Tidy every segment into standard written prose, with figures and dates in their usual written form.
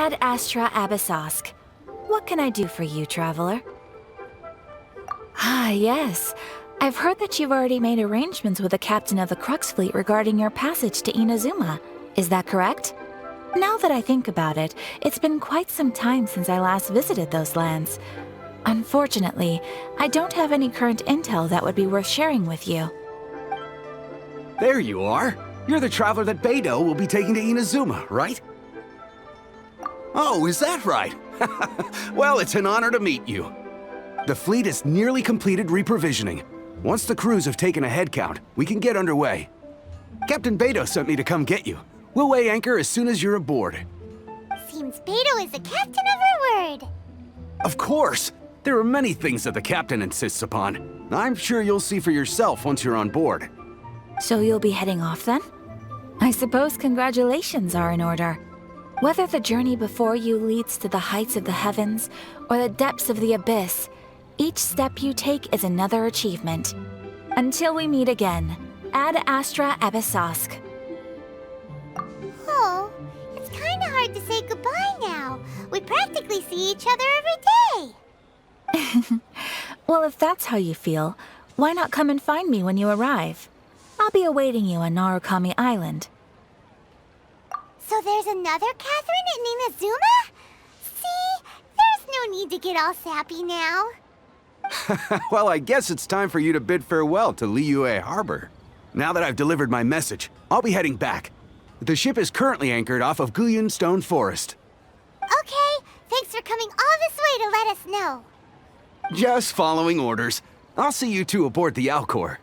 Ad Astra Abyssosk. What can I do for you, traveler? Ah, yes. I've heard that you've already made arrangements with the captain of the Crux fleet regarding your passage to Inazuma. Is that correct? Now that I think about it, it's been quite some time since I last visited those lands. Unfortunately, I don't have any current intel that would be worth sharing with you. There you are. You're the traveler that Beidou will be taking to Inazuma, right? Oh, is that right? Well, it's an honor to meet you. The fleet has nearly completed reprovisioning. Once the crews have taken a head count, we can get underway. Captain Beidou sent me to come get you. We'll weigh anchor as soon as you're aboard. Seems Beidou is the captain of her word. Of course! There are many things that the captain insists upon. I'm sure you'll see for yourself once you're on board. So you'll be heading off then? I suppose congratulations are in order. Whether the journey before you leads to the heights of the heavens or the depths of the abyss, each step you take is another achievement. Until we meet again, Ad Astra Abyssosk. Oh, it's kinda hard to say goodbye now. We practically see each other every day. Well, if that's how you feel, why not come and find me when you arrive? I'll be awaiting you on Narukami Island. So there's another Catherine in Inazuma? See, there's no need to get all sappy now. Well, I guess it's time for you to bid farewell to Liyue Harbor. Now that I've delivered my message, I'll be heading back. The ship is currently anchored off of Guyun Stone Forest. Okay, thanks for coming all this way to let us know. Just following orders. I'll see you two aboard the Alcor.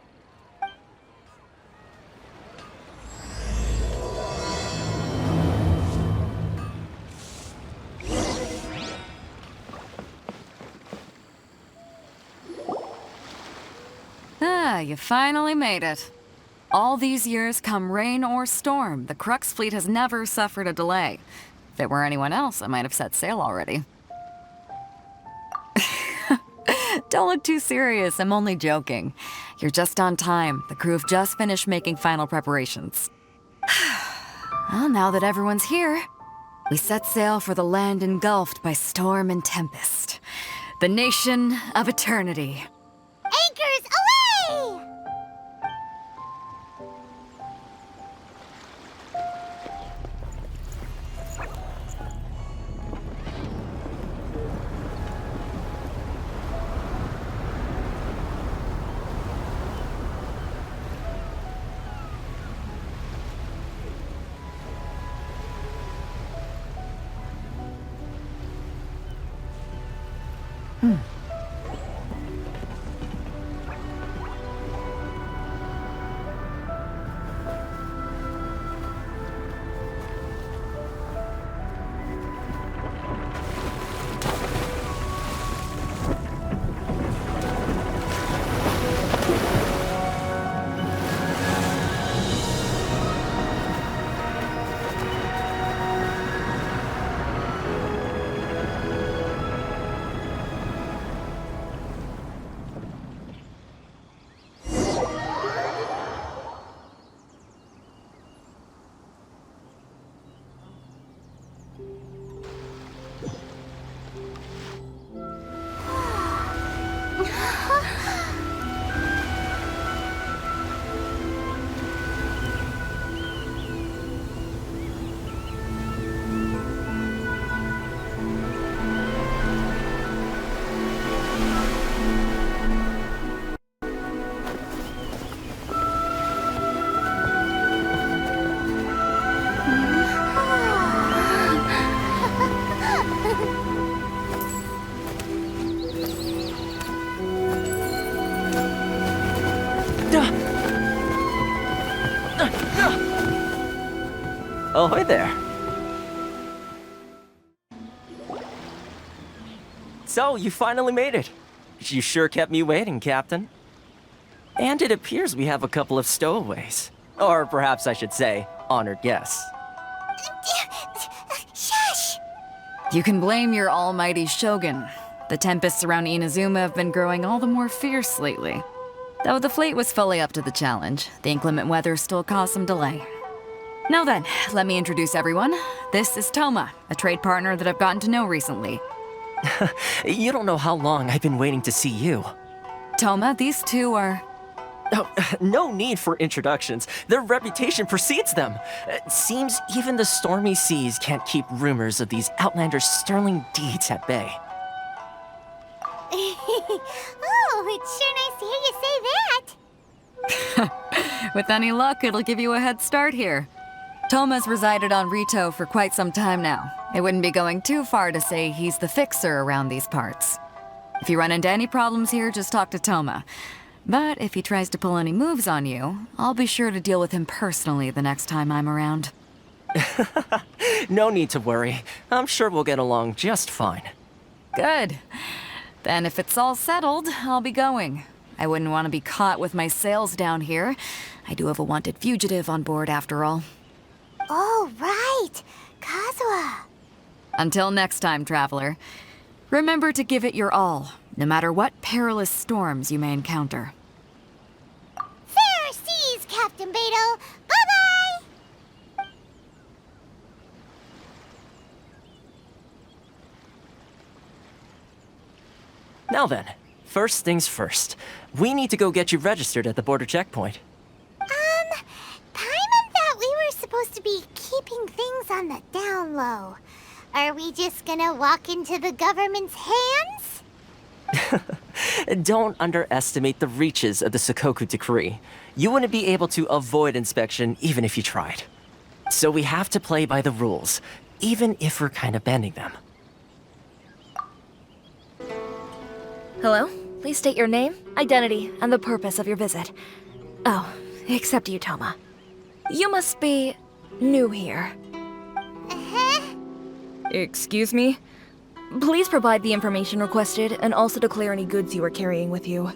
Ah, you finally made it. All these years, come rain or storm, the Crux fleet has never suffered a delay. If it were anyone else, I might have set sail already. Don't look too serious, I'm only joking. You're just on time. The crew have just finished making final preparations. Well, now that everyone's here, we set sail for the land engulfed by storm and tempest. The nation of eternity. Anchors away! Ahoy there. So, you finally made it. You sure kept me waiting, Captain. And it appears we have a couple of stowaways. Or perhaps I should say, honored guests. Shush! You can blame your almighty shogun. The tempests around Inazuma have been growing all the more fierce lately. Though the fleet was fully up to the challenge, the inclement weather still caused some delay. Now then, let me introduce everyone. This is Toma, a trade partner that I've gotten to know recently. You don't know how long I've been waiting to see you. Toma, these two are... Oh, no need for introductions. Their reputation precedes them. It seems even the stormy seas can't keep rumors of these Outlanders' sterling deeds at bay. Oh, it's sure nice to hear you say that. With any luck, it'll give you a head start here. Toma's resided on Rito for quite some time now. It wouldn't be going too far to say he's the fixer around these parts. If you run into any problems here, just talk to Toma. But if he tries to pull any moves on you, I'll be sure to deal with him personally the next time I'm around. No need to worry. I'm sure we'll get along just fine. Good. Then if it's all settled, I'll be going. I wouldn't want to be caught with my sails down here. I do have a wanted fugitive on board after all. Oh, right. Kazuha. Until next time, traveler. Remember to give it your all, no matter what perilous storms you may encounter. Fair seas, Captain Beto. Bye-bye! Now then, first things first. We need to go get you registered at the border checkpoint. Paimon thought we were supposed to be keeping things on the down low. Are we just gonna walk into the government's hands? Don't underestimate the reaches of the Sakoku Decree. You wouldn't be able to avoid inspection even if you tried. So we have to play by the rules, even if we're kind of bending them. Hello? Please state your name, identity, and the purpose of your visit. Oh, except you, Toma. You must be new here. Excuse me? Please provide the information requested and also declare any goods you are carrying with you.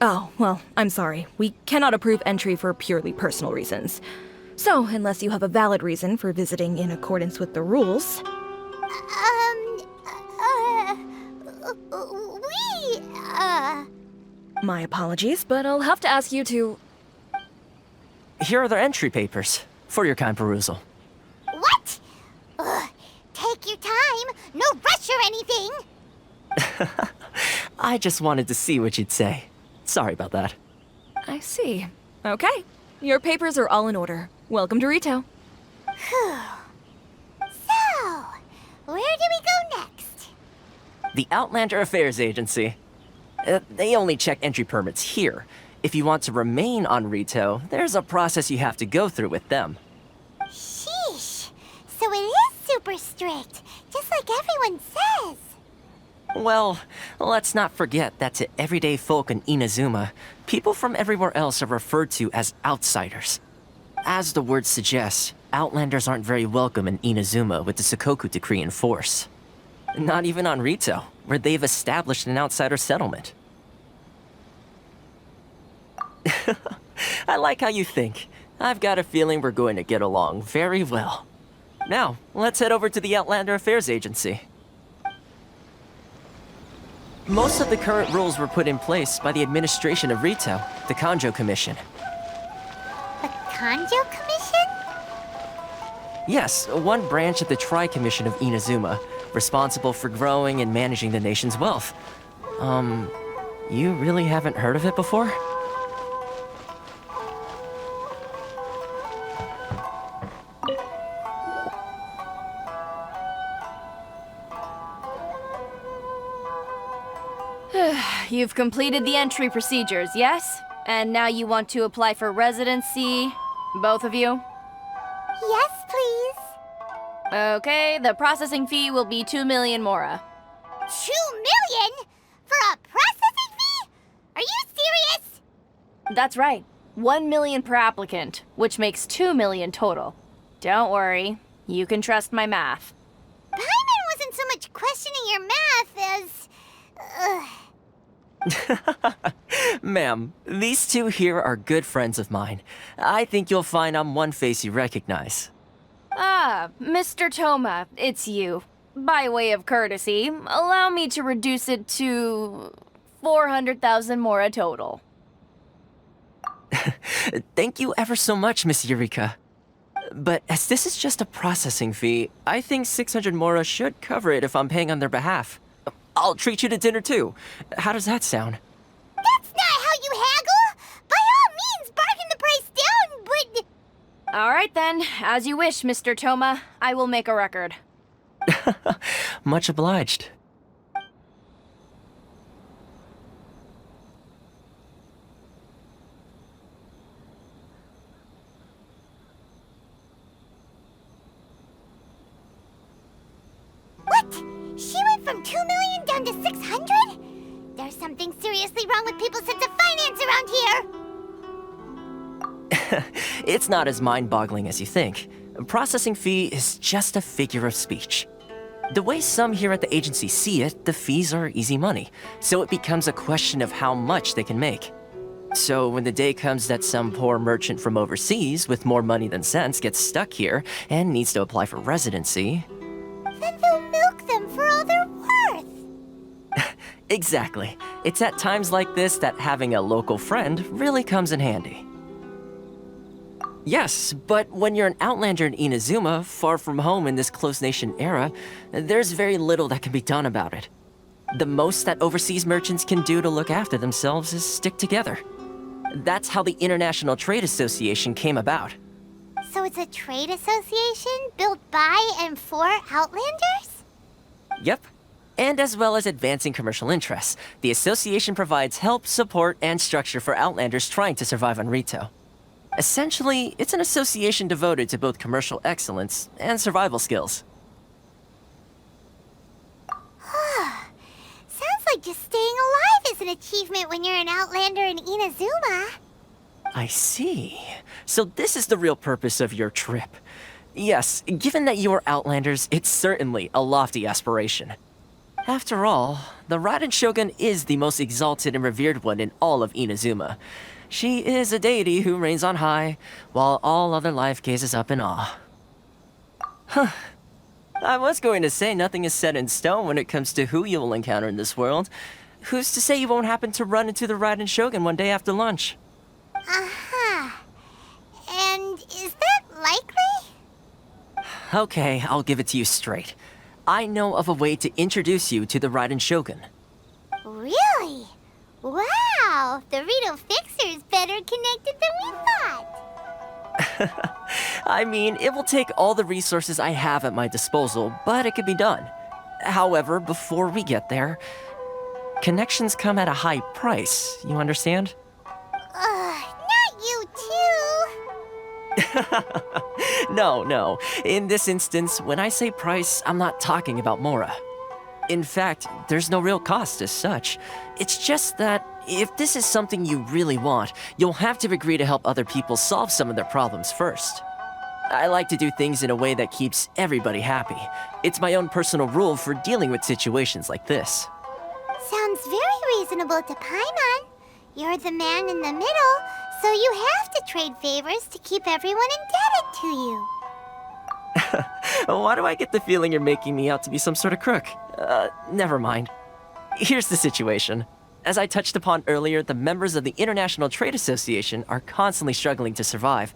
Oh, well, I'm sorry. We cannot approve entry for purely personal reasons. So, unless you have a valid reason for visiting in accordance with the rules... My apologies, but I'll have to ask you to... Here are the entry papers for your kind perusal. What? Take your time. No rush or anything. I just wanted to see what you'd say. Sorry about that. I see. Okay. Your papers are all in order. Welcome to Rito. So, where do we go next? The Outlander Affairs Agency. They only check entry permits here. If you want to remain on Rito, there's a process you have to go through with them. Sheesh. So it is super strict, just like everyone says. Well, let's not forget that to everyday folk in Inazuma, people from everywhere else are referred to as outsiders. As the word suggests, Outlanders aren't very welcome in Inazuma with the Sakoku Decree in force. Not even on Rito, where they've established an outsider settlement. I like how you think. I've got a feeling we're going to get along very well. Now, let's head over to the Outlander Affairs Agency. Most of the current rules were put in place by the administration of Rito, the Kanjo Commission. The Kanjo Commission? Yes, one branch of the Tri-Commission of Inazuma, responsible for growing and managing the nation's wealth. You really haven't heard of it before? You've completed the entry procedures, yes? And now you want to apply for residency, both of you? Yes, please. Okay, the processing fee will be 2 million mora. 2 million? For a processing fee? Are you serious? That's right. 1 million per applicant, which makes 2 million total. Don't worry, you can trust my math. Paimon wasn't so much questioning your math as... Ma'am, these two here are good friends of mine. I think you'll find I'm one face you recognize. Ah, Mr. Toma, it's you. By way of courtesy, allow me to reduce it to 400,000 mora total. Thank you ever so much, Miss Eureka. But as this is just a processing fee, I think 600 mora should cover it if I'm paying on their behalf. I'll treat you to dinner too. How does that sound? That's not how you haggle! By all means, bargain the price down, but... All right then, as you wish, Mr. Toma. I will make a record. Much obliged. What? She went from 2 million down to 600? There's something seriously wrong with people's sense of finance around here! It's not as mind-boggling as you think. A processing fee is just a figure of speech. The way some here at the agency see it, the fees are easy money, so it becomes a question of how much they can make. So when the day comes that some poor merchant from overseas with more money than sense gets stuck here and needs to apply for residency... Then they'll milk them for all they're worth! Exactly. It's at times like this that having a local friend really comes in handy. Yes, but when you're an outlander in Inazuma, far from home in this close nation era, there's very little that can be done about it. The most that overseas merchants can do to look after themselves is stick together. That's how the International Trade Association came about. So it's a trade association built by and for Outlanders? Yep. And as well as advancing commercial interests, the association provides help, support, and structure for Outlanders trying to survive on Rito. Essentially, it's an association devoted to both commercial excellence and survival skills. Sounds like just staying alive is an achievement when you're an Outlander in Inazuma. I see. So this is the real purpose of your trip. Yes, given that you are Outlanders, it's certainly a lofty aspiration. After all, the Raiden Shogun is the most exalted and revered one in all of Inazuma. She is a deity who reigns on high, while all other life gazes up in awe. Huh. I was going to say nothing is set in stone when it comes to who you will encounter in this world. Who's to say you won't happen to run into the Raiden Shogun one day after lunch? Uh-huh. And is that likely? Okay, I'll give it to you straight. I know of a way to introduce you to the Raiden Shogun. Really? Wow, the Rito Fixer is better connected than we thought. I mean, it will take all the resources I have at my disposal, but it could be done. However, before we get there, connections come at a high price, you understand? Not you too. No. In this instance, when I say price, I'm not talking about Mora. In fact, there's no real cost as such. It's just that if this is something you really want, you'll have to agree to help other people solve some of their problems first. I like to do things in a way that keeps everybody happy. It's my own personal rule for dealing with situations like this. Sounds very reasonable to Paimon. You're the man in the middle, so you have to trade favors to keep everyone indebted to you. Why do I get the feeling you're making me out to be some sort of crook? Never mind. Here's the situation. As I touched upon earlier, the members of the International Trade Association are constantly struggling to survive.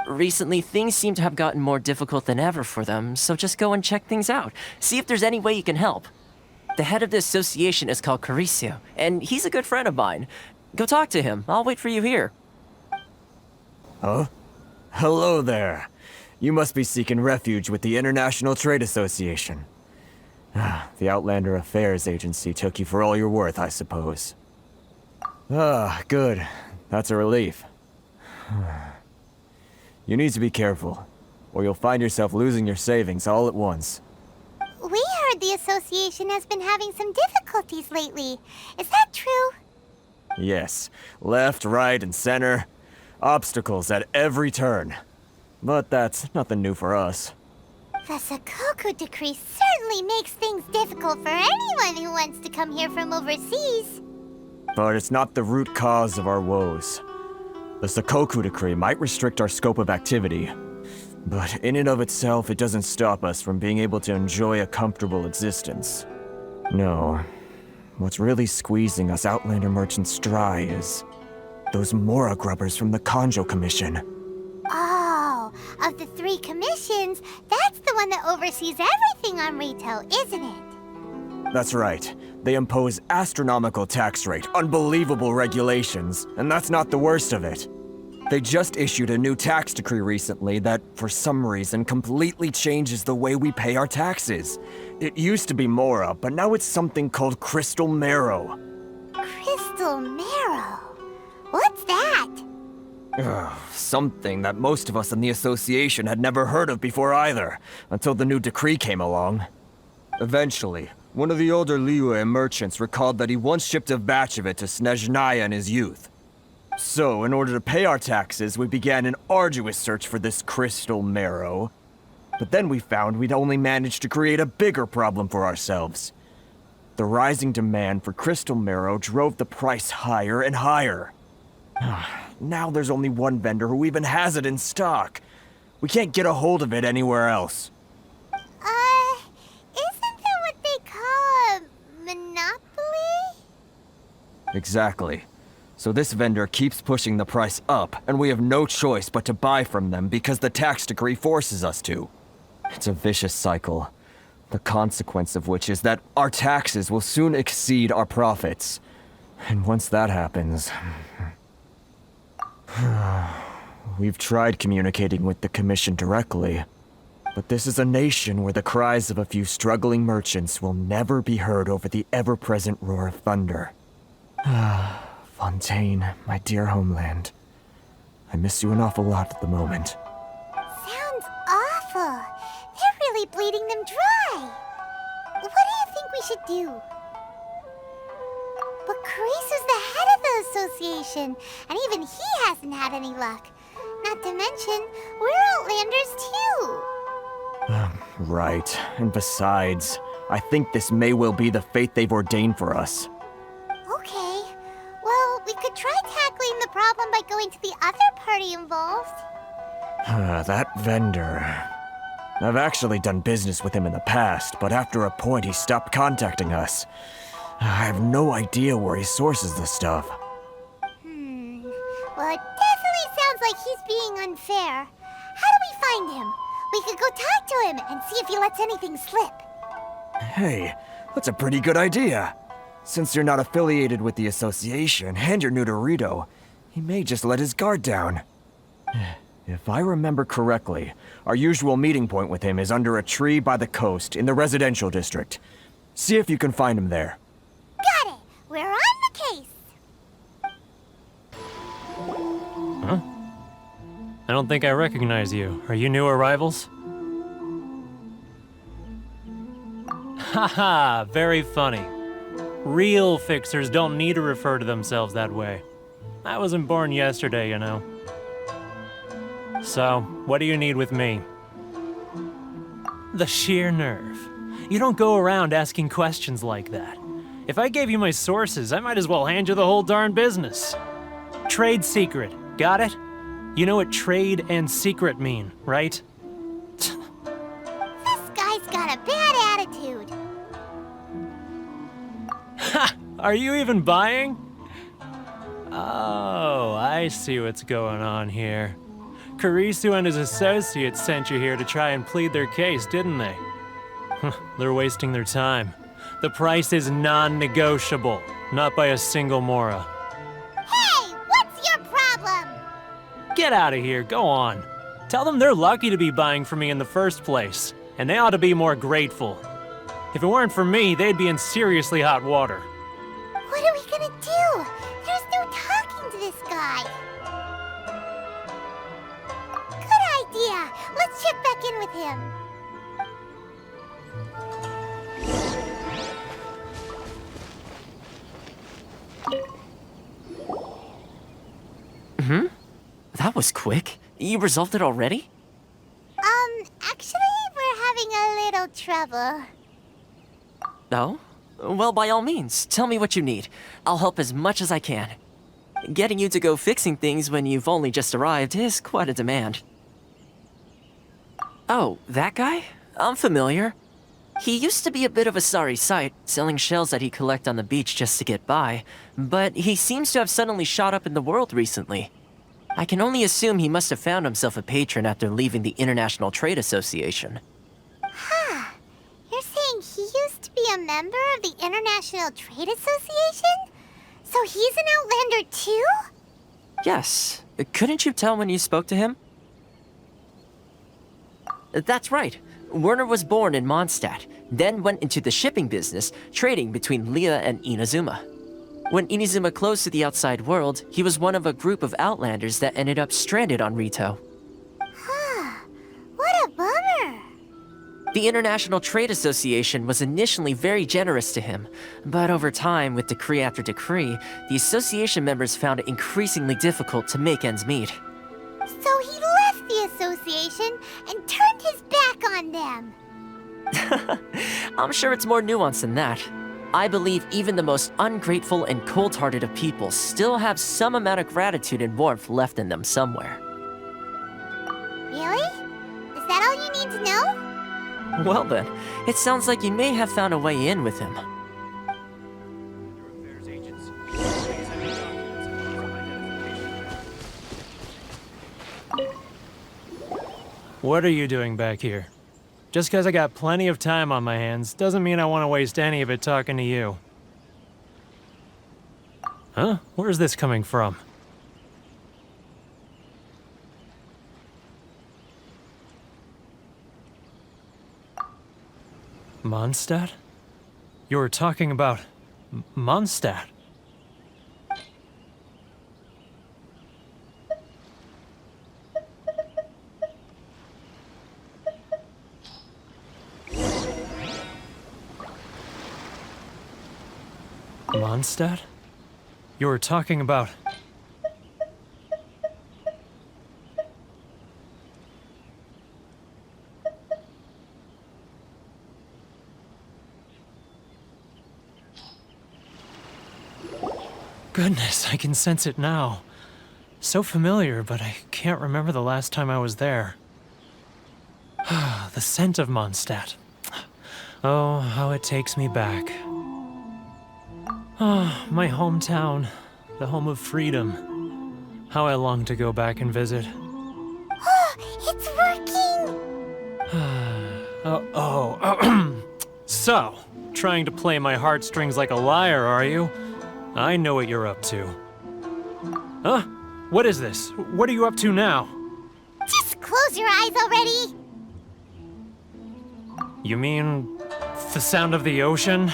Recently, things seem to have gotten more difficult than ever for them, so just go and check things out. See if there's any way you can help. The head of the association is called Caricio, and he's a good friend of mine. Go talk to him. I'll wait for you here. Huh? Hello there. You must be seeking refuge with the International Trade Association. The Outlander Affairs Agency took you for all you're worth, I suppose. Good. That's a relief. You need to be careful, or you'll find yourself losing your savings all at once. We heard the association has been having some difficulties lately. Is that true? Yes. Left, right, and center. Obstacles at every turn. But that's nothing new for us. The Sakoku decree certainly makes things difficult for anyone who wants to come here from overseas. But it's not the root cause of our woes. The Sakoku decree might restrict our scope of activity, but in and of itself, it doesn't stop us from being able to enjoy a comfortable existence. No. What's really squeezing us Outlander merchants dry is Those Mora grubbers from the Kanjo Commission. Oh, of the 3 commissions, that's the one that oversees everything on Rito, isn't it? That's right. They impose astronomical tax rate, unbelievable regulations, and that's not the worst of it. They just issued a new tax decree recently that, for some reason, completely changes the way we pay our taxes. It used to be Mora, but now it's something called Crystal Marrow. Crystal Marrow? What's that? Something that most of us in the association had never heard of before either, until the new decree came along. Eventually, one of the older Liyue merchants recalled that he once shipped a batch of it to Snezhnaya in his youth. So, in order to pay our taxes, we began an arduous search for this crystal marrow. But then we found we'd only managed to create a bigger problem for ourselves. The rising demand for crystal marrow drove the price higher and higher. Now there's only one vendor who even has it in stock. We can't get a hold of it anywhere else. Isn't that what they call a monopoly? Exactly. So this vendor keeps pushing the price up, and we have no choice but to buy from them because the tax decree forces us to. It's a vicious cycle. The consequence of which is that our taxes will soon exceed our profits. And once that happens... We've tried communicating with the Commission directly, but this is a nation where the cries of a few struggling merchants will never be heard over the ever-present roar of thunder. Fontaine, my dear homeland. I miss you an awful lot at the moment. Sounds awful. They're really bleeding them dry. What do you think we should do? But Carisu's the head of the association, and even he hasn't had any luck. Not to mention, we're Outlanders too. Right. And besides, I think this may well be the fate they've ordained for us. Okay. Well, we could try tackling the problem by going to the other party involved. That vendor... I've actually done business with him in the past, but after a point he stopped contacting us. I have no idea where he sources this stuff. Well, it definitely sounds like he's being unfair. How do we find him? We could go talk to him and see if he lets anything slip. Hey, that's a pretty good idea. Since you're not affiliated with the association and you're new to Rito, he may just let his guard down. If I remember correctly, our usual meeting point with him is under a tree by the coast in the residential district. See if you can find him there. Got it! We're on the case! Huh? I don't think I recognize you. Are you new arrivals? Haha, very funny. Real fixers don't need to refer to themselves that way. I wasn't born yesterday, you know. So, what do you need with me? The sheer nerve. You don't go around asking questions like that. If I gave you my sources, I might as well hand you the whole darn business. Trade secret, got it? You know what trade and secret mean, right? This guy's got a bad attitude. Ha! Are you even buying? Oh, I see what's going on here. Carisu and his associates sent you here to try and plead their case, didn't they? They're wasting their time. The price is non-negotiable, not by a single Mora. Hey, what's your problem? Get out of here, go on. Tell them they're lucky to be buying from me in the first place, and they ought to be more grateful. If it weren't for me, they'd be in seriously hot water. What are we gonna do? There's no talking to this guy. Good idea. Let's check back in with him. That was quick. You resolved it already? Actually, we're having a little trouble. Oh? Well, by all means, tell me what you need. I'll help as much as I can. Getting you to go fixing things when you've only just arrived is quite a demand. Oh, that guy? I'm familiar. He used to be a bit of a sorry sight, selling shells that he'd collect on the beach just to get by, but he seems to have suddenly shot up in the world recently. I can only assume he must have found himself a patron after leaving the International Trade Association. Huh. You're saying he used to be a member of the International Trade Association? So he's an Outlander too? Yes. Couldn't you tell when you spoke to him? That's right. Werner was born in Mondstadt, then went into the shipping business, trading between Leah and Inazuma. When Inazuma closed to the outside world, he was one of a group of Outlanders that ended up stranded on Rito. Huh. What a bummer. The International Trade Association was initially very generous to him, but over time, with decree after decree, the association members found it increasingly difficult to make ends meet. So he left the association and turned his back on them. I'm sure it's more nuanced than that. I believe even the most ungrateful and cold-hearted of people still have some amount of gratitude and warmth left in them somewhere. Really? Is that all you need to know? Well then, it sounds like you may have found a way in with him. What are you doing back here? Just because I got plenty of time on my hands doesn't mean I want to waste any of it talking to you. Huh? Where's this coming from? Mondstadt? You were talking about Mondstadt. Mondstadt? You were talking about... Goodness, I can sense it now. So familiar, but I can't remember the last time I was there. The scent of Mondstadt. Oh, how it takes me back. Oh, my hometown, the home of freedom. How I long to go back and visit. Oh, it's working! So, trying to play my heartstrings like a liar, are you? I know what you're up to. Huh? What is this? What are you up to now? Just close your eyes already! You mean the sound of the ocean?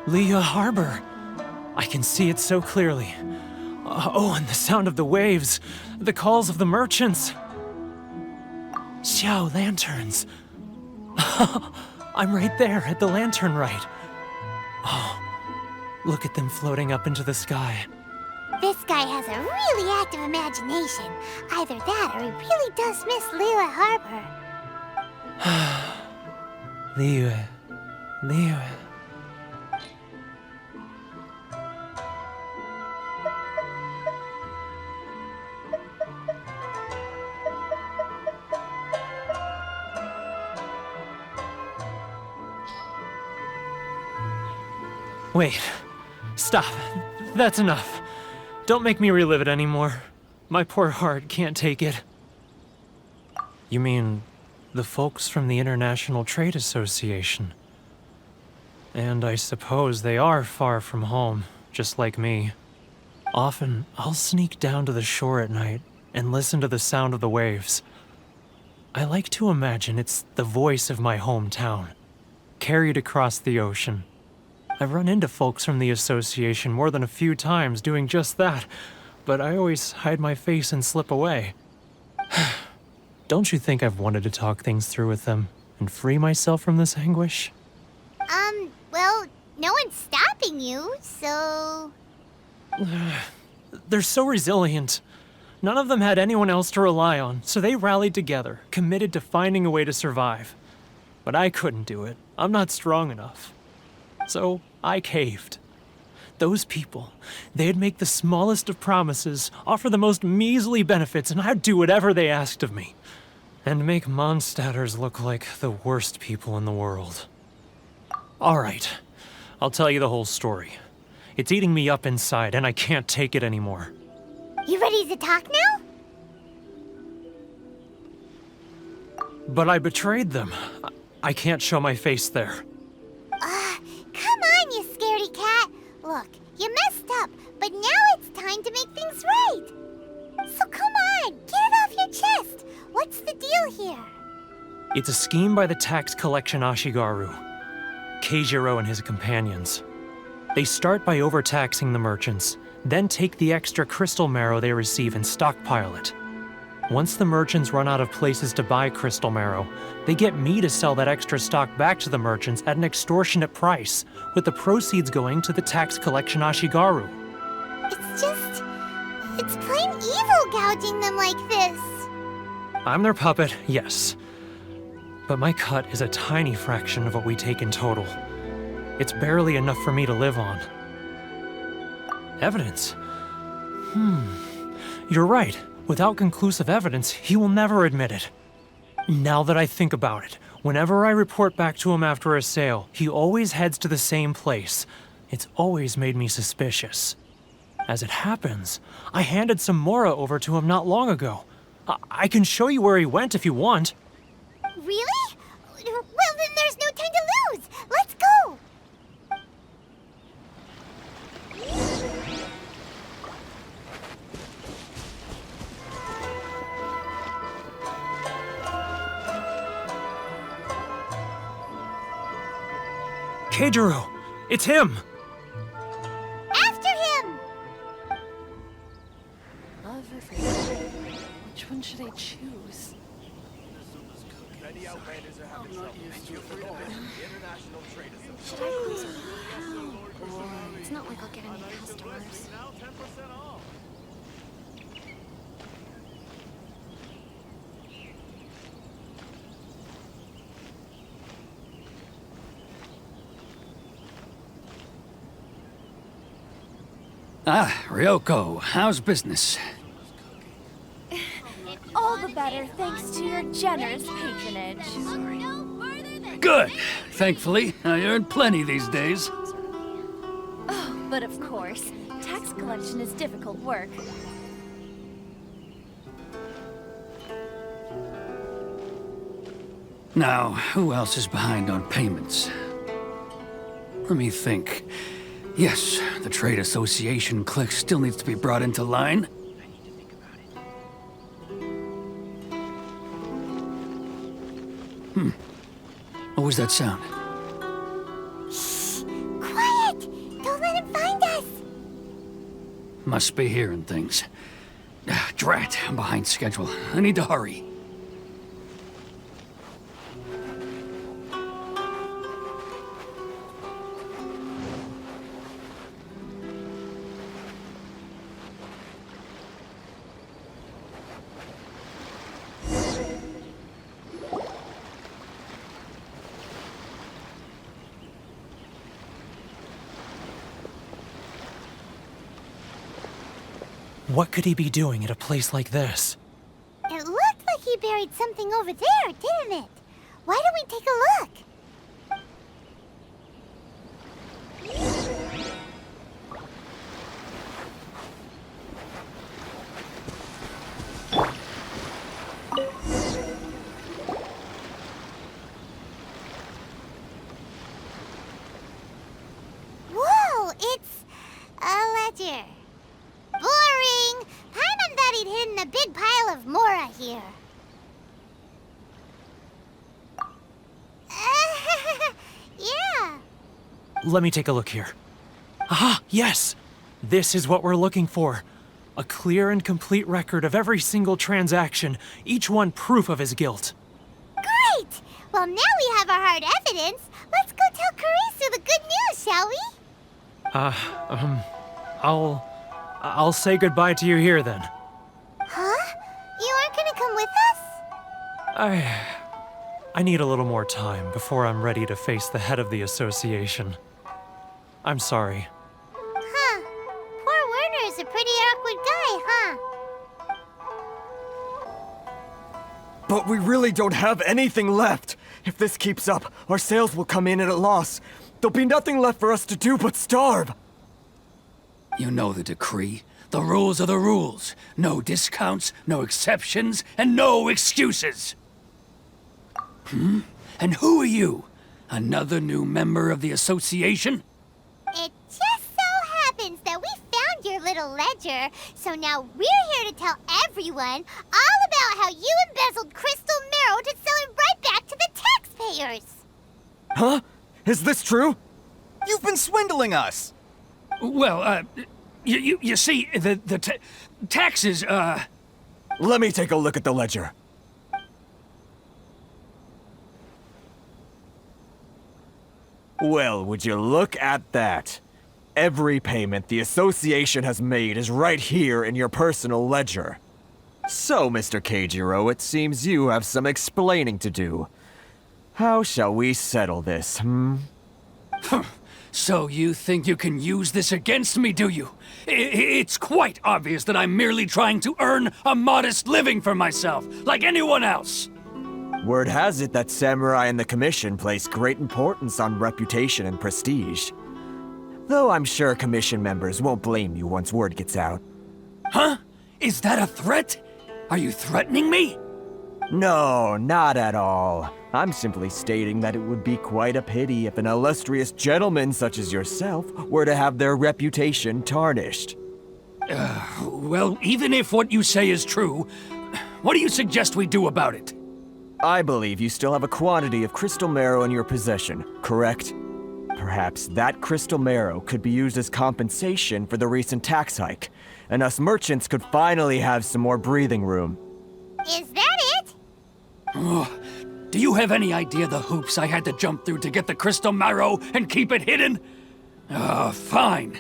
Leah Harbor. I can see it so clearly. Oh, and the sound of the waves. The calls of the merchants. Xiao lanterns. I'm right there at the lantern right. Oh, look at them floating up into the sky. This guy has a really active imagination. Either that or he really does miss Leah Harbor. Leah. Wait. Stop. That's enough. Don't make me relive it anymore. My poor heart can't take it. You mean the folks from the International Trade Association? And I suppose they are far from home, just like me. Often, I'll sneak down to the shore at night and listen to the sound of the waves. I like to imagine it's the voice of my hometown, carried across the ocean. I've run into folks from the association more than a few times doing just that, but I always hide my face and slip away. Don't you think I've wanted to talk things through with them and free myself from this anguish? Well, no one's stopping you, so... They're so resilient. None of them had anyone else to rely on, so they rallied together, committed to finding a way to survive. But I couldn't do it. I'm not strong enough. So I caved. Those people, they'd make the smallest of promises, offer the most measly benefits, and I'd do whatever they asked of me. And make Mondstadters look like the worst people in the world. All right, I'll tell you the whole story. It's eating me up inside, and I can't take it anymore. You ready to talk now? But I betrayed them. I can't show my face there. Come on, you scaredy cat. Look, you messed up, but now it's time to make things right. So come on, get it off your chest. What's the deal here? It's a scheme by the tax collection Ashigaru, Keijiro and his companions. They start by overtaxing the merchants, then take the extra crystal marrow they receive and stockpile it. Once the merchants run out of places to buy crystal marrow, they get me to sell that extra stock back to the merchants at an extortionate price, with the proceeds going to the tax collection Ashigaru. It's plain evil gouging them like this. I'm their puppet, yes. But my cut is a tiny fraction of what we take in total. It's barely enough for me to live on. Evidence? You're right. Without conclusive evidence, he will never admit it. Now that I think about it, whenever I report back to him after a sale, he always heads to the same place. It's always made me suspicious. As it happens, I handed some Mora over to him not long ago. I can show you where he went if you want. Really? Well, then there's no time to lose. Let's go. Keijiro! It's him! After him! Love or favorite? Which one should I choose? Should I close it? How? It's not like I'll get any customers. Ah, Ryoko, how's business? All the better thanks to your generous patronage. Good. Thankfully, I earn plenty these days. Oh, but of course, tax collection is difficult work. Now, who else is behind on payments? Let me think. Yes, the Trade Association clique still needs to be brought into line. What was that sound? Shh! Quiet! Don't let him find us! Must be hearing things. Drat, I'm behind schedule. I need to hurry. What could he be doing at a place like this? It looked like he buried something over there, didn't it? Why don't we take a look? Whoa, it's a ledger. Boring! Paimon thought he'd hidden a big pile of Mora here. Yeah. Let me take a look here. Aha, yes! This is what we're looking for. A clear and complete record of every single transaction, each one proof of his guilt. Great! Well, now we have our hard evidence. Let's go tell Karisu the good news, shall we? I'll say goodbye to you here then. Huh? You aren't gonna come with us? I need a little more time before I'm ready to face the head of the association. I'm sorry. Huh? awkward guy, huh? But we really don't have anything left. If this keeps up, our sales will come in at a loss. There'll be nothing left for us to do but starve. You know the decree. The rules are the rules. No discounts, no exceptions, and no excuses. And who are you? Another new member of the association? It just so happens that we found your little ledger, so now we're here to tell everyone all about how you embezzled crystal marrow to sell it right back to the taxpayers. Huh? Is this true? You've been swindling us! Well, you see, the taxes, Let me take a look at the ledger. Well, would you look at that? Every payment the association has made is right here in your personal ledger. So, Mr. Keijiro, it seems you have some explaining to do. How shall we settle this, So you think you can use this against me, do you? It's quite obvious that I'm merely trying to earn a modest living for myself, like anyone else. Word has it that Samurai and the Commission place great importance on reputation and prestige. Though I'm sure Commission members won't blame you once word gets out. Huh? Is that a threat? Are you threatening me? No, not at all. I'm simply stating that it would be quite a pity if an illustrious gentleman such as yourself were to have their reputation tarnished. Well, even if what you say is true, what do you suggest we do about it? I believe you still have a quantity of crystal marrow in your possession, correct? Perhaps that crystal marrow could be used as compensation for the recent tax hike, and us merchants could finally have some more breathing room. Is that it? Do you have any idea the hoops I had to jump through to get the crystal marrow and keep it hidden? Fine.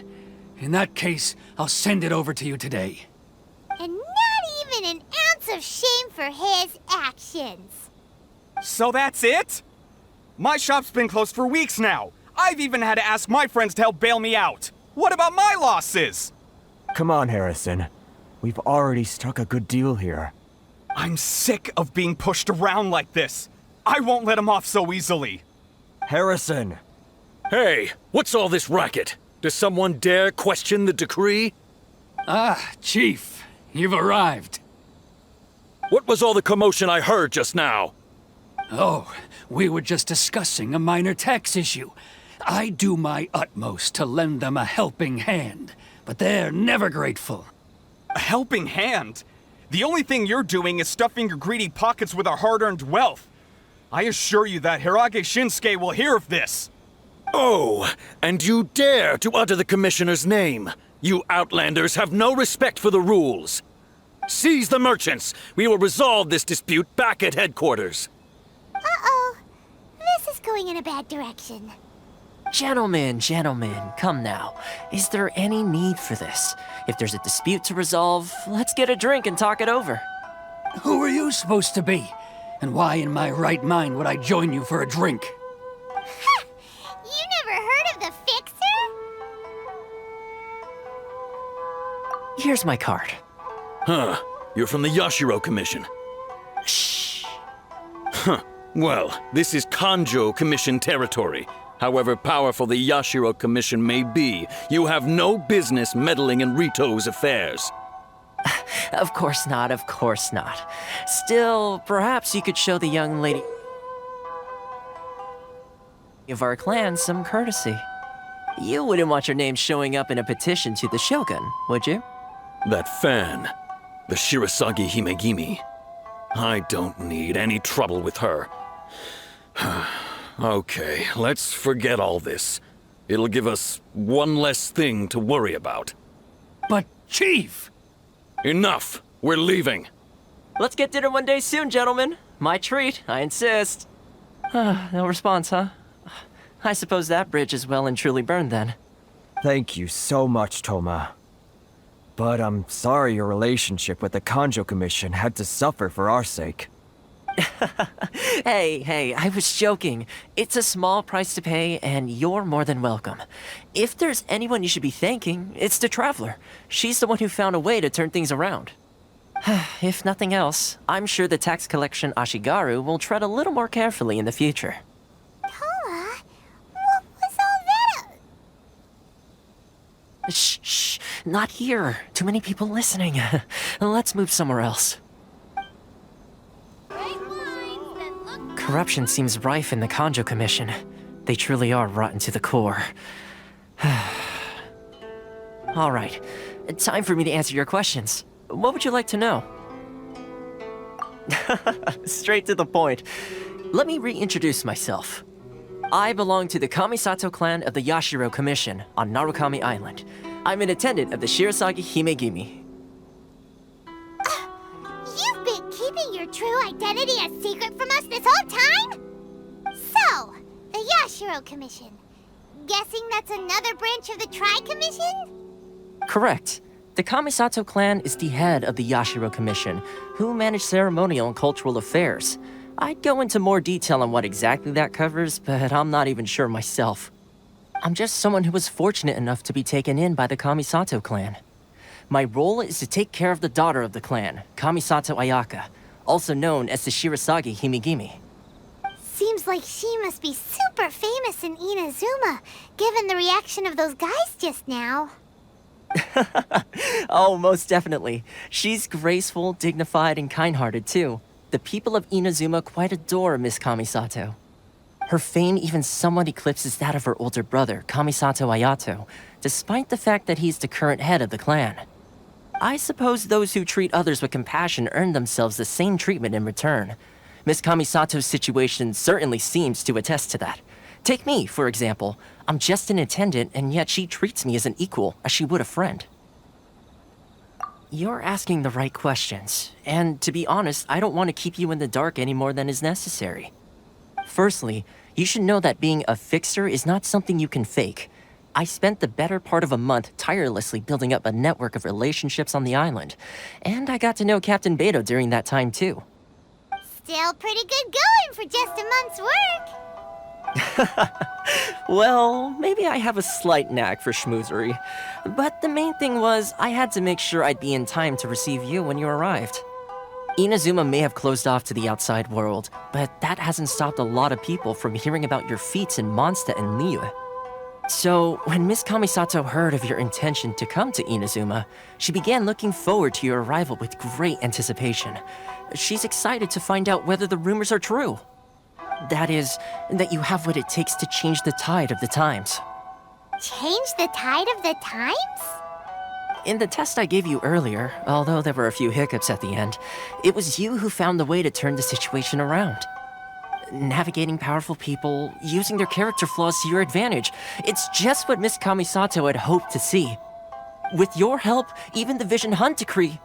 In that case, I'll send it over to you today. And not even an ounce of shame for his actions. So that's it? My shop's been closed for weeks now. I've even had to ask my friends to help bail me out. What about my losses? Come on, Harrison. We've already struck a good deal here. I'm sick of being pushed around like this. I won't let him off so easily. Harrison! Hey, what's all this racket? Does someone dare question the decree? Chief, you've arrived. What was all the commotion I heard just now? Oh, we were just discussing a minor tax issue. I do my utmost to lend them a helping hand, but they're never grateful. A helping hand? The only thing you're doing is stuffing your greedy pockets with our hard-earned wealth. I assure you that Hirage Shinsuke will hear of this. Oh, and you dare to utter the Commissioner's name. You Outlanders have no respect for the rules. Seize the merchants. We will resolve this dispute back at headquarters. Uh-oh. This is going in a bad direction. Gentlemen, come now. Is there any need for this? If there's a dispute to resolve, let's get a drink and talk it over. Who are you supposed to be? And why in my right mind would I join you for a drink? Ha! You never heard of the Fixer? Here's my card. Huh. You're from the Yashiro Commission. Shh. Huh. Well, this is Kanjo Commission territory. However powerful the Yashiro Commission may be, you have no business meddling in Rito's affairs. Of course not. Still, perhaps you could show the young lady of our clan some courtesy. You wouldn't want your name showing up in a petition to the Shogun, would you? That fan, the Shirasagi Himegimi. I don't need any trouble with her. Okay, let's forget all this. It'll give us one less thing to worry about. But, Chief! Enough! We're leaving. Let's get dinner one day soon, gentlemen. My treat, I insist. No response, huh? I suppose that bridge is well and truly burned then. Thank you so much, Toma. But I'm sorry your relationship with the Kanjo Commission had to suffer for our sake. Hey, I was joking. It's a small price to pay, and you're more than welcome. If there's anyone you should be thanking, it's the Traveler. She's the one who found a way to turn things around. If nothing else, I'm sure the tax collection Ashigaru will tread a little more carefully in the future. Toma, what was all that? Shh, not here. Too many people listening. Let's move somewhere else. Corruption seems rife in the Kanjo Commission. They truly are rotten to the core. All right, time for me to answer your questions. What would you like to know? Straight to the point. Let me reintroduce myself. I belong to the Kamisato clan of the Yashiro Commission on Narukami Island. I'm an attendant of the Shirasagi Himegimi. You've been keeping your true identity a secret from us this whole time? So, the Yashiro Commission. Guessing that's another branch of the Tri-Commission? Correct. The Kamisato clan is the head of the Yashiro Commission, who manage ceremonial and cultural affairs. I'd go into more detail on what exactly that covers, but I'm not even sure myself. I'm just someone who was fortunate enough to be taken in by the Kamisato clan. My role is to take care of the daughter of the clan, Kamisato Ayaka, also known as the Shirasagi Himegimi. Seems like she must be super famous in Inazuma, given the reaction of those guys just now. Oh, most definitely. She's graceful, dignified, and kind-hearted, too. The people of Inazuma quite adore Miss Kamisato. Her fame even somewhat eclipses that of her older brother, Kamisato Ayato, despite the fact that he's the current head of the clan. I suppose those who treat others with compassion earn themselves the same treatment in return. Miss Kamisato's situation certainly seems to attest to that. Take me, for example. I'm just an attendant, and yet she treats me as an equal, as she would a friend. You're asking the right questions, and to be honest, I don't want to keep you in the dark any more than is necessary. Firstly, you should know that being a fixer is not something you can fake. I spent the better part of a month tirelessly building up a network of relationships on the island, and I got to know Captain Beto during that time too. Still pretty good going for just a month's work. Well, maybe I have a slight knack for schmoozery, but the main thing was I had to make sure I'd be in time to receive you when you arrived. Inazuma may have closed off to the outside world, but that hasn't stopped a lot of people from hearing about your feats in Mondstadt and Liyue. So, when Miss Kamisato heard of your intention to come to Inazuma, she began looking forward to your arrival with great anticipation. She's excited to find out whether the rumors are true. That is, that you have what it takes to change the tide of the times. Change the tide of the times? In the test I gave you earlier, although there were a few hiccups at the end, it was you who found the way to turn the situation around. Navigating powerful people, using their character flaws to your advantage. It's just what Miss Kamisato had hoped to see. With your help, even the Vision Hunt decree...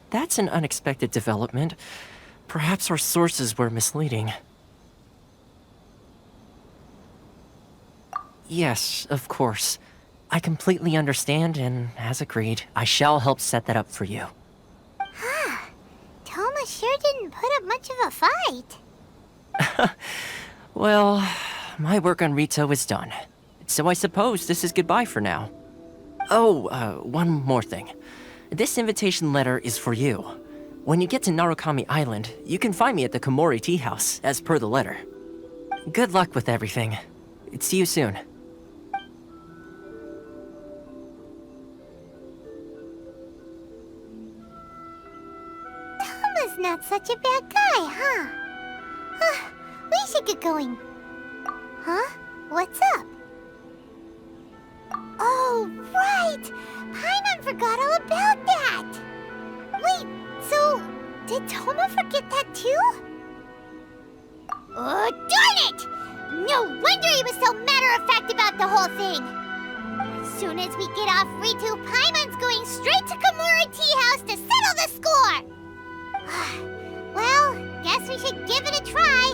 That's an unexpected development. Perhaps our sources were misleading. Yes, of course. I completely understand, and as agreed, I shall help set that up for you. Toma sure didn't put up much of a fight. Well, my work on Rito is done. So I suppose this is goodbye for now. Oh, one more thing. This invitation letter is for you. When you get to Narukami Island, you can find me at the Komori Tea House, as per the letter. Good luck with everything. See you soon. Toma's not such a bad guy, huh? We should get going. Huh? What's up? Oh, right! Paimon forgot all about that! Wait, so did Toma forget that too? Oh, darn it! No wonder he was so matter-of-fact about the whole thing! As soon as we get off Ritu, Paimon's going straight to Komori Tea House to settle the score! Well, guess we should give it a try.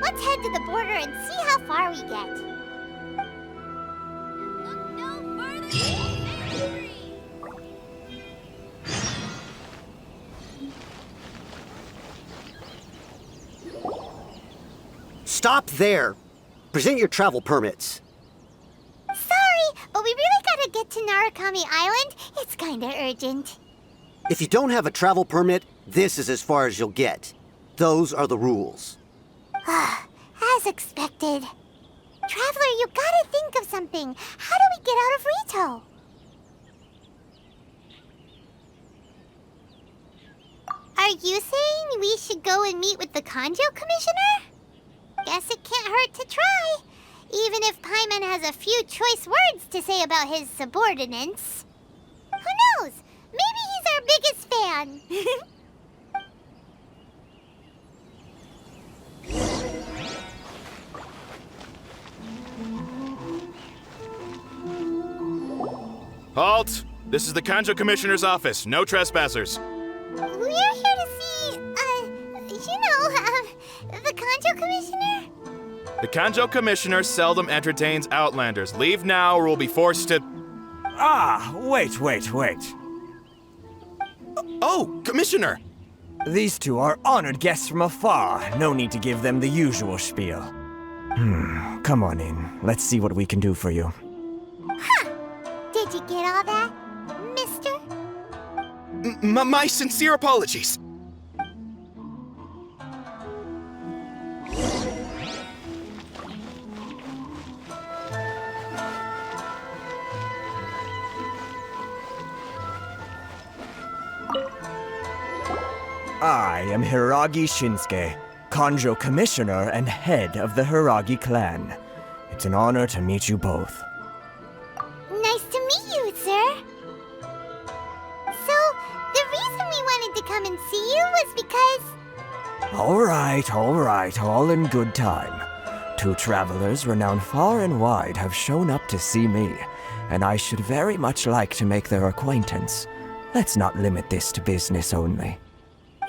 Let's head to the border and see how far we get. Look no further than victory! Stop there! Present your travel permits. Sorry, but we really gotta get to Narukami Island. It's kinda urgent. If you don't have a travel permit, this is as far as you'll get. Those are the rules. As expected. Traveler, you gotta think of something. How do we get out of Rito? Are you saying we should go and meet with the Kanjo Commissioner? Guess it can't hurt to try. Even if Paimon has a few choice words to say about his subordinates. Who knows? Maybe he's our biggest fan. Halt! This is the Kanjo Commissioner's office. No trespassers. We're here to see, the Kanjo Commissioner? The Kanjo Commissioner seldom entertains Outlanders. Leave now or we'll be forced to... Ah, wait. Oh, Commissioner! These two are honored guests from afar. No need to give them the usual spiel. Come on in. Let's see what we can do for you. Huh. Did you get all that, mister? My sincere apologies. I am Hiragi Shinsuke, Kanjo Commissioner and head of the Hiragi clan. It's an honor to meet you both. Nice to meet you, sir. So, the reason we wanted to come and see you was because... All right, all in good time. Two travelers renowned far and wide have shown up to see me, and I should very much like to make their acquaintance. Let's not limit this to business only.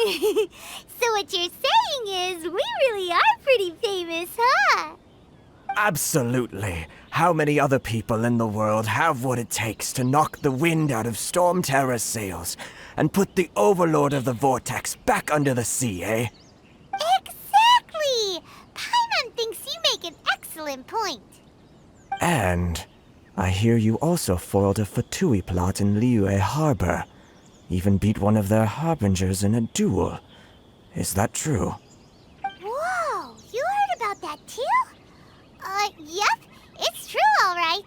So what you're saying is, we really are pretty famous, huh? Absolutely. How many other people in the world have what it takes to knock the wind out of Storm Terror's sails and put the Overlord of the Vortex back under the sea, eh? Exactly! Paimon thinks you make an excellent point. And I hear you also foiled a Fatui plot in Liyue Harbor. Even beat one of their harbingers in a duel. Is that true? Whoa, you heard about that too? Yep, it's true, all right.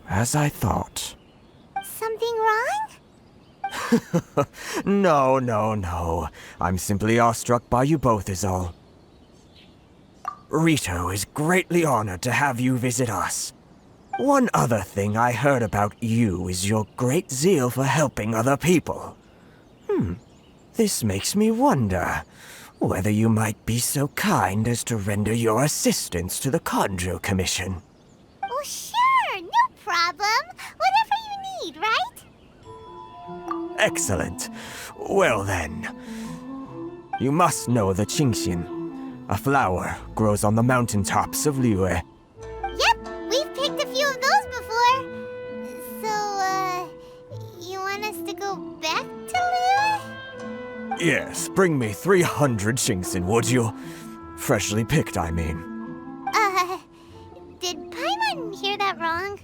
As I thought. Something wrong? No. I'm simply awestruck by you both is all. Rito is greatly honored to have you visit us. One other thing I heard about you is your great zeal for helping other people. This makes me wonder whether you might be so kind as to render your assistance to the Kanjo Commission. Oh, sure, no problem. Whatever you need, right? Excellent. Well then, you must know the Qingxin. A flower grows on the mountaintops of Liyue. Yep, we've picked a few of those before. So, you want us to go back to Liyue? Yes, bring me 300 Qingxin, would you? Freshly picked, I mean. Did Paimon hear that wrong?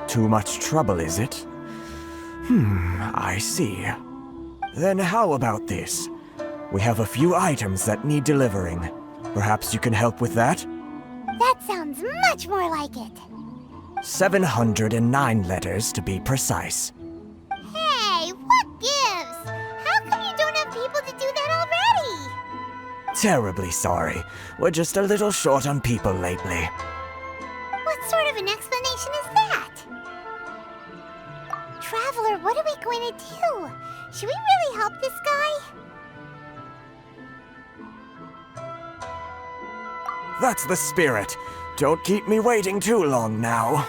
Too much trouble, is it? I see. Then how about this? We have a few items that need delivering. Perhaps you can help with that? That sounds much more like it. 709 letters to be precise. Hey, what gives? How come you don't have people to do that already? Terribly sorry. We're just a little short on people lately. What sort of an explanation is that? Traveler, what are we going to do? Should we really help this guy? That's the spirit. Don't keep me waiting too long now.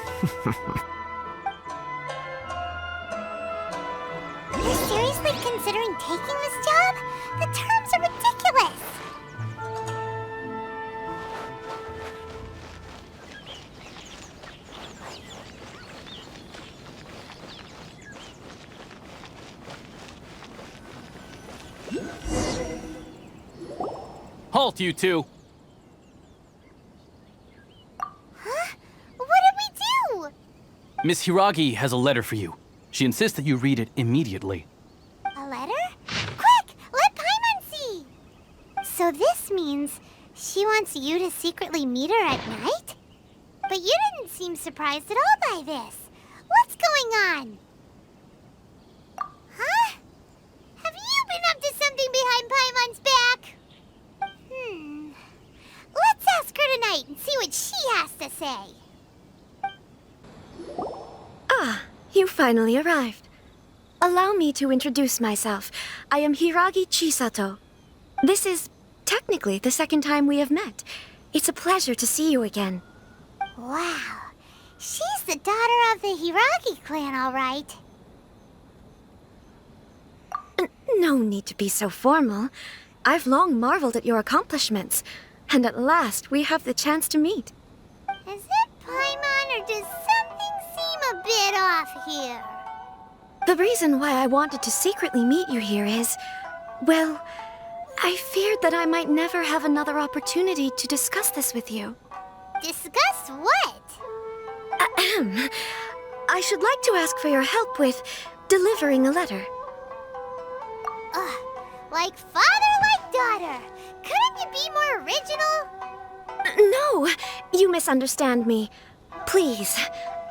You're seriously considering taking this job? The terms are ridiculous. halt, you two! Huh? What did we do? Miss Hiragi has a letter for you. She insists that you read it immediately. A letter? Quick! Let Paimon see! So this means she wants you to secretly meet her at night? But you didn't seem surprised at all by this. What's going on? Huh? Have you been up to something behind Paimon's back? Let's ask her tonight and see what she has to say. Ah, you finally arrived. Allow me to introduce myself. I am Hiragi Chisato. This is technically the second time we have met. It's a pleasure to see you again. Wow. She's the daughter of the Hiragi clan, all right. No need to be so formal. I've long marveled at your accomplishments, and at last we have the chance to meet. Is it Paimon, or does something seem a bit off here? The reason why I wanted to secretly meet you here is, well, I feared that I might never have another opportunity to discuss this with you. Discuss what? Ahem. I should like to ask for your help with delivering a letter. Like father, like daughter. Couldn't you be more original? No, you misunderstand me. Please,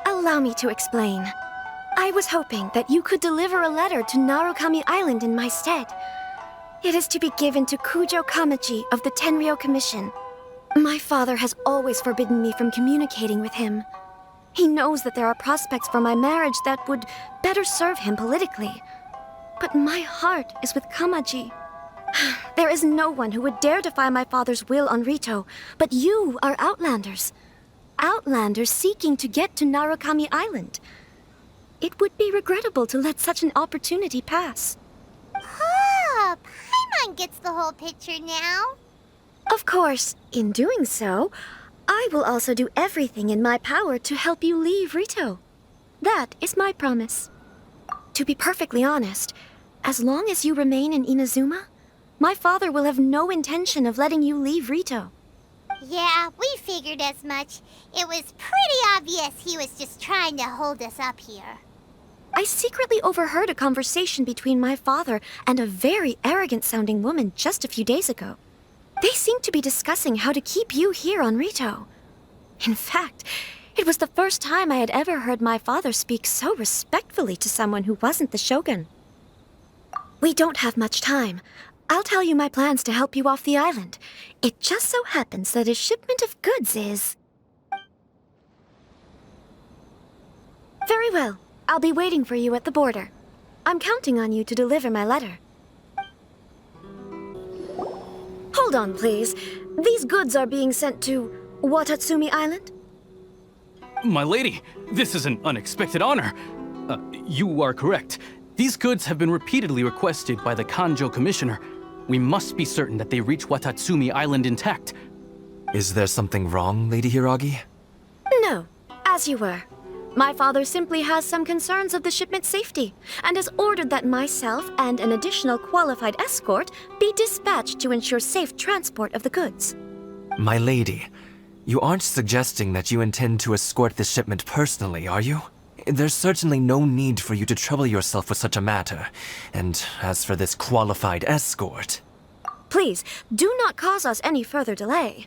allow me to explain. I was hoping that you could deliver a letter to Narukami Island in my stead. It is to be given to Kujo Kamachi of the Tenryou Commission. My father has always forbidden me from communicating with him. He knows that there are prospects for my marriage that would better serve him politically. But my heart is with Kamaji. There is no one who would dare defy my father's will on Rito, but you are Outlanders. Outlanders seeking to get to Narukami Island. It would be regrettable to let such an opportunity pass. Oh, Paimon gets the whole picture now. Of course, in doing so, I will also do everything in my power to help you leave Rito. That is my promise. To be perfectly honest, as long as you remain in Inazuma, my father will have no intention of letting you leave Rito. Yeah, we figured as much. It was pretty obvious he was just trying to hold us up here. I secretly overheard a conversation between my father and a very arrogant-sounding woman just a few days ago. They seemed to be discussing how to keep you here on Rito. In fact, it was the first time I had ever heard my father speak so respectfully to someone who wasn't the shogun. We don't have much time. I'll tell you my plans to help you off the island. It just so happens that a shipment of goods is... Very well. I'll be waiting for you at the border. I'm counting on you to deliver my letter. Hold on, please. These goods are being sent to Watatsumi Island? My lady, this is an unexpected honor. You are correct. These goods have been repeatedly requested by the Kanjo Commissioner. We must be certain that they reach Watatsumi Island intact. Is there something wrong, Lady Hiragi? No, as you were. My father simply has some concerns of the shipment's safety, and has ordered that myself and an additional qualified escort be dispatched to ensure safe transport of the goods. My lady, you aren't suggesting that you intend to escort this shipment personally, are you? There's certainly no need for you to trouble yourself with such a matter. And as for this qualified escort... Please, do not cause us any further delay.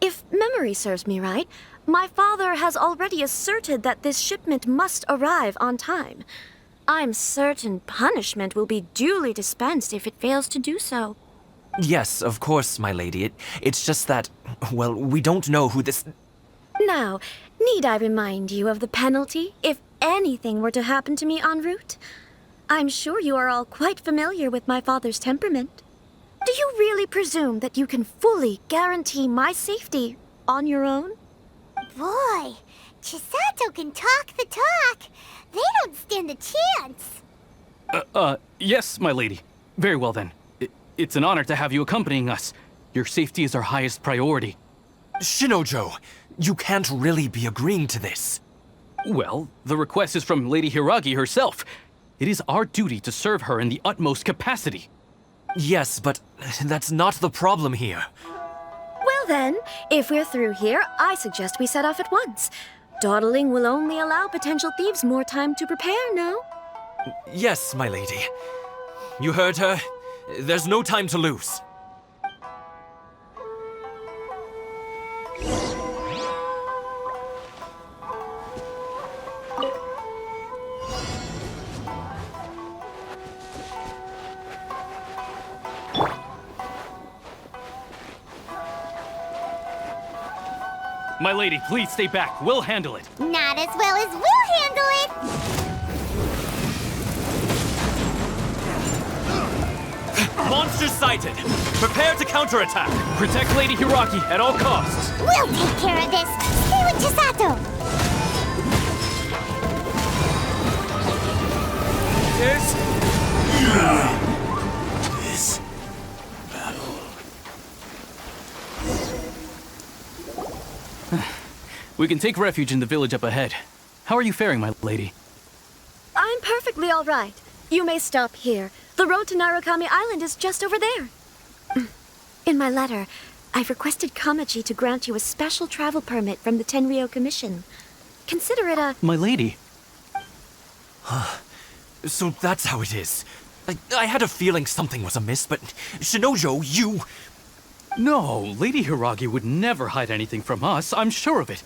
If memory serves me right, my father has already asserted that this shipment must arrive on time. I'm certain punishment will be duly dispensed if it fails to do so. Yes, of course, my lady. It's just that, well, we don't know who this... Now, need I remind you of the penalty if anything were to happen to me en route? I'm sure you are all quite familiar with my father's temperament. Do you really presume that you can fully guarantee my safety on your own? Boy, Chisato can talk the talk. They don't stand a chance. Yes, my lady. Very well then. It's an honor to have you accompanying us. Your safety is our highest priority. Shinojo, you can't really be agreeing to this. Well, the request is from Lady Hiragi herself. It is our duty to serve her in the utmost capacity. Yes, but that's not the problem here. then, if we're through here, I suggest we set off at once. Dawdling will only allow potential thieves more time to prepare, no? Yes, my lady. You heard her. There's no time to lose. My lady, please stay back. We'll handle it. Not as well as we'll handle it! Monsters sighted! Prepare to counterattack! Protect Lady Hiraki at all costs! We'll take care of this! Stay with Chisato! This battle. We can take refuge in the village up ahead. How are you faring, my lady? I'm perfectly all right. You may stop here. The road to Narukami Island is just over there. In my letter, I've requested Kamachi to grant you a special travel permit from the Tenryou Commission. Consider it a... My lady. So that's how it is. I had a feeling something was amiss, but Shinojo, you... No, Lady Hiragi would never hide anything from us, I'm sure of it.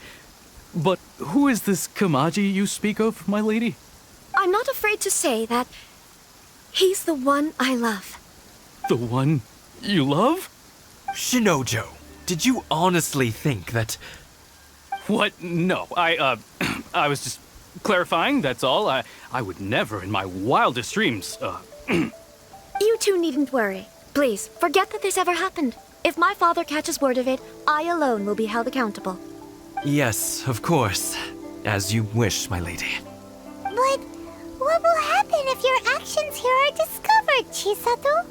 But who is this Kamaji you speak of, my lady? I'm not afraid to say that he's the one I love. The one you love? Shinojo, did you honestly think that... What? No, I was just clarifying, that's all. I would never in my wildest dreams, You two needn't worry. Please, forget that this ever happened. If my father catches word of it, I alone will be held accountable. Yes, of course. As you wish, my lady. But what will happen if your actions here are discovered, Chisato?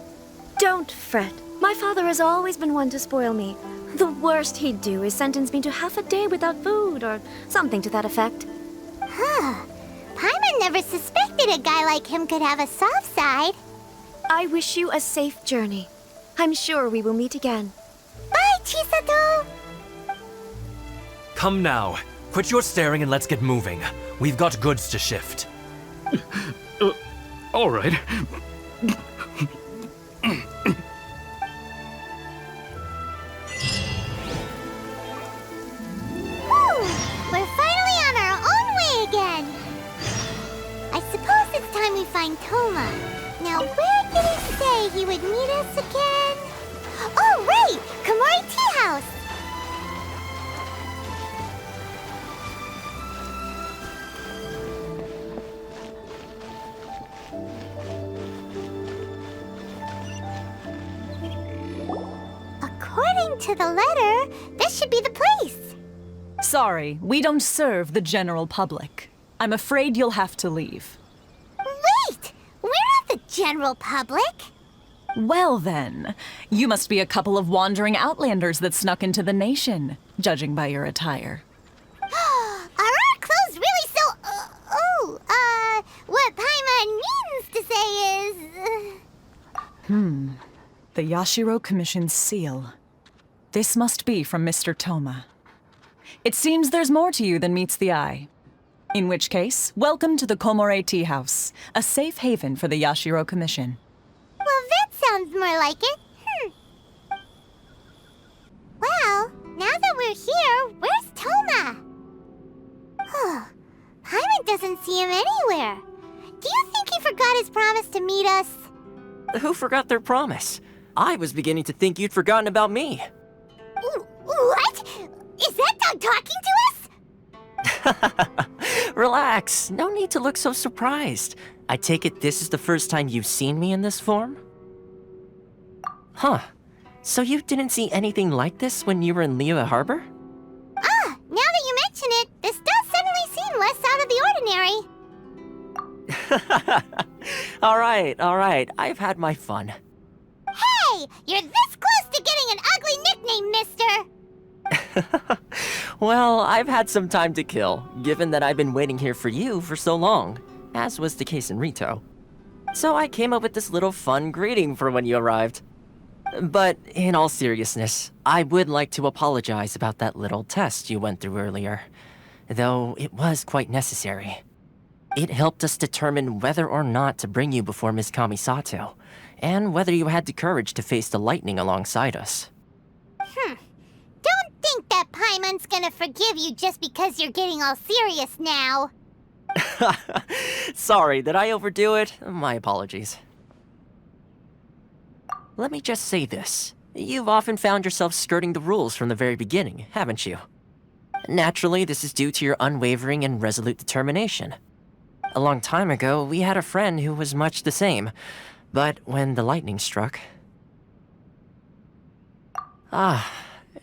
Don't fret. My father has always been one to spoil me. The worst he'd do is sentence me to half a day without food, or something to that effect. Huh. Paimon never suspected a guy like him could have a soft side. I wish you a safe journey. I'm sure we will meet again. Bye, Chisato! Come now. Quit your staring and let's get moving. We've got goods to shift. All right. We're finally on our own way again. I suppose it's time we find Toma. Now, where did he say he would meet us again? Oh, right! Komori Tea House! According to the letter, this should be the place. Sorry, we don't serve the general public. I'm afraid you'll have to leave. Wait! We're not the general public! Well then, you must be a couple of wandering outlanders that snuck into the nation, judging by your attire. Are our clothes really so... what Paimon means to say is... The Yashiro Commission's seal. This must be from Mr. Toma. It seems there's more to you than meets the eye. In which case, welcome to the Komore Tea House, a safe haven for the Yashiro Commission. Well, that sounds more like it. Well, now that we're here, where's Toma? Paimon doesn't see him anywhere. Do you think he forgot his promise to meet us? Who forgot their promise? I was beginning to think you'd forgotten about me. What? Is that dog talking to us? Relax, no need to look so surprised. I take it this is the first time you've seen me in this form? Huh. So you didn't see anything like this when you were in Liyue Harbor? Now that you mention it, this does suddenly seem less out of the ordinary. Alright, I've had my fun. Hey! You're this close to getting an ugly nickname, mister! Well, I've had some time to kill, given that I've been waiting here for you for so long, as was the case in Rito. So I came up with this little fun greeting for when you arrived. But in all seriousness, I would like to apologize about that little test you went through earlier, though it was quite necessary. It helped us determine whether or not to bring you before Miss Kamisato, and whether you had the courage to face the lightning alongside us. Don't think that Paimon's gonna forgive you just because you're getting all serious now. Sorry, did I overdo it? My apologies. Let me just say this. You've often found yourself skirting the rules from the very beginning, haven't you? Naturally, this is due to your unwavering and resolute determination. A long time ago, we had a friend who was much the same, but when the lightning struck...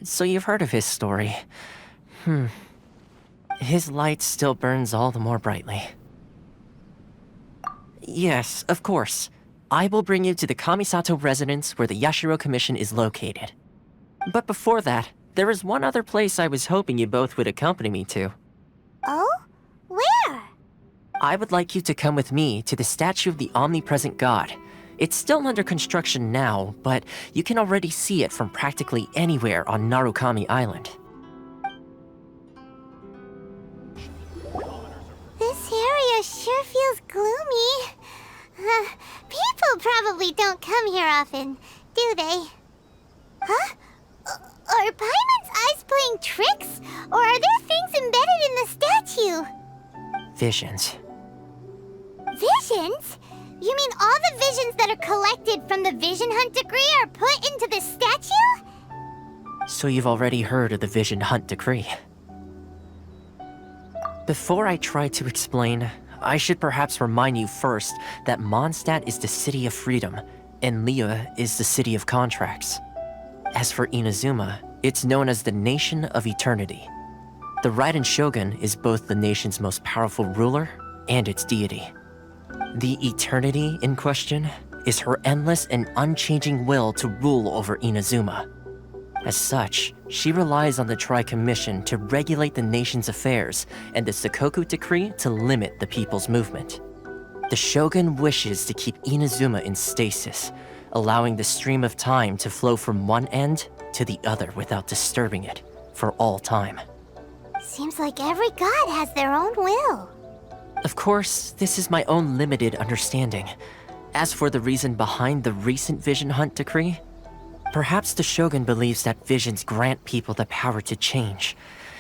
so you've heard of his story. His light still burns all the more brightly. Yes, of course. I will bring you to the Kamisato residence where the Yashiro Commission is located. But before that, there is one other place I was hoping you both would accompany me to. Oh? Where? I would like you to come with me to the statue of the omnipresent god. It's still under construction now, but you can already see it from practically anywhere on Narukami Island. This area sure feels gloomy. People probably don't come here often, do they? Huh? Are Paimon's eyes playing tricks? Or are there things embedded in the statue? Visions. Visions? You mean all the visions that are collected from the Vision Hunt decree are put into the statue? So you've already heard of the Vision Hunt decree. Before I try to explain, I should perhaps remind you first that Mondstadt is the city of freedom, and Liyue is the city of contracts. As for Inazuma, it's known as the Nation of Eternity. The Raiden Shogun is both the nation's most powerful ruler and its deity. The Eternity in question is her endless and unchanging will to rule over Inazuma. As such, she relies on the Tri-Commission to regulate the nation's affairs and the Sakoku Decree to limit the people's movement. The Shogun wishes to keep Inazuma in stasis, allowing the stream of time to flow from one end to the other without disturbing it for all time. Seems like every god has their own will. Of course, this is my own limited understanding. As for the reason behind the recent Vision Hunt decree, perhaps the Shogun believes that visions grant people the power to change,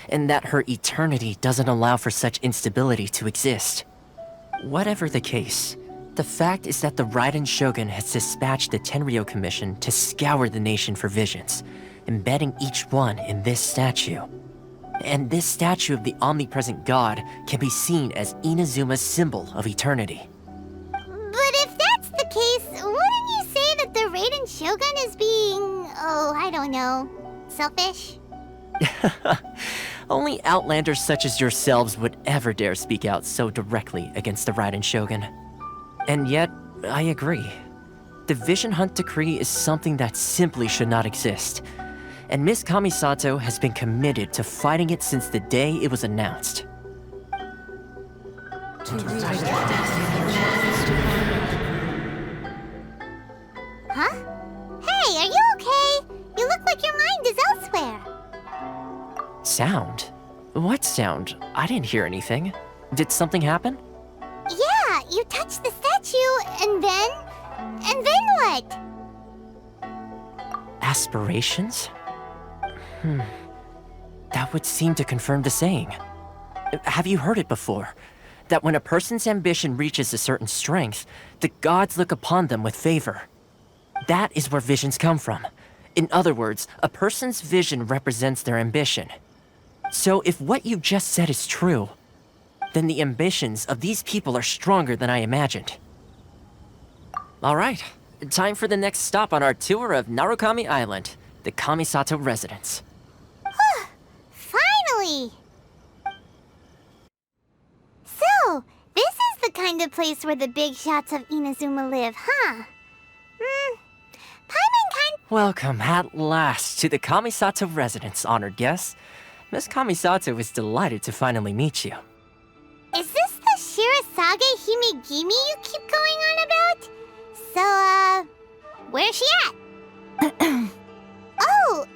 and that her eternity doesn't allow for such instability to exist. Whatever the case, the fact is that the Raiden Shogun has dispatched the Tenryou Commission to scour the nation for visions, embedding each one in this statue. And this statue of the omnipresent god can be seen as Inazuma's symbol of eternity. But if that's the case, wouldn't you say that the Raiden Shogun is being, I don't know, selfish? Only outlanders such as yourselves would ever dare speak out so directly against the Raiden Shogun. And yet, I agree. The Vision Hunt decree is something that simply should not exist. And Miss Kamisato has been committed to fighting it since the day it was announced. Huh? Hey, are you okay? You look like your mind is elsewhere. Sound? What sound? I didn't hear anything. Did something happen? Yeah, you touched the statue, and then what? Aspirations? That would seem to confirm the saying. Have you heard it before? That when a person's ambition reaches a certain strength, the gods look upon them with favor. That is where visions come from. In other words, a person's vision represents their ambition. So if what you just said is true, then the ambitions of these people are stronger than I imagined. All right, time for the next stop on our tour of Narukami Island, the Kamisato residence. Finally! So, this is the kind of place where the big shots of Inazuma live, huh? Welcome at last to the Kamisato residence, honored guests. Miss Kamisato is delighted to finally meet you. Is this the Shirasage Himegimi you keep going on about? So, where's she at? Oh,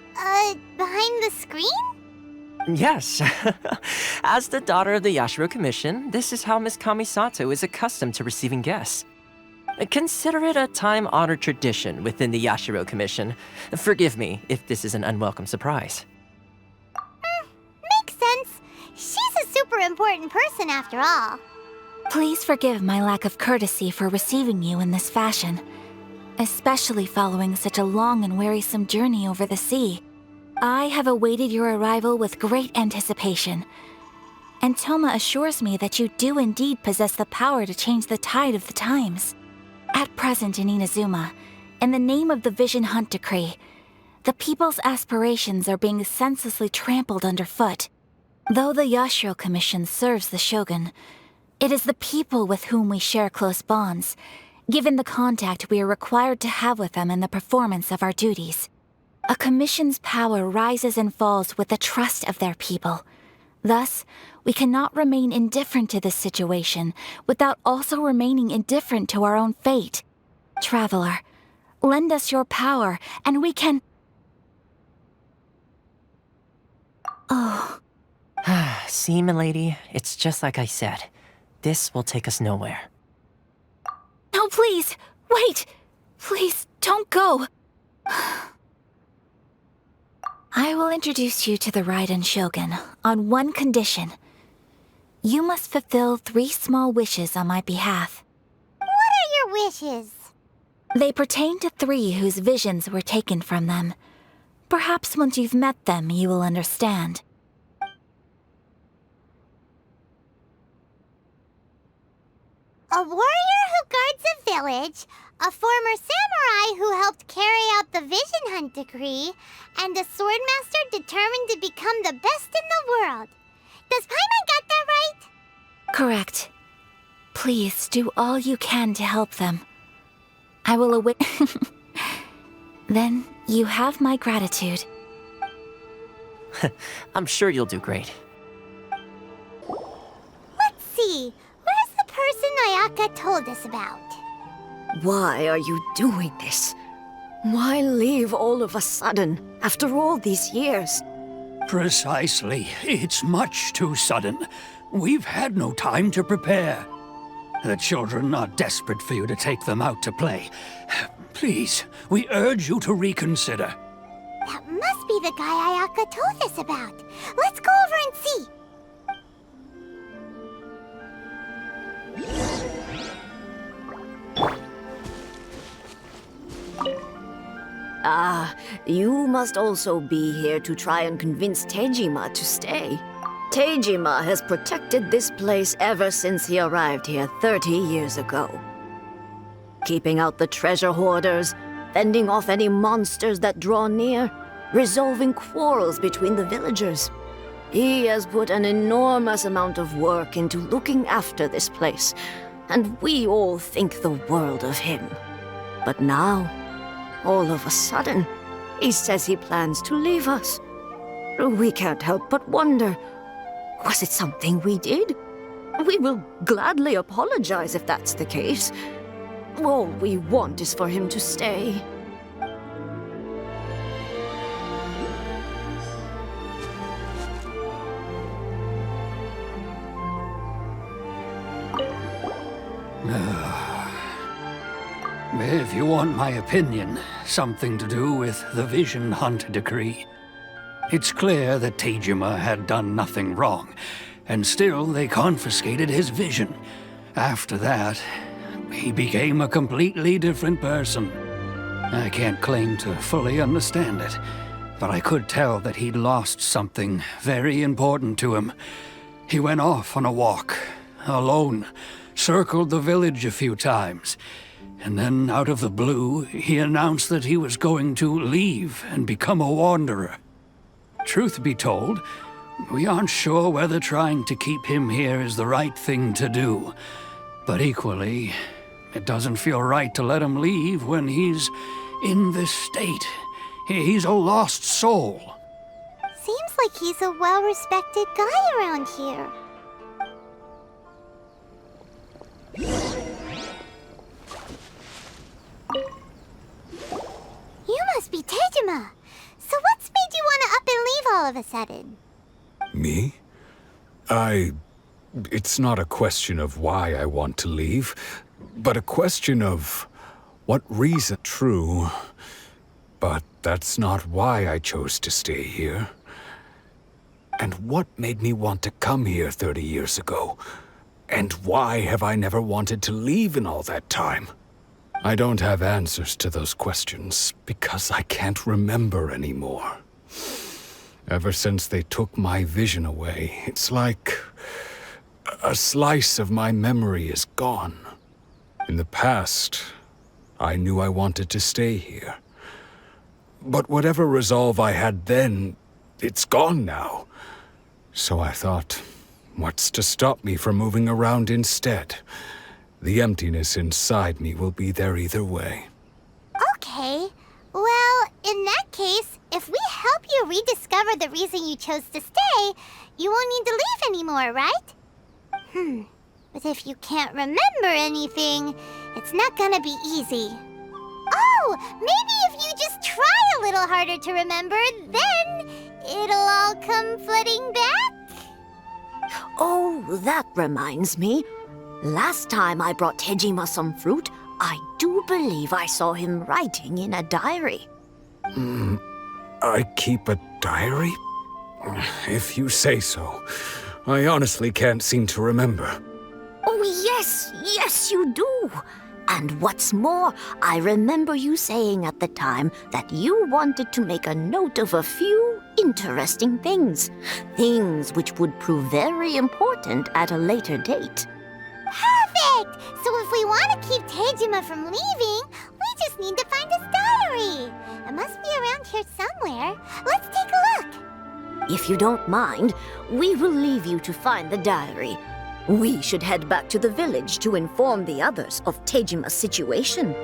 behind the screen? Yes. As the daughter of the Yashiro Commission, this is how Miss Kamisato is accustomed to receiving guests. Consider it a time-honored tradition within the Yashiro Commission. Forgive me if this is an unwelcome surprise. Makes sense. She's a super important person after all. Please forgive my lack of courtesy for receiving you in this fashion, especially following such a long and wearisome journey over the sea. I have awaited your arrival with great anticipation, and Toma assures me that you do indeed possess the power to change the tide of the times. At present in Inazuma, in the name of the Vision Hunt Decree, the people's aspirations are being senselessly trampled underfoot. Though the Yashiro Commission serves the Shogun, it is the people with whom we share close bonds, given the contact we are required to have with them in the performance of our duties. A commission's power rises and falls with the trust of their people. Thus, we cannot remain indifferent to this situation without also remaining indifferent to our own fate. Traveler, lend us your power, and we can... Oh. See, milady, it's just like I said. This will take us nowhere. No, please! Wait! Please, don't go! I will introduce you to the Raiden Shogun on one condition. You must fulfill 3 small wishes on my behalf. What are your wishes? They pertain to 3 whose visions were taken from them. Perhaps once you've met them, you will understand. A warrior who guards a village, a former samurai who helped carry out the Vision Hunt Decree, and a swordmaster determined to become the best in the world. Does Paimon get that right? Correct. Please do all you can to help them. I will await... Then you have my gratitude. I'm sure you'll do great. Let's see. Where's the person Ayaka told us about? Why are you doing this? Why leave all of a sudden, after all these years? Precisely. It's much too sudden. We've had no time to prepare. The children are desperate for you to take them out to play. Please, we urge you to reconsider. That must be the guy Ayaka told us about. Let's go over and see. Ah, you must also be here to try and convince Tejima to stay. Tejima has protected this place ever since he arrived here 30 years ago. Keeping out the treasure hoarders, fending off any monsters that draw near, resolving quarrels between the villagers. He has put an enormous amount of work into looking after this place, and we all think the world of him. But now, all of a sudden, he says he plans to leave us. We can't help but wonder, was it something we did? We will gladly apologize if that's the case. All we want is for him to stay. If you want my opinion, something to do with the Vision Hunt Decree. It's clear that Tejima had done nothing wrong, and still they confiscated his vision. After that, he became a completely different person. I can't claim to fully understand it, but I could tell that he'd lost something very important to him. He went off on a walk, alone, circled the village a few times, and then out of the blue, he announced that he was going to leave and become a wanderer. Truth be told, we aren't sure whether trying to keep him here is the right thing to do. But equally, it doesn't feel right to let him leave when he's in this state. He's a lost soul. Seems like he's a well-respected guy around here. You must be of a sudden? Me? It's not a question of why I want to leave, but a question of what reason. True, but that's not why I chose to stay here. And what made me want to come here 30 years ago? And why have I never wanted to leave in all that time? I don't have answers to those questions because I can't remember anymore. Ever since they took my vision away, it's like a slice of my memory is gone. In the past, I knew I wanted to stay here. But whatever resolve I had then, it's gone now. So I thought, what's to stop me from moving around instead? The emptiness inside me will be there either way. Okay. Well, in that case, if we help you rediscover the reason you chose to stay, you won't need to leave anymore, right? But if you can't remember anything, it's not gonna be easy. Oh, maybe if you just try a little harder to remember, then it'll all come flooding back? Oh, that reminds me. Last time I brought Tejima some fruit, I do believe I saw him writing in a diary. I keep a diary? If you say so. I honestly can't seem to remember. Oh, yes, you do. And what's more, I remember you saying at the time that you wanted to make a note of a few interesting things. Things which would prove very important at a later date. Perfect! So if we want to keep Tejima from leaving, we just need to find his diary. It must be around here somewhere. Let's take a look. If you don't mind, we will leave you to find the diary. We should head back to the village to inform the others of Tejima's situation.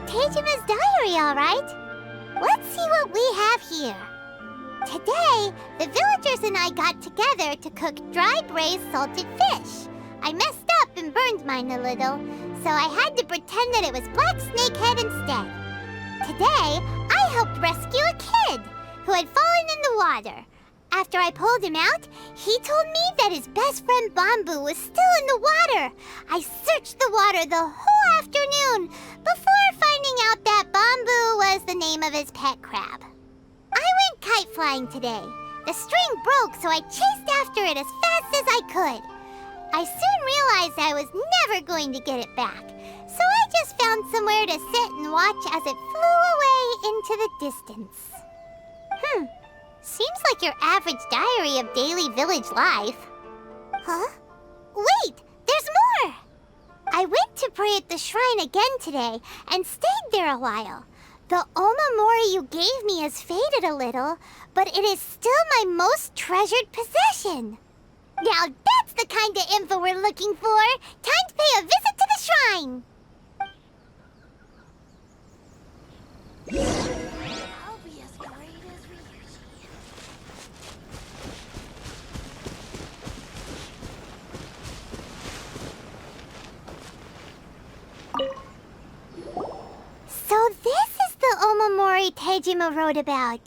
Tejima's diary, all right. Let's see what we have here. Today, the villagers and I got together to cook dry braised salted fish. I messed up and burned mine a little, so I had to pretend that it was black snakehead instead. Today, I helped rescue a kid who had fallen in the water. After I pulled him out, he told me that his best friend Bamboo was still in the water. I searched the water the whole afternoon before finding out that Bamboo was the name of his pet crab. I went kite flying today. The string broke, so I chased after it as fast as I could. I soon realized I was never going to get it back, so I just found somewhere to sit and watch as it flew away into the distance. Seems like your average diary of daily village life. Huh? Wait! There's more! I went to pray at the shrine again today and stayed there a while. The omamori you gave me has faded a little, but it is still my most treasured possession. Now that's the kind of info we're looking for! Time to pay a visit to the shrine! So this is the omamori Tejima wrote about.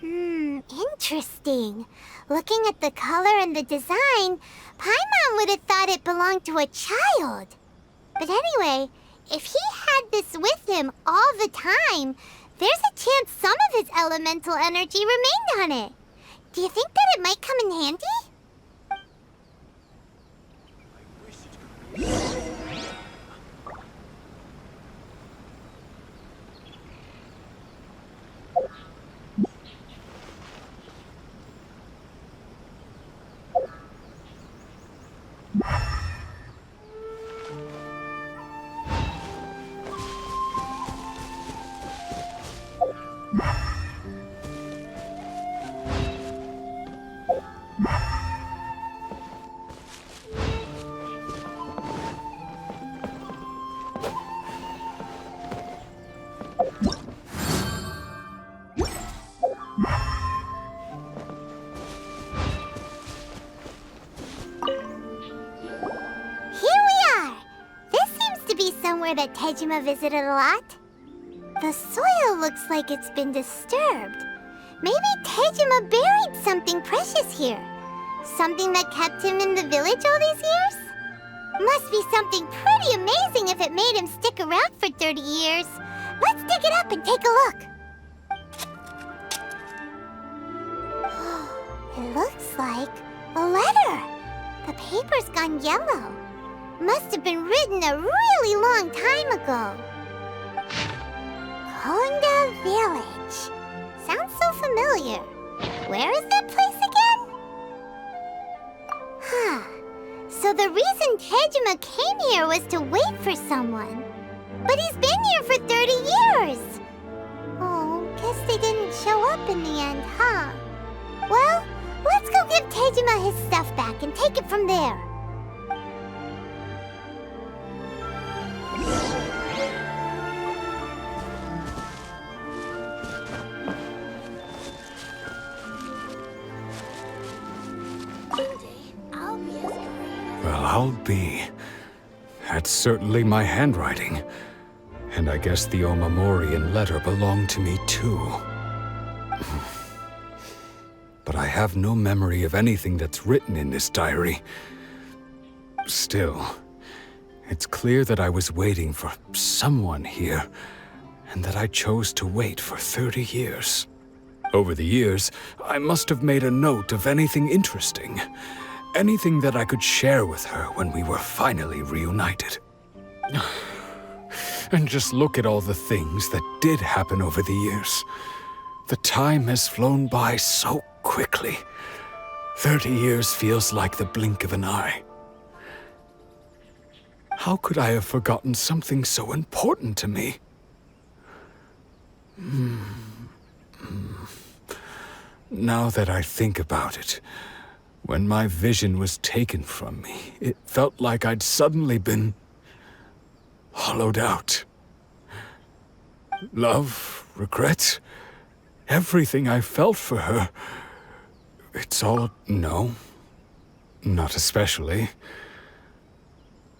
Interesting. Looking at the color and the design, Paimon would have thought it belonged to a child. But anyway, if he had this with him all the time, there's a chance some of his elemental energy remained on it. Do you think that it might come in handy? That Tejima visited a lot. The soil looks like it's been disturbed. Maybe Tejima buried something precious here. Something that kept him in the village all these years? Must be something pretty amazing if it made him stick around for 30 years. Let's dig it up and take a look. It looks like a letter. The paper's gone yellow. Must have been written a really long time ago. Konda Village. Sounds so familiar. Where is that place again? So the reason Tejima came here was to wait for someone. But he's been here for 30 years. Oh, guess they didn't show up in the end, huh? Well, let's go give Tejima his stuff back and take it from there. Well, I'll be. That's certainly my handwriting. And I guess the Omamorian letter belonged to me too. But I have no memory of anything that's written in this diary. Still, it's clear that I was waiting for someone here, and that I chose to wait for 30 years. Over the years, I must have made a note of anything interesting. Anything that I could share with her when we were finally reunited. And just look at all the things that did happen over the years. The time has flown by so quickly. 30 years feels like the blink of an eye. How could I have forgotten something so important to me? Now that I think about it, when my vision was taken from me, it felt like I'd suddenly been hollowed out. Love, regret, everything I felt for her, it's all no, not especially.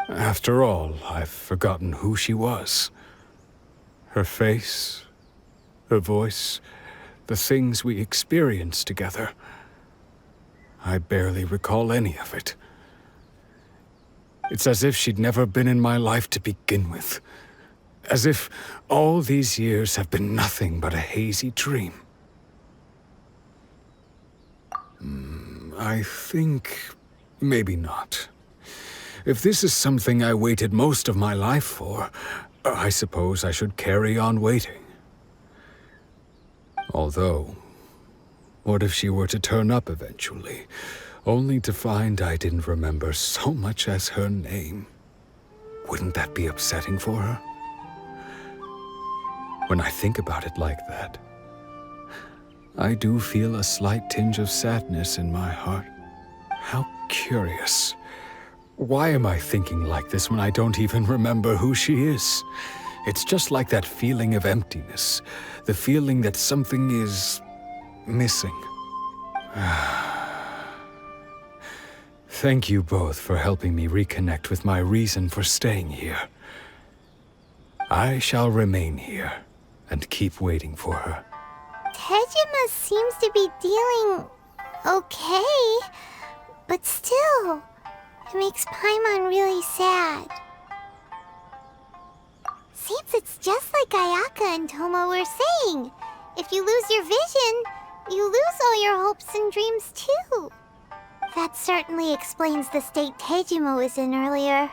After all, I've forgotten who she was. Her face, her voice, the things we experienced together. I barely recall any of it. It's as if she'd never been in my life to begin with. As if all these years have been nothing but a hazy dream. I think maybe not. If this is something I waited most of my life for, I suppose I should carry on waiting. Although, what if she were to turn up eventually, only to find I didn't remember so much as her name? Wouldn't that be upsetting for her? When I think about it like that, I do feel a slight tinge of sadness in my heart. How curious. Why am I thinking like this when I don't even remember who she is? It's just like that feeling of emptiness, the feeling that something is missing. Thank you both for helping me reconnect with my reason for staying here. I shall remain here and keep waiting for her. Tejima seems to be dealing okay, but still, it makes Paimon really sad. Seems it's just like Ayaka and Toma were saying. If you lose your vision, you lose all your hopes and dreams too. That certainly explains the state Tejima was in earlier.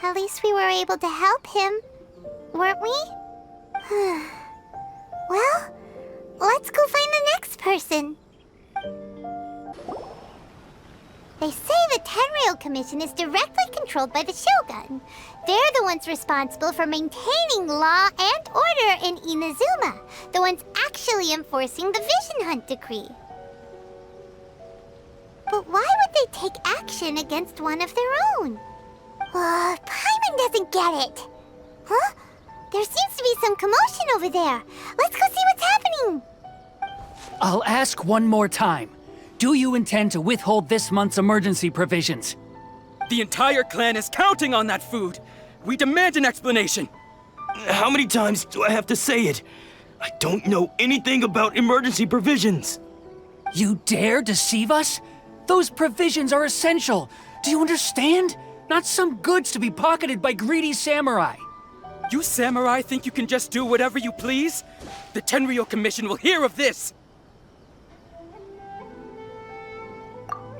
At least we were able to help him, weren't we? Well, let's go find the next person. They say the Tenryou Commission is directly controlled by the Shogun. They're the ones responsible for maintaining law and order in Inazuma, the ones actually enforcing the Vision Hunt Decree. But why would they take action against one of their own? Paimon doesn't get it. Huh? There seems to be some commotion over there. Let's go see what's happening. I'll ask one more time. Do you intend to withhold this month's emergency provisions? The entire clan is counting on that food. We demand an explanation. How many times do I have to say it? I don't know anything about emergency provisions. You dare deceive us? Those provisions are essential. Do you understand? Not some goods to be pocketed by greedy samurai. You samurai think you can just do whatever you please? The Tenryou Commission will hear of this!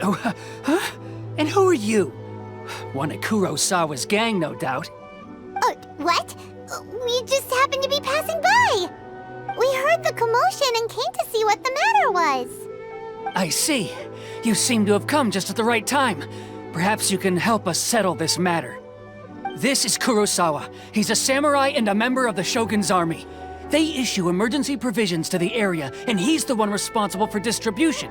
Oh, huh? And who are you? One of Kurosawa's gang, no doubt. What? We just happened to be passing by. We heard the commotion and came to see what the matter was. I see. You seem to have come just at the right time. Perhaps you can help us settle this matter. This is Kurosawa. He's a samurai and a member of the Shogun's army. They issue emergency provisions to the area, and he's the one responsible for distribution.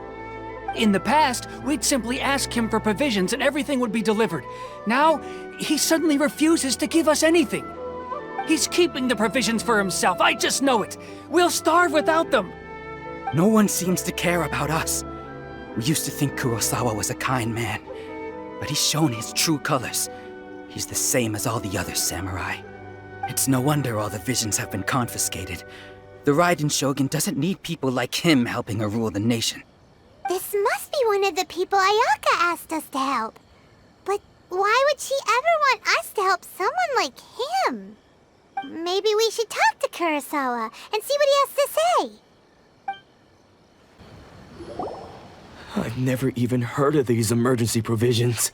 In the past, we'd simply ask him for provisions and everything would be delivered. Now, he suddenly refuses to give us anything. He's keeping the provisions for himself, I just know it. We'll starve without them. No one seems to care about us. We used to think Kurosawa was a kind man, but he's shown his true colors. He's the same as all the other samurai. It's no wonder all the visions have been confiscated. The Raiden Shogun doesn't need people like him helping her rule the nation. This must be one of the people Ayaka asked us to help. But why would she ever want us to help someone like him? Maybe we should talk to Kurosawa and see what he has to say. I've never even heard of these emergency provisions.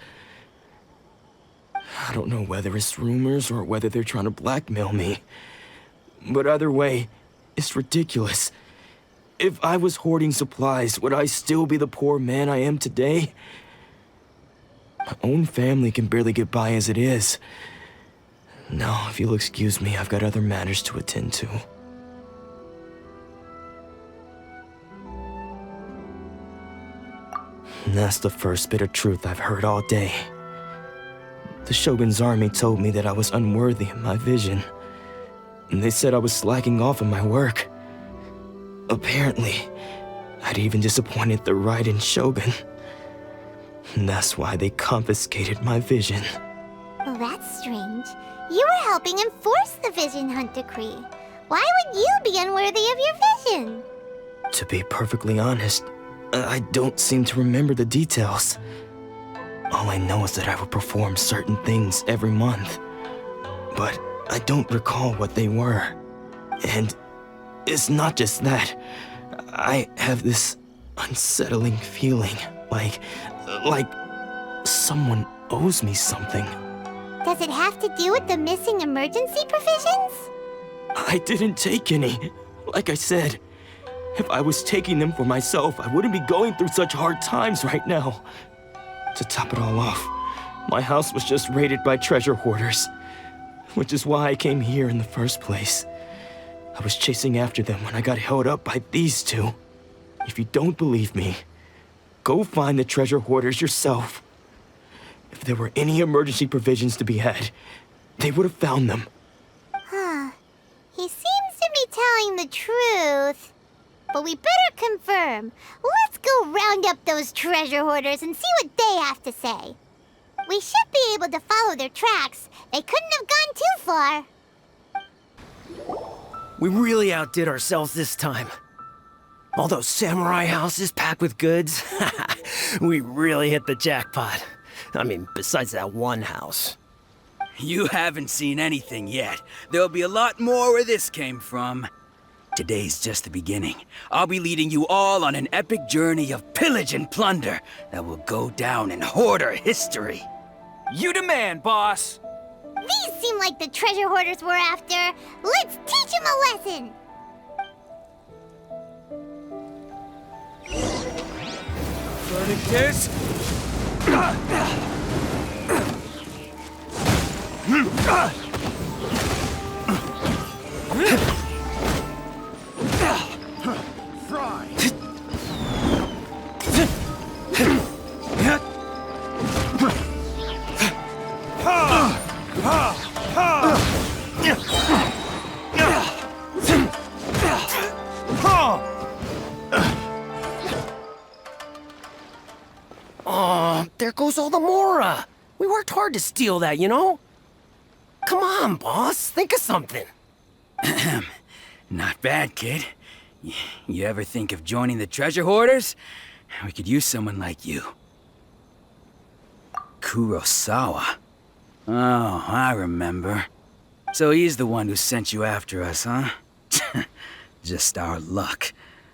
I don't know whether it's rumors or whether they're trying to blackmail me. But either way, it's ridiculous. If I was hoarding supplies, would I still be the poor man I am today? My own family can barely get by as it is. Now, if you'll excuse me, I've got other matters to attend to. And that's the first bit of truth I've heard all day. The Shogun's army told me that I was unworthy of my vision. And they said I was slacking off in my work. Apparently, I'd even disappointed the Raiden Shogun. And that's why they confiscated my vision. Well, that's strange. You were helping enforce the Vision Hunt Decree. Why would you be unworthy of your vision? To be perfectly honest, I don't seem to remember the details. All I know is that I would perform certain things every month. But I don't recall what they were. And it's not just that. I have this unsettling feeling, like someone owes me something. Does it have to do with the missing emergency provisions? I didn't take any. Like I said, if I was taking them for myself, I wouldn't be going through such hard times right now. To top it all off, my house was just raided by treasure hoarders, which is why I came here in the first place. I was chasing after them when I got held up by these two. If you don't believe me, go find the treasure hoarders yourself. If there were any emergency provisions to be had, they would have found them. Huh. He seems to be telling the truth. But we better confirm. Let's go round up those treasure hoarders and see what they have to say. We should be able to follow their tracks. They couldn't have gone too far. We really outdid ourselves this time. All those samurai houses packed with goods. We really hit the jackpot. I mean, besides that one house. You haven't seen anything yet. There'll be a lot more where this came from. Today's just the beginning. I'll be leading you all on an epic journey of pillage and plunder that will go down in hoarder history. You demand, boss! These seem like the treasure hoarders we're after. Let's teach them a lesson! Verdict Oh, there goes all the Mora. We worked hard to steal that, you know? Come on, boss. Think of something. Not bad, kid. You ever think of joining the treasure hoarders? We could use someone like you. Kurosawa. Oh, I remember. So he's the one who sent you after us, huh? Just our luck.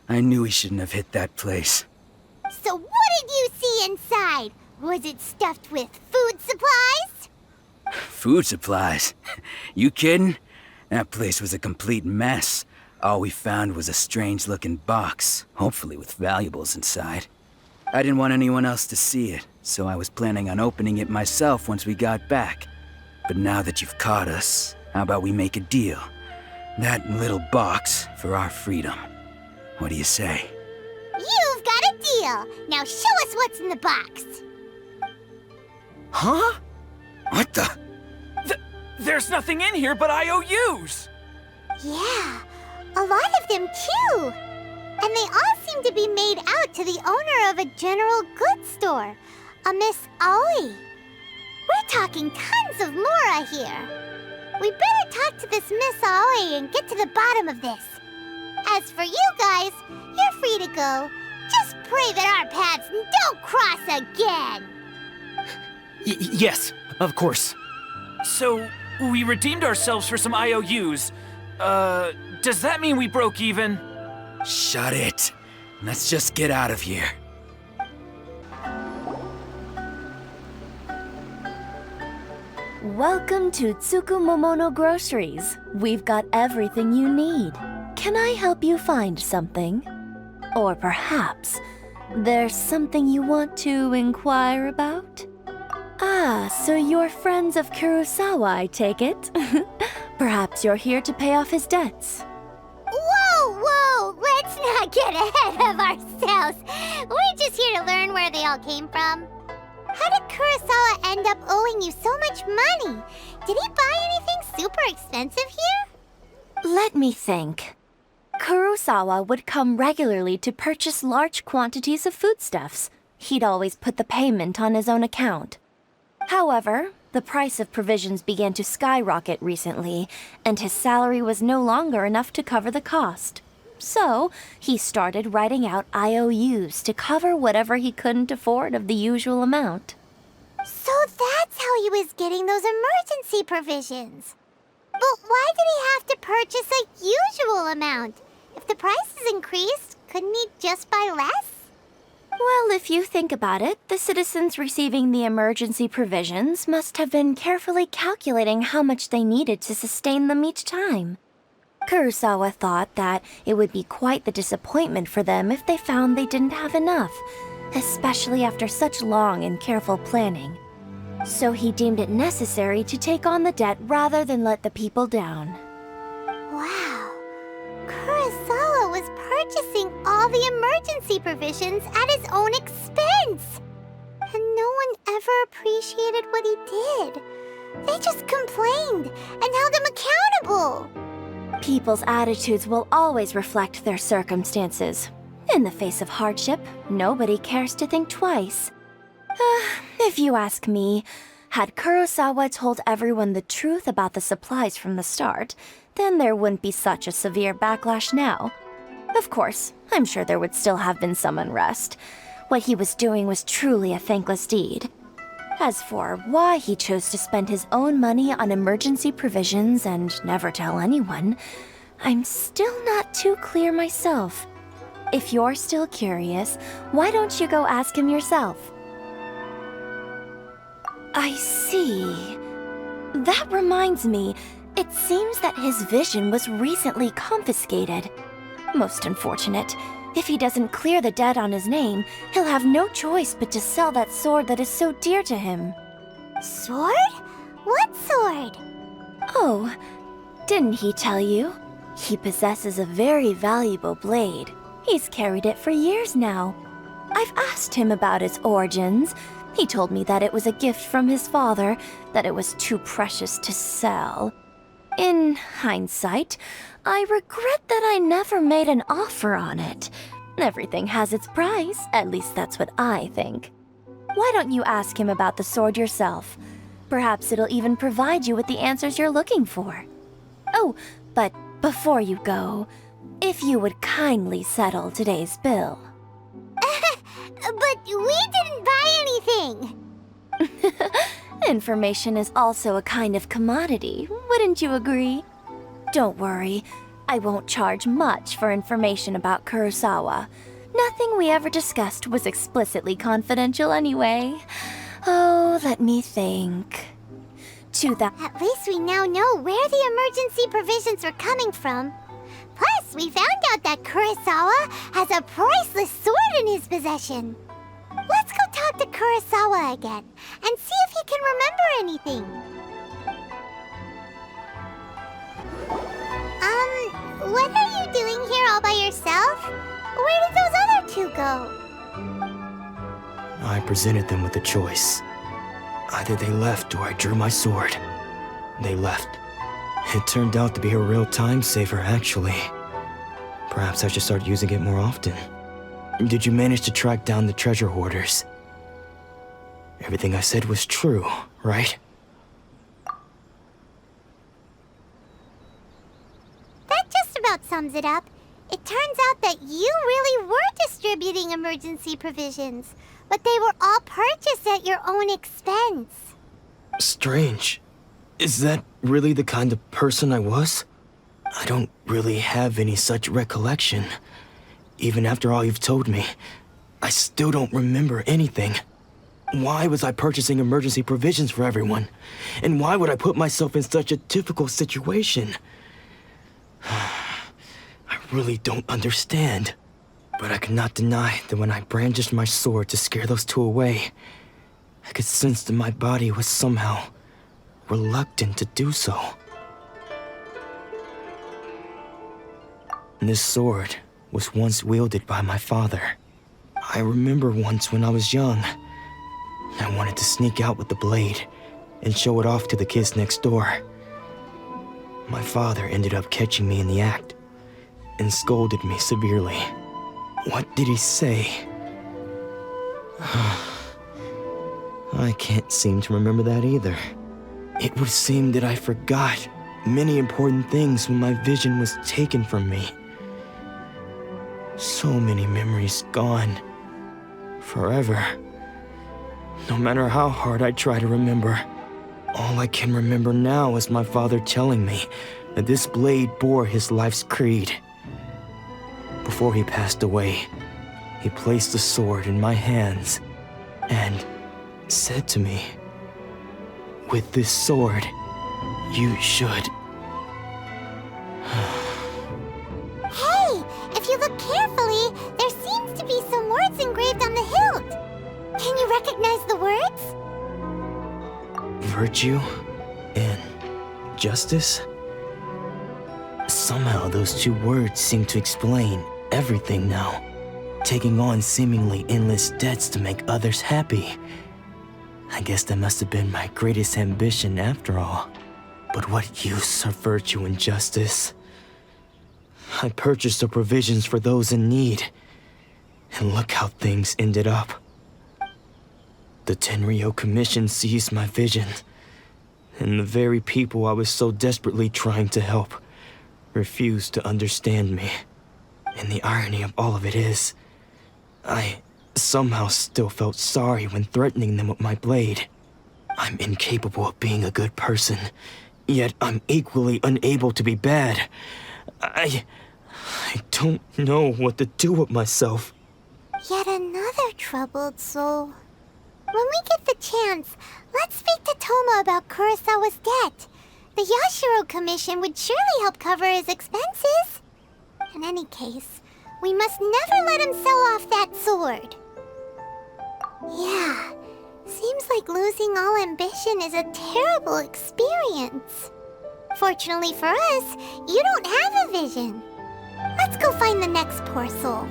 I knew he shouldn't have hit that place. So what did you see inside? Was it stuffed with food supplies? Food supplies? You kidding? That place was a complete mess. All we found was a strange-looking box, hopefully with valuables inside. I didn't want anyone else to see it, so I was planning on opening it myself once we got back. But now that you've caught us, how about we make a deal? That little box for our freedom. What do you say? You've got a deal. Now show us what's in the box. Huh? What the? There's nothing in here but IOUs! Yeah, a lot of them too. And they all seem to be made out to the owner of a general goods store, a Miss Aoi. We're talking tons of Mora here. We better talk to this Miss Aoi and get to the bottom of this. As for you guys, you're free to go. Just pray that our paths don't cross again. Yes, of course. So, we redeemed ourselves for some IOUs. Does that mean we broke even? Shut it. Let's just get out of here. Welcome to Tsukumomono Groceries. We've got everything you need. Can I help you find something? Or perhaps there's something you want to inquire about? Ah, so you're friends of Kurosawa, I take it. Perhaps you're here to pay off his debts. Whoa! Let's not get ahead of ourselves. We're just here to learn where they all came from. How did Kurosawa end up owing you so much money? Did he buy anything super expensive here? Let me think. Kurosawa would come regularly to purchase large quantities of foodstuffs. He'd always put the payment on his own account. However, the price of provisions began to skyrocket recently, and his salary was no longer enough to cover the cost. So, he started writing out IOUs to cover whatever he couldn't afford of the usual amount. So that's how he was getting those emergency provisions. But why did he have to purchase a usual amount? If the prices increased, couldn't he just buy less? Well, if you think about it, the citizens receiving the emergency provisions must have been carefully calculating how much they needed to sustain them each time. Kurosawa thought that it would be quite the disappointment for them if they found they didn't have enough, especially after such long and careful planning. So he deemed it necessary to take on the debt rather than let the people down. Wow. Kurosawa was purchasing all the emergency provisions at his own expense. And no one ever appreciated what he did. They just complained and held him accountable. People's attitudes will always reflect their circumstances. In the face of hardship, nobody cares to think twice. If you ask me, had Kurosawa told everyone the truth about the supplies from the start, then there wouldn't be such a severe backlash now. Of course, I'm sure there would still have been some unrest. What he was doing was truly a thankless deed. As for why he chose to spend his own money on emergency provisions and never tell anyone, I'm still not too clear myself. If you're still curious, why don't you go ask him yourself? I see. That reminds me, it seems that his vision was recently confiscated. Most unfortunate. If he doesn't clear the debt on his name, he'll have no choice but to sell that sword that is so dear to him. Sword? What sword? Oh, didn't he tell you? He possesses a very valuable blade. He's carried it for years now. I've asked him about its origins. He told me that it was a gift from his father, that it was too precious to sell. In hindsight, I regret that I never made an offer on it. Everything has its price, at least that's what I think. Why don't you ask him about the sword yourself? Perhaps it'll even provide you with the answers you're looking for. Oh, but before you go, if you would kindly settle today's bill. But we didn't buy anything! Information is also a kind of commodity, wouldn't you agree? Don't worry, I won't charge much for information about Kurosawa. Nothing we ever discussed was explicitly confidential anyway. Oh, let me think. At least we now know where the emergency provisions were coming from. Plus, we found out that Kurosawa has a priceless sword in his possession. Let's go talk to Kurosawa again and see if he can remember anything. What are you doing here all by yourself? Where did those other two go? I presented them with a choice. Either they left or I drew my sword. They left. It turned out to be a real time saver, actually. Perhaps I should start using it more often. Did you manage to track down the treasure hoarders? Everything I said was true, right? That just about sums it up. It turns out that you really were distributing emergency provisions, but they were all purchased at your own expense. Strange. Is that really the kind of person I was? I don't really have any such recollection. Even after all you've told me, I still don't remember anything. Why was I purchasing emergency provisions for everyone? And why would I put myself in such a difficult situation? I really don't understand. But I cannot deny that when I brandished my sword to scare those two away, I could sense that my body was somehow reluctant to do so. This sword was once wielded by my father. I remember once when I was young, I wanted to sneak out with the blade and show it off to the kids next door. My father ended up catching me in the act and scolded me severely. What did he say? I can't seem to remember that either. It would seem that I forgot many important things when my vision was taken from me. So many memories gone. Forever. No matter how hard I try to remember, all I can remember now is my father telling me that this blade bore his life's creed. Before he passed away, he placed the sword in my hands and said to me, "With this sword, you should..." Hey, if you look carefully, there seems to be some words engraved on the hilt. Can you recognize the words? Virtue and justice? Somehow those two words seem to explain everything now. Taking on seemingly endless debts to make others happy. I guess that must have been my greatest ambition after all. But what use are virtue and justice? I purchased the provisions for those in need. And look how things ended up. The Tenryo Commission seized my vision. And the very people I was so desperately trying to help refused to understand me. And the irony of all of it is, I somehow still felt sorry when threatening them with my blade. I'm incapable of being a good person, yet I'm equally unable to be bad. I don't know what to do with myself. Yet another troubled soul. When we get the chance, let's speak to Toma about Kurosawa's debt. The Yashiro Commission would surely help cover his expenses. In any case, we must never let him sell off that sword. Yeah, seems like losing all ambition is a terrible experience. Fortunately for us, you don't have a vision. Let's go find the next poor soul.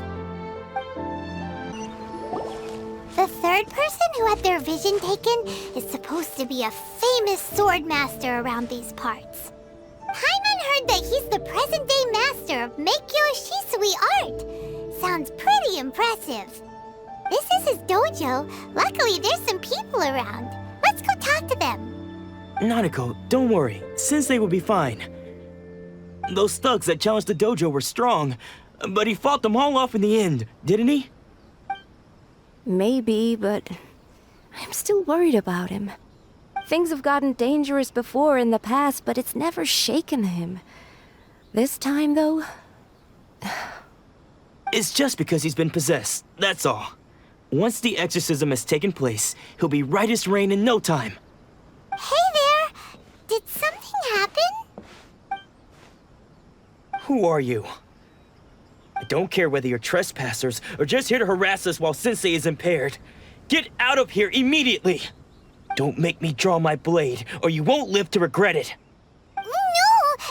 The third person who had their vision taken is supposed to be a famous sword master around these parts. Paimon heard that he's the present-day master of Meikyo Shisui art. Sounds pretty impressive. This is his dojo dojo. Luckily, there's some people around. Let's go talk to them. Nanako, don't worry. Sensei will be fine. Those thugs that challenged the dojo were strong, but he fought them all off in the end, didn't he? Maybe, but I'm still worried about him. Things have gotten dangerous before in the past, but it's never shaken him. This time, though... It's just because he's been possessed, that's all. Once the exorcism has taken place, he'll be right as rain in no time. Hey there! Did something happen? Who are you? I don't care whether you're trespassers or just here to harass us while Sensei is impaired. Get out of here immediately! Don't make me draw my blade, or you won't live to regret it. No!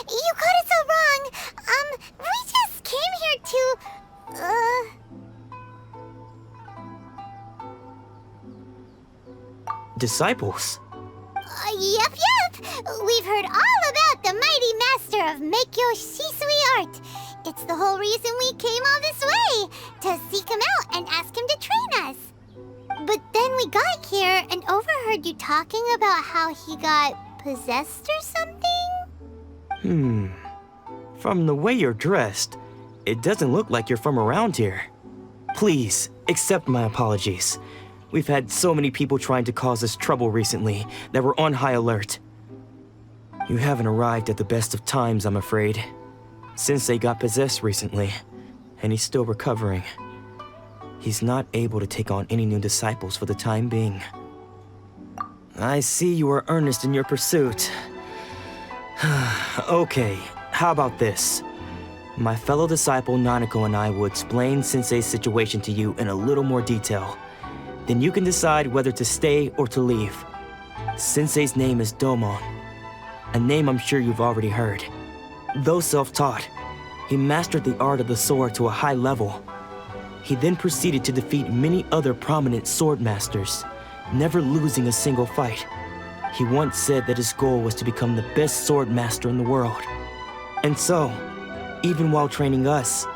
You got it so wrong! We just came here to... Disciples? Yep. We've heard all about the mighty master of Meikyo Shisui art. It's the whole reason we came all this way, to seek him out and ask him to train us. But then we got here and overheard you talking about how he got possessed or something? From the way you're dressed, it doesn't look like you're from around here. Please, accept my apologies. We've had so many people trying to cause us trouble recently that we're on high alert. You haven't arrived at the best of times, I'm afraid. Sensei got possessed recently, and he's still recovering. He's not able to take on any new disciples for the time being. I see you are earnest in your pursuit. Okay, how about this? My fellow disciple Nanako and I will explain Sensei's situation to you in a little more detail. Then you can decide whether to stay or to leave. Sensei's name is Domon, a name I'm sure you've already heard. Though self-taught, he mastered the art of the sword to a high level. He then proceeded to defeat many other prominent sword masters, never losing a single fight. He once said that his goal was to become the best sword master in the world. And so, even while training us,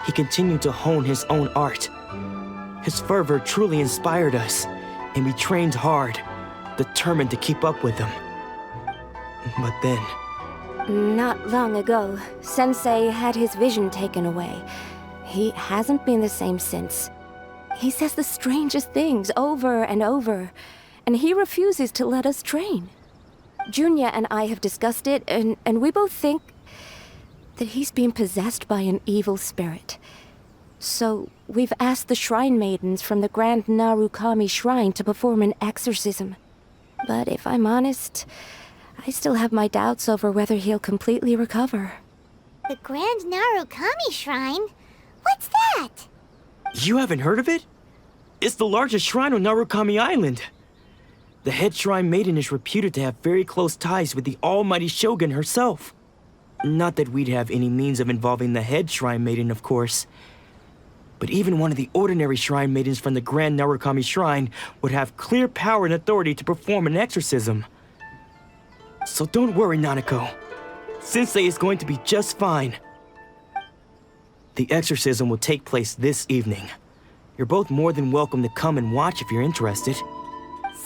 he continued to hone his own art. His fervor truly inspired us, and we trained hard, determined to keep up with him. But then... Not long ago, Sensei had his vision taken away. He hasn't been the same since. He says the strangest things over and over, and he refuses to let us train. Junya and I have discussed it, and we both think that he's being possessed by an evil spirit. So we've asked the shrine maidens from the Grand Narukami Shrine to perform an exorcism. But if I'm honest, I still have my doubts over whether he'll completely recover. The Grand Narukami Shrine? What's that? You haven't heard of it? It's the largest shrine on Narukami Island. The head shrine maiden is reputed to have very close ties with the almighty Shogun herself. Not that we'd have any means of involving the head shrine maiden, of course. But even one of the ordinary shrine maidens from the Grand Narukami Shrine would have clear power and authority to perform an exorcism. So don't worry, Nanako. Sensei is going to be just fine. The exorcism will take place this evening. You're both more than welcome to come and watch if you're interested.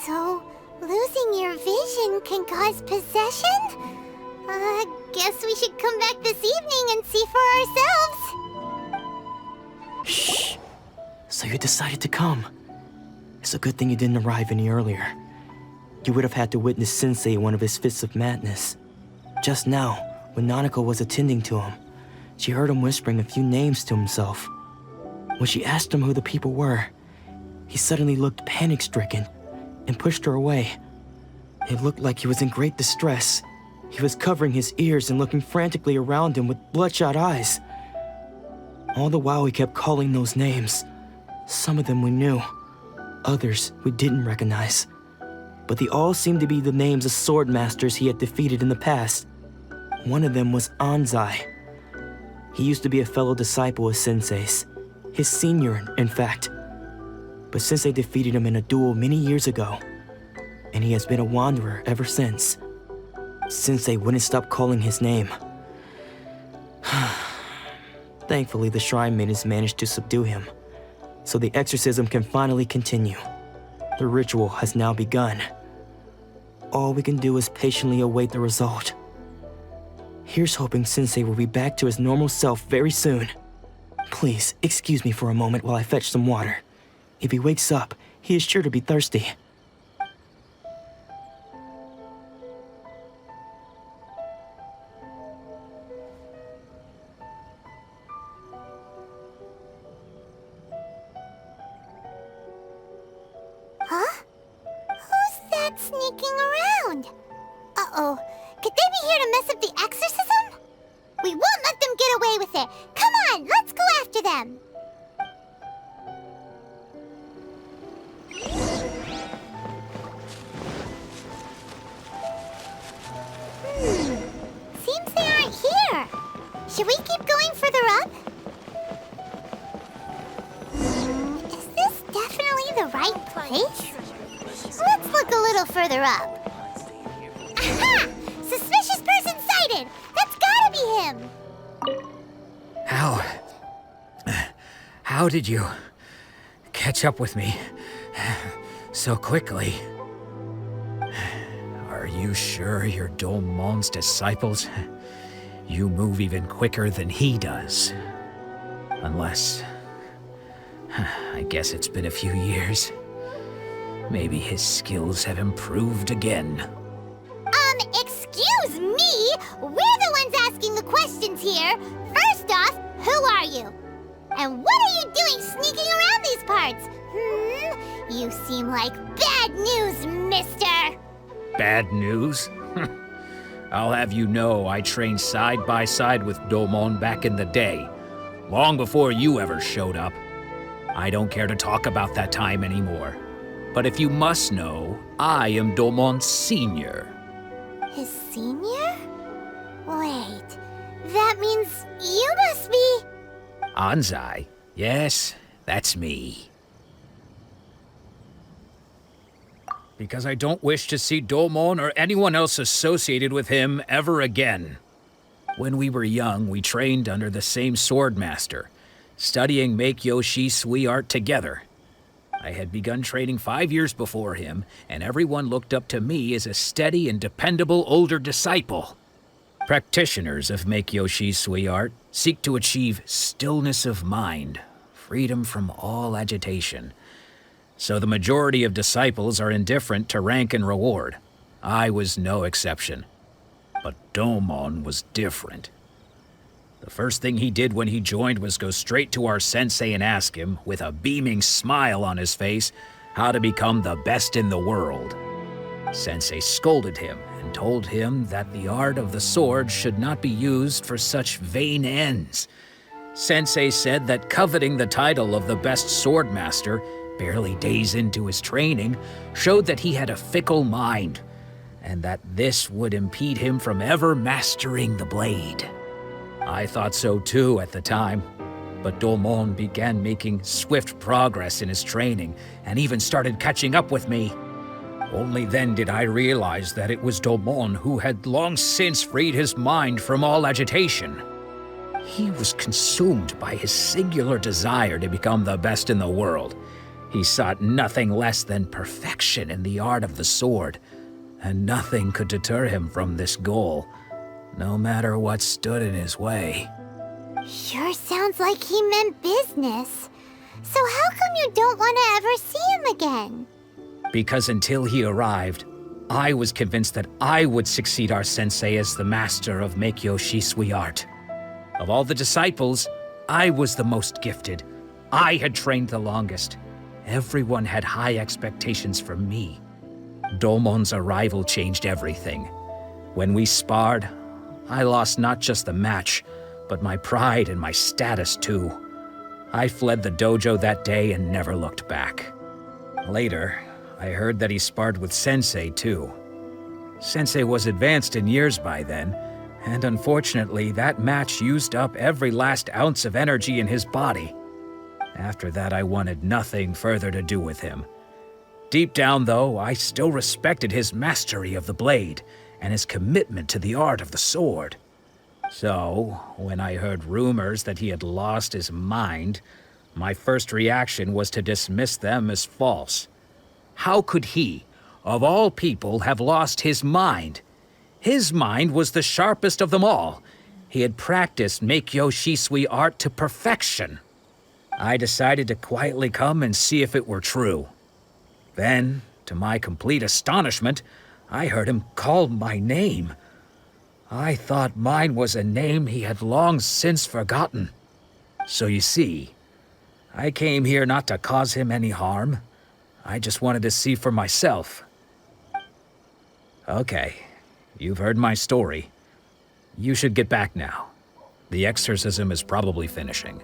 So, losing your vision can cause possession? Guess we should come back this evening and see for ourselves. Shh. So you decided to come. It's a good thing you didn't arrive any earlier. You would have had to witness Sensei in one of his fits of madness. Just now, when Nanako was attending to him, she heard him whispering a few names to himself. When she asked him who the people were, he suddenly looked panic-stricken and pushed her away. It looked like he was in great distress. He was covering his ears and looking frantically around him with bloodshot eyes. All the while he kept calling those names. Some of them we knew, others we didn't recognize. But they all seemed to be the names of sword masters he had defeated in the past. One of them was Anzai. He used to be a fellow disciple of Sensei's, his senior, in fact. But Sensei defeated him in a duel many years ago, and he has been a wanderer ever since. Sensei wouldn't stop calling his name. Thankfully, the shrine maidens managed to subdue him. so the exorcism can finally continue. The ritual has now begun. All we can do is patiently await the result. Here's hoping Sensei will be back to his normal self very soon. Please, excuse me for a moment while I fetch some water. If he wakes up, he is sure to be thirsty. Huh? Who's that sneaking around? Uh-oh. Could they be here to mess up the exorcism? We won't let them get away with it. Come on, let's go after them. Seems they aren't here. Should we keep going further up? Is this definitely the right place? Let's look a little further up. Aha! Suspicious person sighted! That's gotta be him! How did you catch up with me so quickly? Are you sure you're Domon's disciples? You move even quicker than he does. Unless... I guess it's been a few years. Maybe his skills have improved again. Excuse me? We're the ones asking the questions here. First off, who are you? And what are you doing sneaking around these parts? You seem like bad news, mister. Bad news? I'll have you know I trained side by side with Domon back in the day, long before you ever showed up. I don't care to talk about that time anymore. But if you must know, I am Domon's senior. His senior? Wait, that means you must be... Anzai? Yes, that's me. Because I don't wish to see Domon or anyone else associated with him ever again. When we were young, we trained under the same swordmaster, studying Make-Yoshi Sui art together. I had begun training 5 years before him, and everyone looked up to me as a steady and dependable older disciple. Practitioners of Make-Yoshi Sui art seek to achieve stillness of mind, freedom from all agitation. So the majority of disciples are indifferent to rank and reward. I was no exception. But Domon was different. The first thing he did when he joined was go straight to our sensei and ask him, with a beaming smile on his face, how to become the best in the world. Sensei scolded him and told him that the art of the sword should not be used for such vain ends. Sensei said that coveting the title of the best swordmaster, barely days into his training, showed that he had a fickle mind, and that this would impede him from ever mastering the blade. I thought so too at the time, but Domon began making swift progress in his training and even started catching up with me. Only then did I realize that it was Domon who had long since freed his mind from all agitation. He was consumed by his singular desire to become the best in the world. He sought nothing less than perfection in the art of the sword, and nothing could deter him from this goal, no matter what stood in his way. Sure sounds like he meant business. So how come you don't want to ever see him again? Because until he arrived, I was convinced that I would succeed our sensei as the master of Make-Yoshi Sui art. Of all the disciples, I was the most gifted. I had trained the longest. Everyone had high expectations from me. Domon's arrival changed everything. When we sparred, I lost not just the match, but my pride and my status too. I fled the dojo that day and never looked back. Later, I heard that he sparred with Sensei too. Sensei was advanced in years by then, and unfortunately that match used up every last ounce of energy in his body. After that, I wanted nothing further to do with him. Deep down, though, I still respected his mastery of the blade and his commitment to the art of the sword. So, when I heard rumors that he had lost his mind, My first reaction was to dismiss them as false. How could he, of all people, have lost his mind? His mind was the sharpest of them all. He had practiced Meikyo Shisui art to perfection. I decided to quietly come and see if it were true. Then, to my complete astonishment, I heard him call my name. I thought mine was a name he had long since forgotten. So you see, I came here not to cause him any harm. I just wanted to see for myself. Okay, you've heard my story. You should get back now. The exorcism is probably finishing.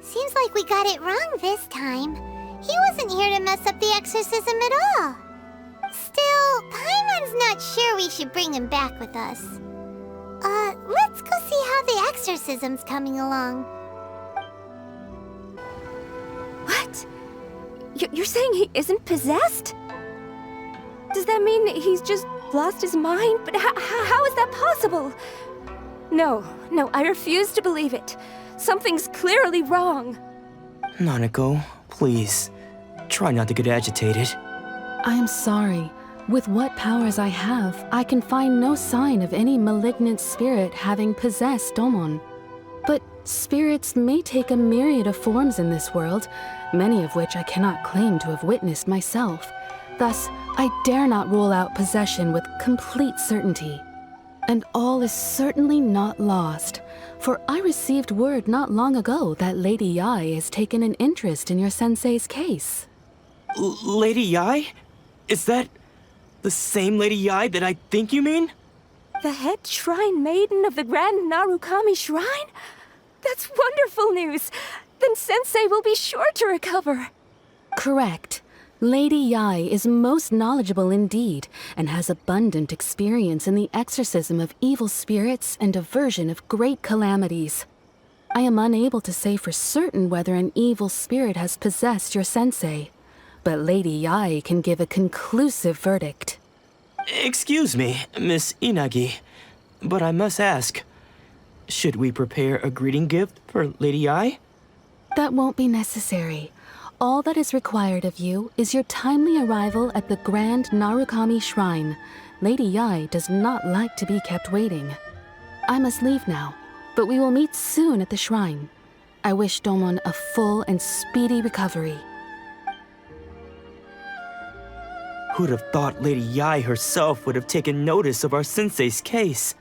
Seems like we got it wrong this time. He wasn't here to mess up the exorcism at all. Still, Paimon's not sure we should bring him back with us. Let's go see how the exorcism's coming along. What? You're saying he isn't possessed? Does that mean he's just lost his mind? But how is that possible? No, I refuse to believe it. Something's clearly wrong. Nanako, please, try not to get agitated. I am sorry. With what powers I have, I can find no sign of any malignant spirit having possessed Domon. But spirits may take a myriad of forms in this world, many of which I cannot claim to have witnessed myself. Thus, I dare not rule out possession with complete certainty. And all is certainly not lost, for I received word not long ago that Lady Yai has taken an interest in your sensei's case. Lady Yai? Is that the same Lady Yai that I think you mean? The head shrine maiden of the Grand Narukami Shrine? That's wonderful news! Then Sensei will be sure to recover. Correct. Lady Yai is most knowledgeable indeed, and has abundant experience in the exorcism of evil spirits and aversion of great calamities. I am unable to say for certain whether an evil spirit has possessed your sensei, but Lady Yai can give a conclusive verdict. Excuse me, Miss Inagi, but I must ask, should we prepare a greeting gift for Lady Yai? That won't be necessary. All that is required of you is your timely arrival at the Grand Narukami Shrine. Lady Yai does not like to be kept waiting. I must leave now, but we will meet soon at the shrine. I wish Domon a full and speedy recovery. Who'd have thought Lady Yai herself would have taken notice of our sensei's case?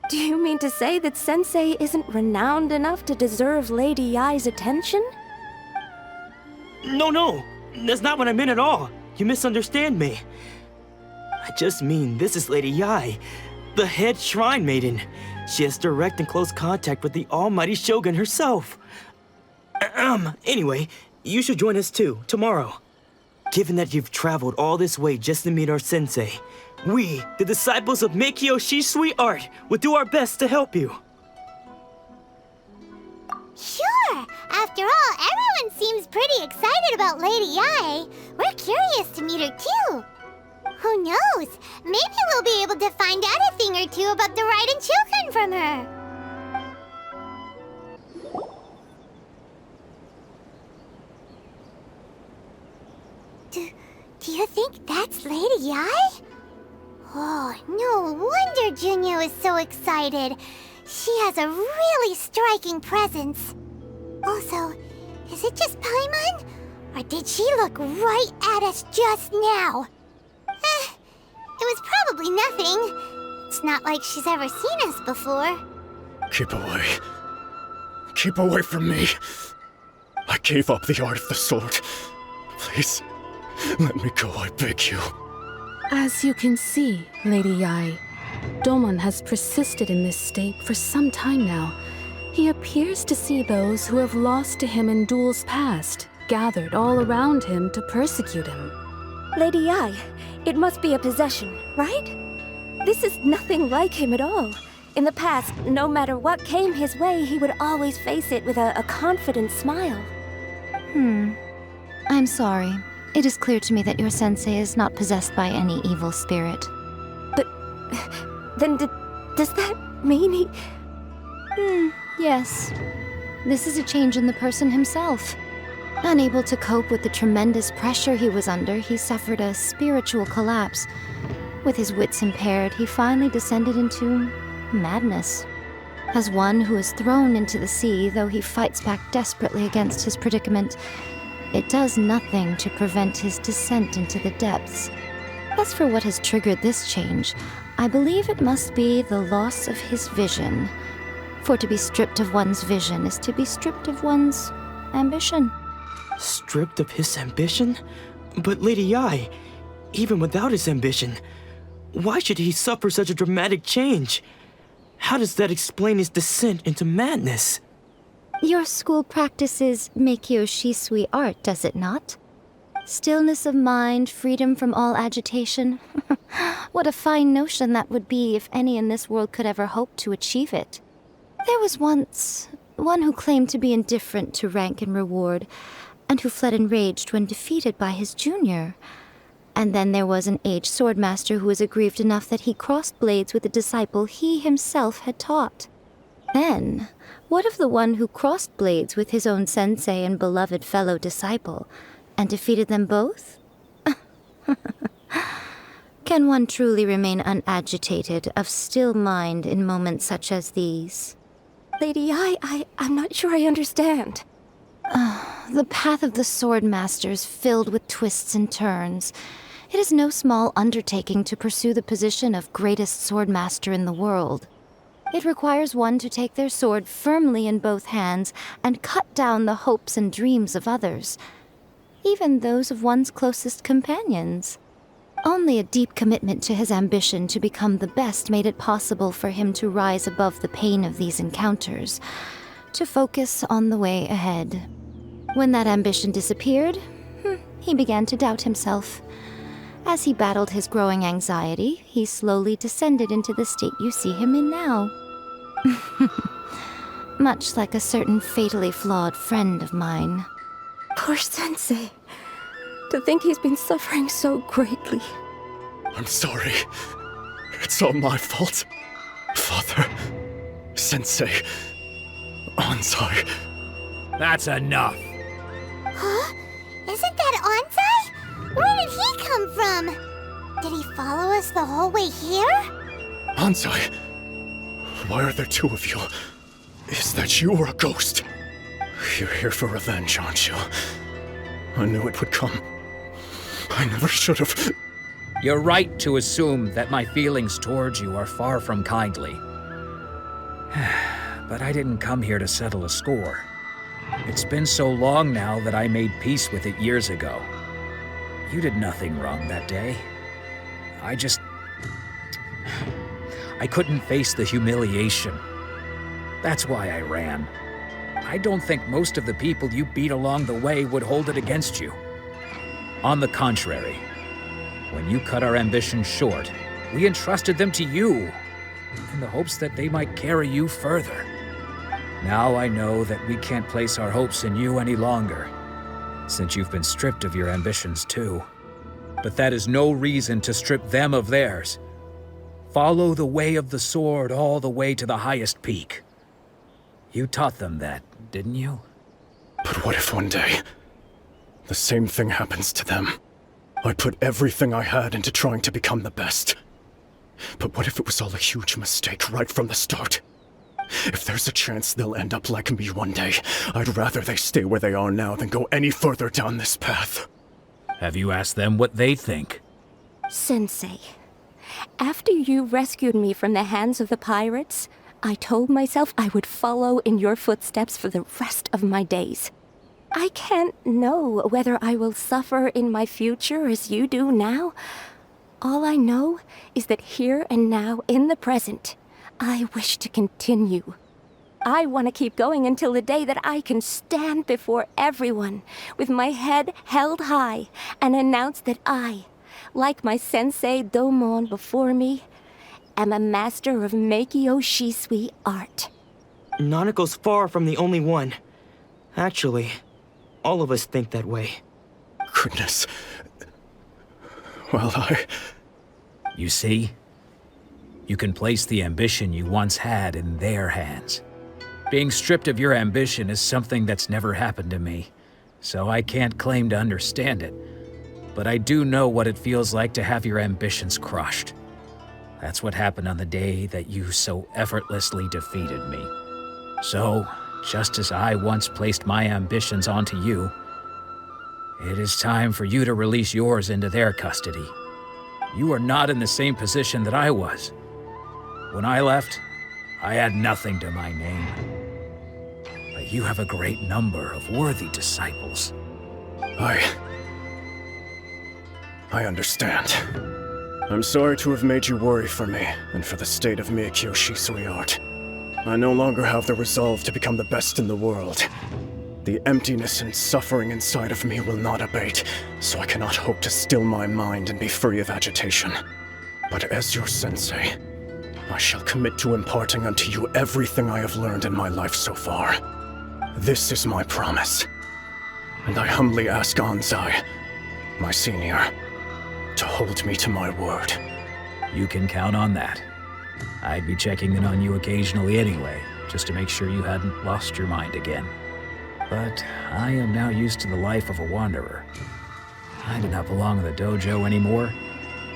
Do you mean to say that Sensei isn't renowned enough to deserve Lady Yai's attention? No, that's not what I meant at all. You misunderstand me. I just mean this is Lady Yai, the head shrine maiden. She has direct and close contact with the almighty Shogun herself. Anyway, you should join us too, tomorrow. Given that you've traveled all this way just to meet our sensei, we, the disciples of Meikyo Shisui art, will do our best to help you. Sure! After all, everyone seems pretty excited about Lady Yai. We're curious to meet her too. Who knows? Maybe we'll be able to find out a thing or two about the Raiden children from her. Do you think that's Lady Yai? Oh, no wonder Junyo is so excited. She has a really striking presence. Also, is it just Paimon? Or did she look right at us just now? It was probably nothing. It's not like she's ever seen us before. Keep away. Keep away from me. I gave up the art of the sword. Please, let me go, I beg you. As you can see, Lady Yai, Domon has persisted in this state for some time now. He appears to see those who have lost to him in duels past, gathered all around him to persecute him. Lady Yai, it must be a possession, right? This is nothing like him at all. In the past, no matter what came his way, he would always face it with a confident smile. I'm sorry. It is clear to me that your sensei is not possessed by any evil spirit. But then does that mean he... Yes. This is a change in the person himself. Unable to cope with the tremendous pressure he was under, he suffered a spiritual collapse. With his wits impaired, he finally descended into madness. As one who is thrown into the sea, though he fights back desperately against his predicament, it does nothing to prevent his descent into the depths. As for what has triggered this change, I believe it must be the loss of his vision. For to be stripped of one's vision is to be stripped of one's ambition. Stripped of his ambition? But Lady Yi, even without his ambition, why should he suffer such a dramatic change? How does that explain his descent into madness? Your school practices Meikyo Shisui art, does it not? Stillness of mind, freedom from all agitation. What a fine notion that would be if any in this world could ever hope to achieve it. There was once one who claimed to be indifferent to rank and reward, and who fled enraged when defeated by his junior. And then there was an aged swordmaster who was aggrieved enough that he crossed blades with a disciple he himself had taught. Then, what of the one who crossed blades with his own sensei and beloved fellow disciple, and defeated them both? Can one truly remain unagitated, of still mind in moments such as these? Lady Yi, I'm not sure I understand. The path of the swordmaster is filled with twists and turns. It is no small undertaking to pursue the position of greatest swordmaster in the world. It requires one to take their sword firmly in both hands and cut down the hopes and dreams of others, even those of one's closest companions. Only a deep commitment to his ambition to become the best made it possible for him to rise above the pain of these encounters, to focus on the way ahead. When that ambition disappeared, he began to doubt himself. As he battled his growing anxiety, he slowly descended into the state you see him in now. Much like a certain fatally flawed friend of mine. Poor Sensei. To think he's been suffering so greatly. I'm sorry. It's all my fault. Father, Sensei, Ansai. That's enough. Huh? Isn't that Ansai? Where did he come from? Did he follow us the whole way here? Ansai, why are there two of you? Is that you or a ghost? You're here for revenge, aren't you? I knew it would come. I never should have. You're right to assume that my feelings towards you are far from kindly. But I didn't come here to settle a score. It's been so long now that I made peace with it years ago. You did nothing wrong that day. I couldn't face the humiliation. That's why I ran. I don't think most of the people you beat along the way would hold it against you. On the contrary, when you cut our ambitions short, we entrusted them to you, in the hopes that they might carry you further. Now I know that we can't place our hopes in you any longer, since you've been stripped of your ambitions too. But that is no reason to strip them of theirs. Follow the way of the sword all the way to the highest peak. You taught them that, didn't you? But what if one day, the same thing happens to them? I put everything I had into trying to become the best. But what if it was all a huge mistake right from the start? If there's a chance they'll end up like me one day, I'd rather they stay where they are now than go any further down this path. Have you asked them what they think? Sensei, after you rescued me from the hands of the pirates, I told myself I would follow in your footsteps for the rest of my days. I can't know whether I will suffer in my future as you do now. All I know is that here and now, in the present, I wish to continue. I want to keep going until the day that I can stand before everyone with my head held high and announce that I, like my sensei Domon before me, am a master of Meikyo Shisui art. Nanako's far from the only one. Actually, all of us think that way. Goodness. Well, You see? You can place the ambition you once had in their hands. Being stripped of your ambition is something that's never happened to me, so I can't claim to understand it. But I do know what it feels like to have your ambitions crushed. That's what happened on the day that you so effortlessly defeated me. So, just as I once placed my ambitions onto you, it is time for you to release yours into their custody. You are not in the same position that I was. When I left, I had nothing to my name. But you have a great number of worthy disciples. I understand. I'm sorry to have made you worry for me, and for the state of Miyakyoshi, sweetheart. I no longer have the resolve to become the best in the world. The emptiness and suffering inside of me will not abate, so I cannot hope to still my mind and be free of agitation. But as your sensei, I shall commit to imparting unto you everything I have learned in my life so far. This is my promise. And I humbly ask Anzai, my senior, to hold me to my word. You can count on that. I'd be checking in on you occasionally anyway, just to make sure you hadn't lost your mind again. But I am now used to the life of a wanderer. I do not belong in the dojo anymore,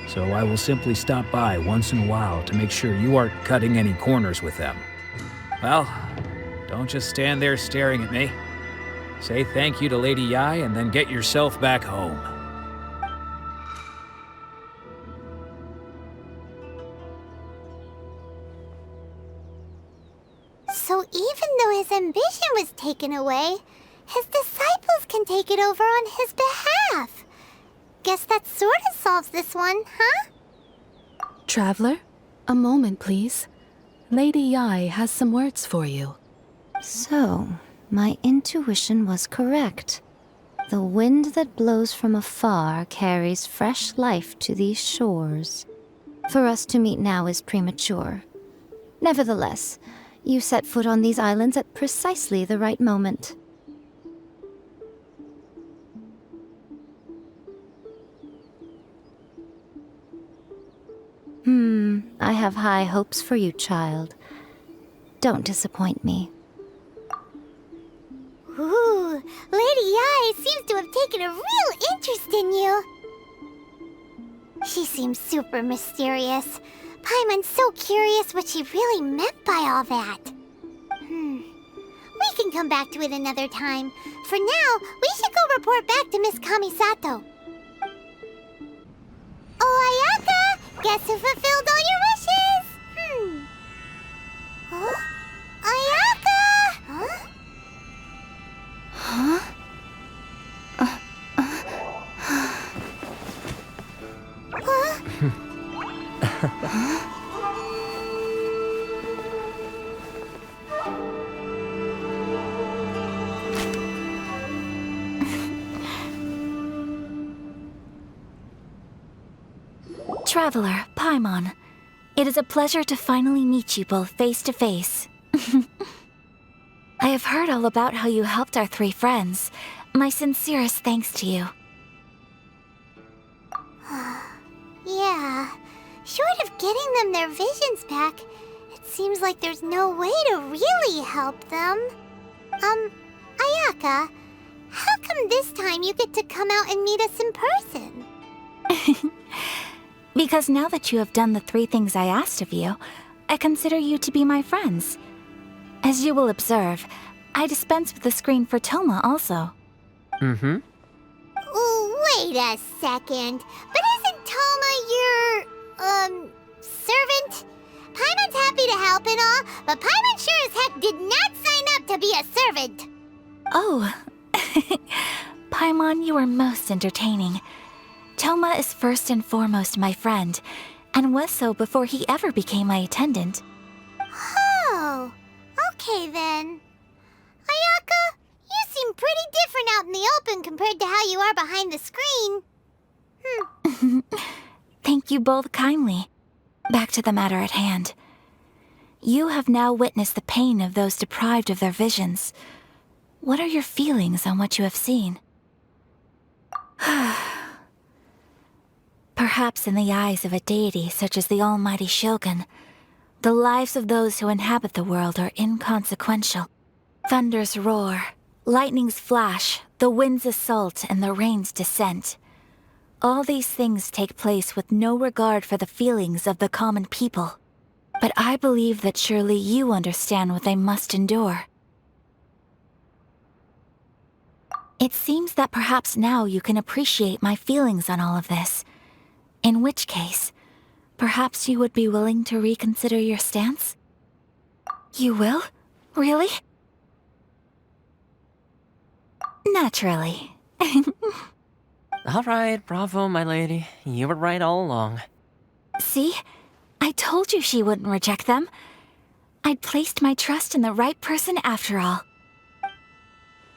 so I will simply stop by once in a while to make sure you aren't cutting any corners with them. Well, don't just stand there staring at me. Say thank you to Lady Yai and then get yourself back home. So even though his ambition was taken away, his disciples can take it over on his behalf. Guess that sort of solves this one, huh? Traveler, a moment, please. Lady Yai has some words for you. So, my intuition was correct. The wind that blows from afar carries fresh life to these shores. For us to meet now is premature. Nevertheless, you set foot on these islands at precisely the right moment. I have high hopes for you, child. Don't disappoint me. Ooh, Lady Yai seems to have taken a real interest in you. She seems super mysterious. Paimon's so curious what she really meant by all that. We can come back to it another time. For now, we should go report back to Miss Kamisato. Oh, Ayaka! Guess who fulfilled all your wishes? Huh? Ayaka! Huh? Huh? Traveler, Paimon, it is a pleasure to finally meet you both face to face. I have heard all about how you helped our three friends. My sincerest thanks to you. Yeah, short of getting them their visions back, it seems like there's no way to really help them. Ayaka, how come this time you get to come out and meet us in person? Because now that you have done the three things I asked of you, I consider you to be my friends. As you will observe, I dispense with the screen for Toma also. Ooh, wait a second. But isn't Toma your, servant? Paimon's happy to help and all, but Paimon sure as heck did not sign up to be a servant. Oh. Paimon, you are most entertaining. Toma is first and foremost my friend, and was so before he ever became my attendant. Oh, okay then. Ayaka, you seem pretty different out in the open compared to how you are behind the screen. Thank you both kindly. Back to the matter at hand. You have now witnessed the pain of those deprived of their visions. What are your feelings on what you have seen? Perhaps in the eyes of a deity such as the almighty Shogun, The lives of those who inhabit the world are inconsequential. Thunders roar, lightnings flash, the winds assault, and the rains descent. All these things take place with no regard for the feelings of the common people. But I believe that surely you understand what they must endure. It seems that perhaps now you can appreciate my feelings on all of this. In which case, perhaps you would be willing to reconsider your stance? You will? Really? Naturally. Alright, bravo, my lady. You were right all along. See? I told you she wouldn't reject them. I'd placed my trust in the right person after all.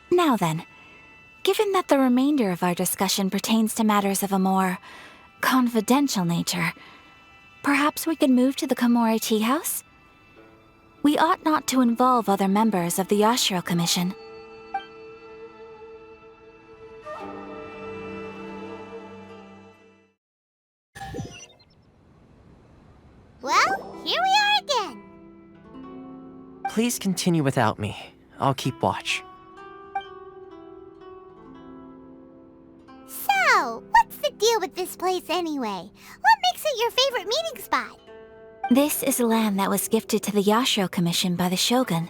Now then, given that the remainder of our discussion pertains to matters of a more confidential nature, perhaps we could move to the Komore Tea House? We ought not to involve other members of the Yashiro Commission. Well, here we are again. Please continue without me. I'll keep watch. So, what's the deal with this place anyway? What makes it your favorite meeting spot? This is land that was gifted to the Yashiro Commission by the Shogun.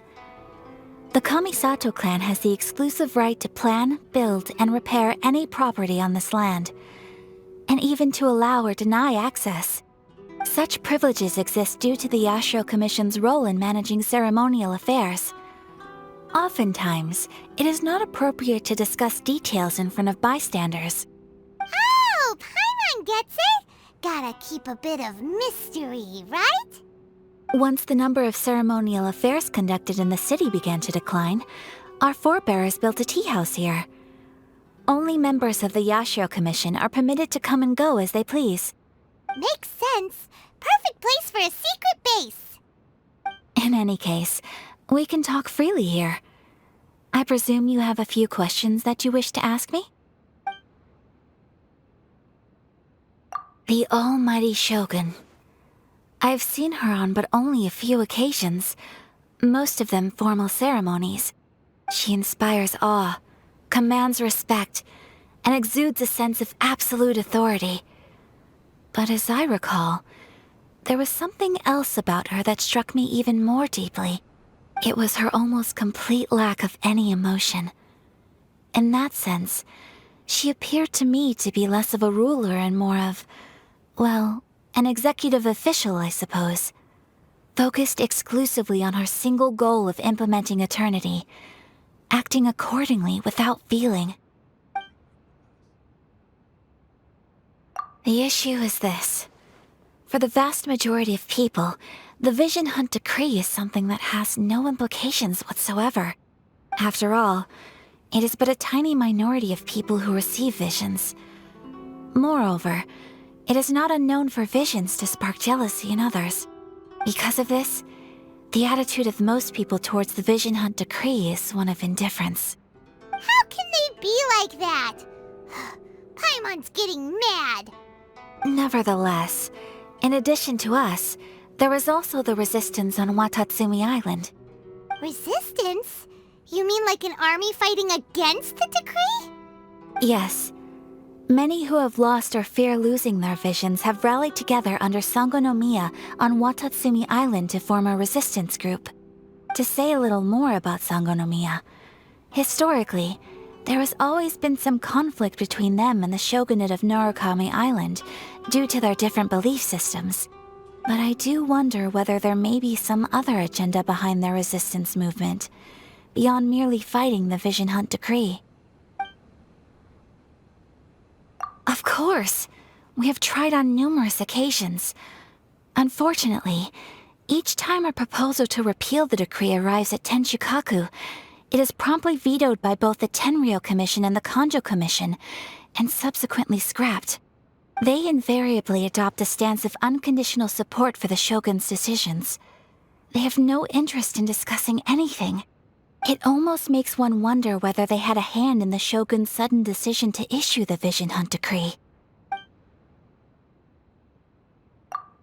The Kamisato clan has the exclusive right to plan, build, and repair any property on this land, and even to allow or deny access. Such privileges exist due to the Yashiro Commission's role in managing ceremonial affairs. Oftentimes, it is not appropriate to discuss details in front of bystanders. Oh, Paimon gets it! Gotta keep a bit of mystery, right? Once the number of ceremonial affairs conducted in the city began to decline, our forebears built a tea house here. Only members of the Yashiro Commission are permitted to come and go as they please. Makes sense. Perfect place for a secret base. In any case, we can talk freely here. I presume you have a few questions that you wish to ask me? The almighty Shogun. I've seen her on but only a few occasions, most of them formal ceremonies. She inspires awe, commands respect, and exudes a sense of absolute authority. But as I recall, there was something else about her that struck me even more deeply. It was her almost complete lack of any emotion. In that sense, she appeared to me to be less of a ruler and more of, well, an executive official, I suppose. Focused exclusively on her single goal of implementing eternity, acting accordingly without feeling. The issue is this. For the vast majority of people, the Vision Hunt Decree is something that has no implications whatsoever. After all, it is but a tiny minority of people who receive visions. Moreover, it is not unknown for visions to spark jealousy in others. Because of this, the attitude of most people towards the Vision Hunt Decree is one of indifference. How can they be like that? Paimon's getting mad. Nevertheless, in addition to us, there is also the resistance on Watatsumi Island. Resistance? You mean like an army fighting against the decree? Yes. Many who have lost or fear losing their visions have rallied together under Sangonomiya on Watatsumi Island to form a resistance group. To say a little more about Sangonomiya, historically, there has always been some conflict between them and the shogunate of Narukami Island due to their different belief systems. But I do wonder whether there may be some other agenda behind their resistance movement, beyond merely fighting the Vision Hunt Decree. Of course! We have tried on numerous occasions. Unfortunately, each time a proposal to repeal the decree arrives at Tenshukaku, it is promptly vetoed by both the Tenryou Commission and the Kanjo Commission, and subsequently scrapped. They invariably adopt a stance of unconditional support for the Shogun's decisions. They have no interest in discussing anything. It almost makes one wonder whether they had a hand in the Shogun's sudden decision to issue the Vision Hunt Decree.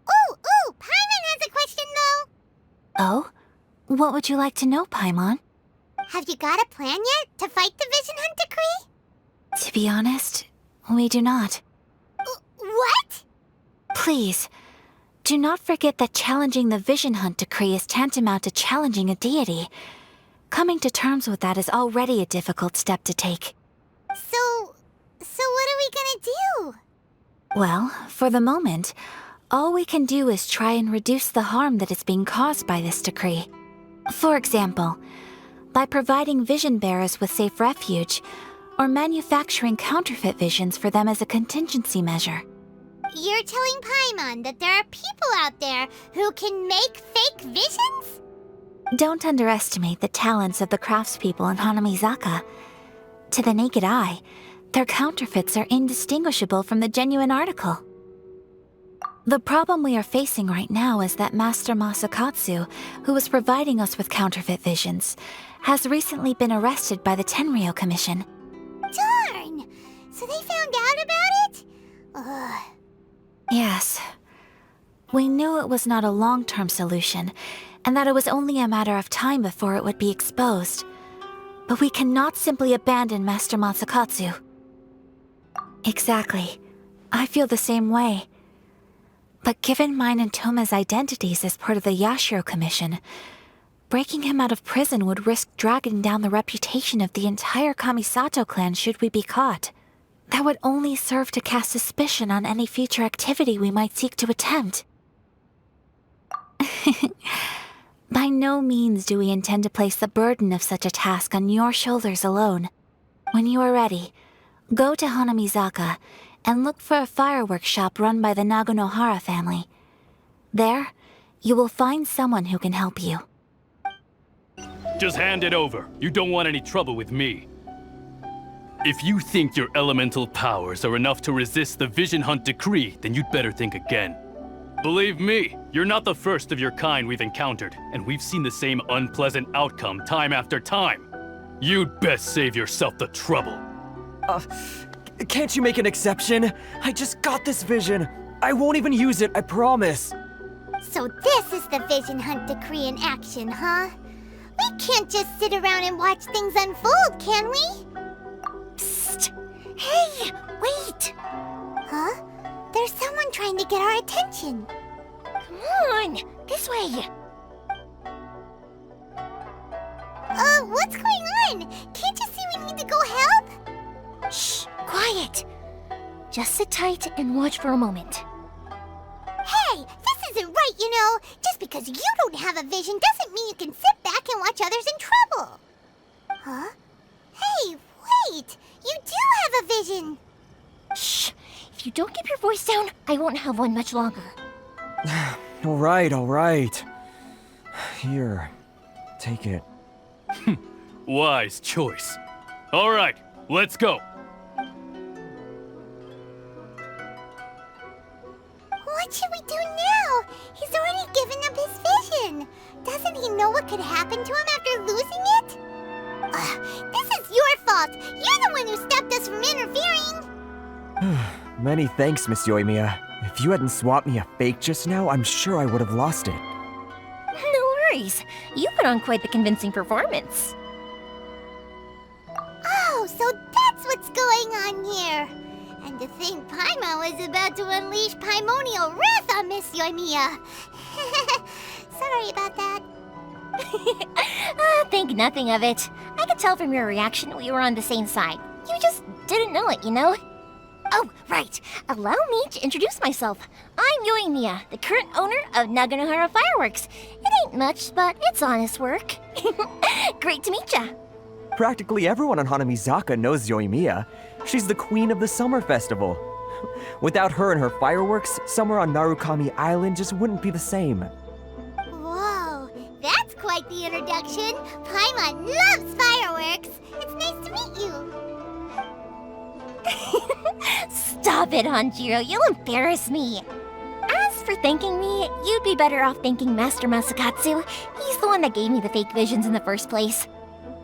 Ooh, Paimon has a question though! Oh? What would you like to know, Paimon? Have you got a plan yet to fight the Vision Hunt Decree? To be honest, we do not. What? Please, do not forget that challenging the Vision Hunt Decree is tantamount to challenging a deity. Coming to terms with that is already a difficult step to take. So what are we gonna do? Well, for the moment, all we can do is try and reduce the harm that is being caused by this decree. For example, by providing vision bearers with safe refuge, or manufacturing counterfeit visions for them as a contingency measure. You're telling Paimon that there are people out there who can make fake visions? Don't underestimate the talents of the craftspeople in Hanamizaka. To the naked eye, their counterfeits are indistinguishable from the genuine article. The problem we are facing right now is that Master Masakatsu, who was providing us with counterfeit visions, has recently been arrested by the Tenryou Commission. Darn! So they found out about it? Ugh. Yes. We knew it was not a long-term solution, and that it was only a matter of time before it would be exposed. But we cannot simply abandon Master Masakatsu. Exactly. I feel the same way. But given mine and Toma's identities as part of the Yashiro Commission, breaking him out of prison would risk dragging down the reputation of the entire Kamisato clan should we be caught. That would only serve to cast suspicion on any future activity we might seek to attempt. By no means do we intend to place the burden of such a task on your shoulders alone. When you are ready, go to Hanamizaka and look for a fireworks shop run by the Naganohara family. There, you will find someone who can help you. Just hand it over. You don't want any trouble with me. If you think your elemental powers are enough to resist the Vision Hunt Decree, then you'd better think again. Believe me, you're not the first of your kind we've encountered, and we've seen the same unpleasant outcome time after time. You'd best save yourself the trouble. Can't you make an exception? I just got this vision. I won't even use it, I promise. So this is the Vision Hunt Decree in action, huh? We can't just sit around and watch things unfold, can we? Psst! Hey, wait! Huh? There's someone trying to get our attention. Come on, this way. What's going on? Can't you see we need to go help? Shh, quiet. Just sit tight and watch for a moment. Hey, this isn't right, you know. Just because you don't have a vision doesn't mean you can sit back and watch others in trouble. Huh? Hey, wait! You do have a vision! Shh! If you don't keep your voice down, I won't have one much longer. All right. Here, take it. Wise choice. All right, let's go. What should we do now? He's already given up his vision. Doesn't he know what could happen to him after losing it? This is your fault. You're the one who stopped us from interfering. Many thanks, Miss Yoimiya. If you hadn't swapped me a fake just now, I'm sure I would have lost it. No worries. You put on quite the convincing performance. Oh, so that's what's going on here. And to think Paimon was about to unleash Paimonial wrath on Miss Yoimiya. Sorry about that. Think nothing of it. I could tell from your reaction we were on the same side. You just didn't know it, you know? Oh, right. Allow me to introduce myself. I'm Yoimiya, the current owner of Naganohara Fireworks. It ain't much, but it's honest work. Great to meet ya. Practically everyone on Hanamizaka knows Yoimiya. She's the queen of the summer festival. Without her and her fireworks, summer on Narukami Island just wouldn't be the same. Whoa, that's quite the introduction. Paimon loves fireworks. It's nice to meet you. Stop it, Hanjiro. You'll embarrass me. As for thanking me, you'd be better off thanking Master Masakatsu. He's the one that gave me the fake visions in the first place.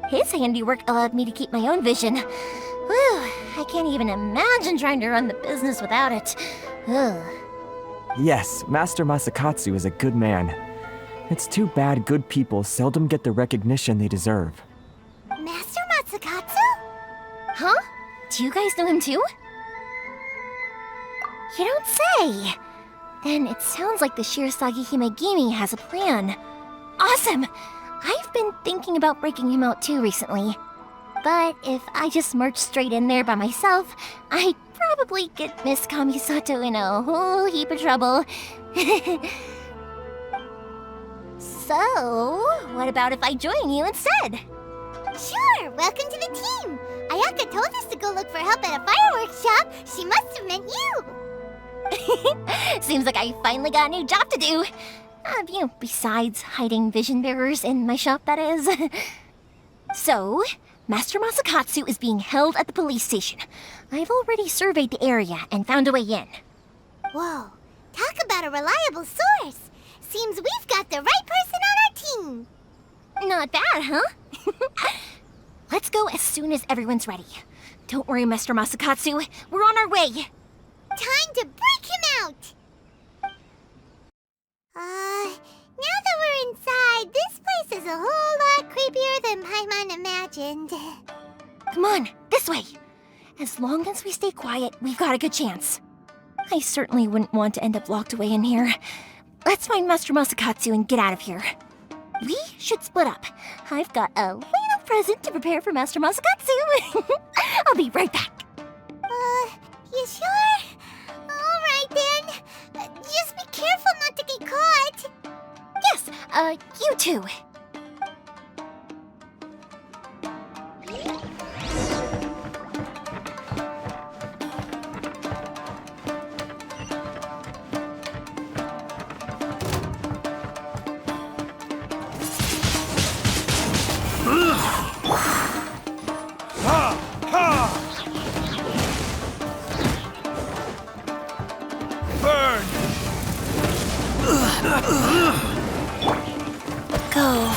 His handiwork allowed me to keep my own vision. Whew, I can't even imagine trying to run the business without it. Ugh. Yes, Master Masakatsu is a good man. It's too bad good people seldom get the recognition they deserve. Master Masakatsu? Huh? Do you guys know him too? You don't say! Then it sounds like the Shirasagi Himegimi has a plan. Awesome! I've been thinking about breaking him out too recently. But if I just marched straight in there by myself, I'd probably get Miss Kamisato in a whole heap of trouble. So, what about if I join you instead? Sure, welcome to the team! Ayaka told us to go look for help at a fireworks shop. She must have meant you! Seems like I finally got a new job to do. Besides hiding vision bearers in my shop, that is. So, Master Masakatsu is being held at the police station. I've already surveyed the area and found a way in. Whoa, talk about a reliable source! Seems we've got the right person on our team! Not bad, huh? Let's go as soon as everyone's ready. Don't worry, Master Masakatsu. We're on our way. Time to break him out! Now that we're inside, this place is a whole lot creepier than Paimon imagined. Come on, this way. As long as we stay quiet, we've got a good chance. I certainly wouldn't want to end up locked away in here. Let's find Master Masakatsu and get out of here. We should split up. I've got a little present to prepare for Master Masakatsu. I'll be right back. You sure? Alright then. Just be careful not to get caught. Yes, you too. Go.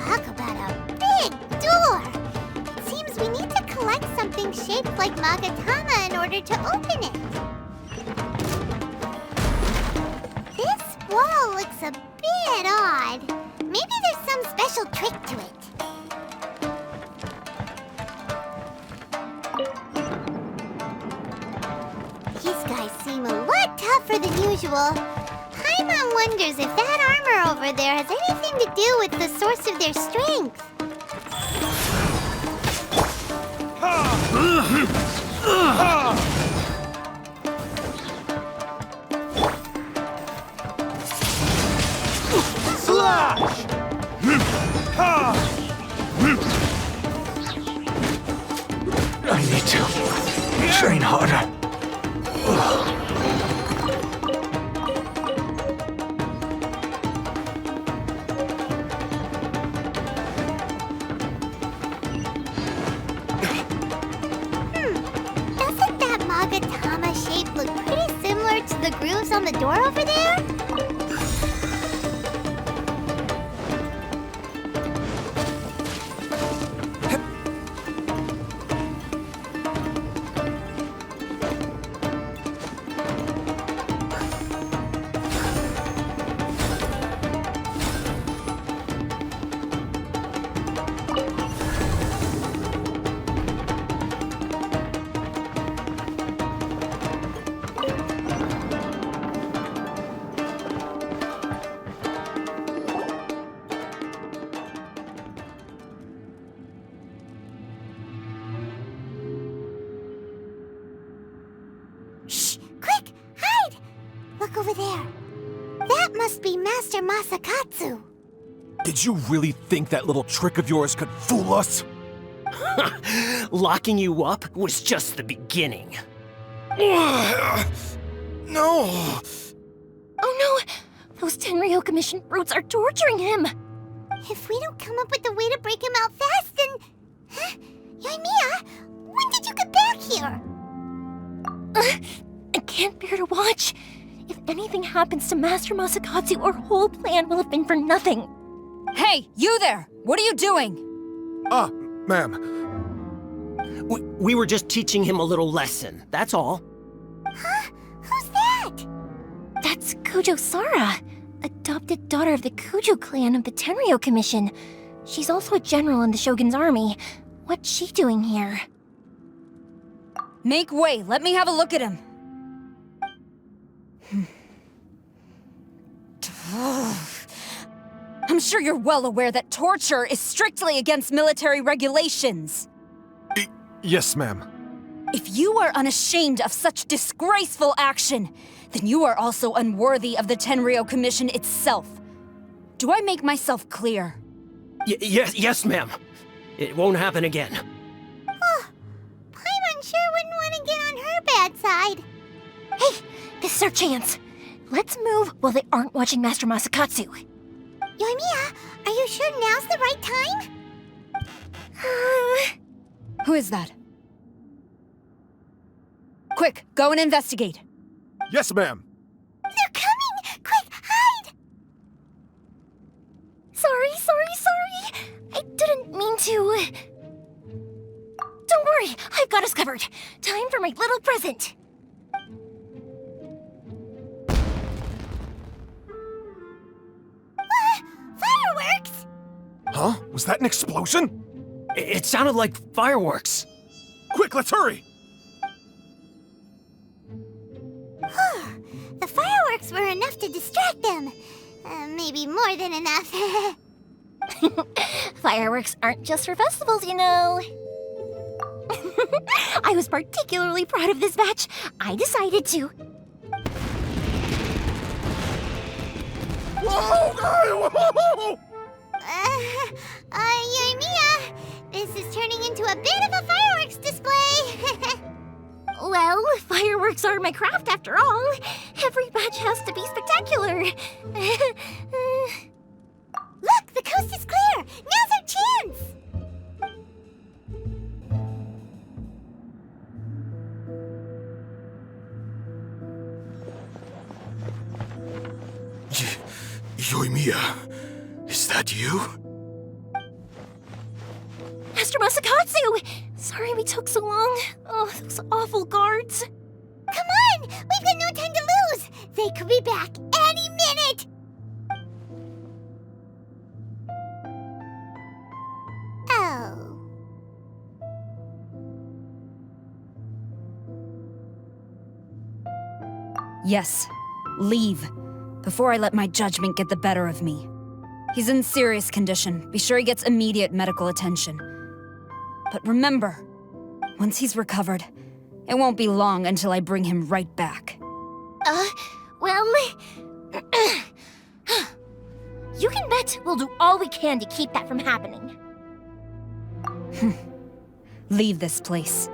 Talk about a big door! Seems we need to collect something shaped like Magatama in order to open it. This wall looks a bit odd. Maybe there's some special trick to it. These guys seem a lot tougher than usual. Paimon wonders if that armor over there has anything to do with the source of their strength. Slash! I need to train harder. Doesn't that Magatama shape look pretty similar to the grooves on the door over there? Shh! Quick! Hide! Look over there. That must be Master Masakatsu. Did you really think that little trick of yours could fool us? Locking you up was just the beginning. No! Oh no! Those Tenryo Commission brutes are torturing him! If we don't come up with a way to break him out fast, then... Huh? Yoimiya, when did you get back here? I can't bear to watch. If anything happens to Master Masakatsu, our whole plan will have been for nothing. Hey, you there! What are you doing? Ma'am. We were just teaching him a little lesson, that's all. Huh? Who's that? That's Kujo Sara, adopted daughter of the Kujo clan of the Tenryo Commission. She's also a general in the Shogun's army. What's she doing here? Make way, let me have a look at him. I'm sure you're well aware that torture is strictly against military regulations. Yes, ma'am. If you are unashamed of such disgraceful action, then you are also unworthy of the Tenryo Commission itself. Do I make myself clear? Yes, ma'am. It won't happen again. Paimon sure wouldn't want to get on her bad side. Hey, this is our chance. Let's move while they aren't watching Master Masakatsu. Yoimiya, are you sure now's the right time? Who is that? Quick, go and investigate. Yes, ma'am. They're coming! Quick, hide! Sorry. I didn't mean to. Don't worry, I've got us covered. Time for my little present. Fireworks! Huh? Was that an explosion? It sounded like fireworks. Quick, let's hurry! The fireworks were enough to distract them. Maybe more than enough. Fireworks aren't just for festivals, you know. I was particularly proud of this batch. I decided to. Whoa! Yoimiya, this is turning into a bit of a fireworks display. Well, fireworks are my craft after all. Every batch has to be spectacular. Look, the coast is clear. Now's our chance. Yoimiya, is that you? Master Masakatsu! Sorry we took so long. Oh, those awful guards. Come on! We've got no time to lose! They could be back any minute! Oh. Yes, leave. Before I let my judgment get the better of me. He's in serious condition. Be sure he gets immediate medical attention. But remember, once he's recovered, it won't be long until I bring him right back. Well... You can bet we'll do all we can to keep that from happening. Leave this place.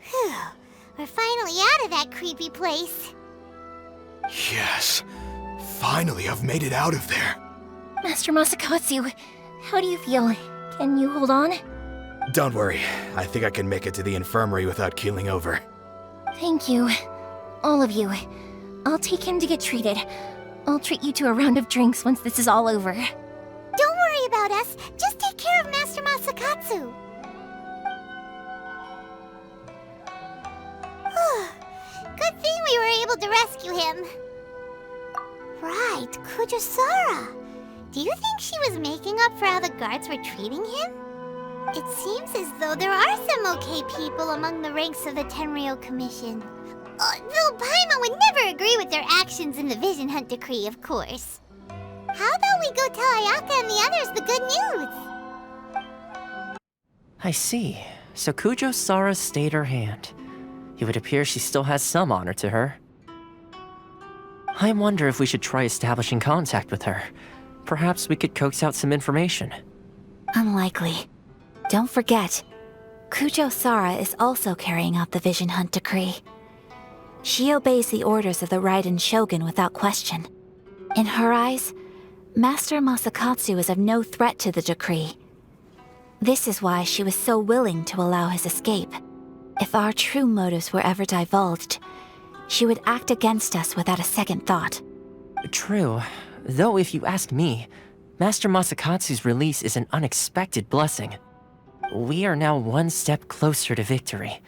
Phew. We're finally out of that creepy place. Yes. Finally, I've made it out of there. Master Masakatsu, how do you feel? Can you hold on? Don't worry. I think I can make it to the infirmary without keeling over. Thank you. All of you. I'll take him to get treated. I'll treat you to a round of drinks once this is all over. Don't worry about us. Just take care of Master Masakatsu. Good thing we were able to rescue him. Right, Kujusara. Do you think she was making up for how the guards were treating him? It seems as though there are some okay people among the ranks of the Tenryo Commission. Though Paimon would never agree with their actions in the Vision Hunt Decree, of course. How about we go tell Ayaka and the others the good news? I see. So Kujo Sara stayed her hand. It would appear she still has some honor to her. I wonder if we should try establishing contact with her. Perhaps we could coax out some information. Unlikely. Don't forget, Kujo Sara is also carrying out the Vision Hunt Decree. She obeys the orders of the Raiden Shogun without question. In her eyes, Master Masakatsu is of no threat to the decree. This is why she was so willing to allow his escape. If our true motives were ever divulged, she would act against us without a second thought. True. Though if you ask me, Master Masakatsu's release is an unexpected blessing. We are now one step closer to victory.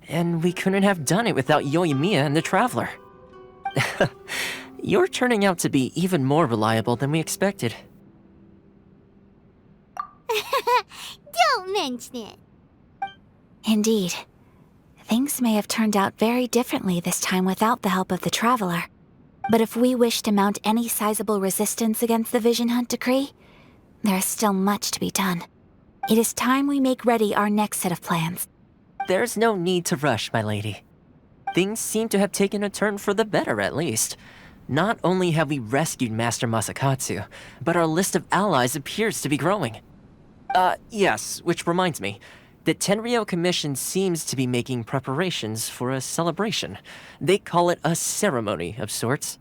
And we couldn't have done it without Yoimiya and the Traveler. You're turning out to be even more reliable than we expected. Don't mention it. Indeed. Things may have turned out very differently this time without the help of the Traveler. But if we wish to mount any sizable resistance against the Vision Hunt decree, there is still much to be done. It is time we make ready our next set of plans. There's no need to rush, my lady. Things seem to have taken a turn for the better, at least. Not only have we rescued Master Masakatsu, but our list of allies appears to be growing. Yes, which reminds me. The Tenryou Commission seems to be making preparations for a celebration. They call it a ceremony of sorts.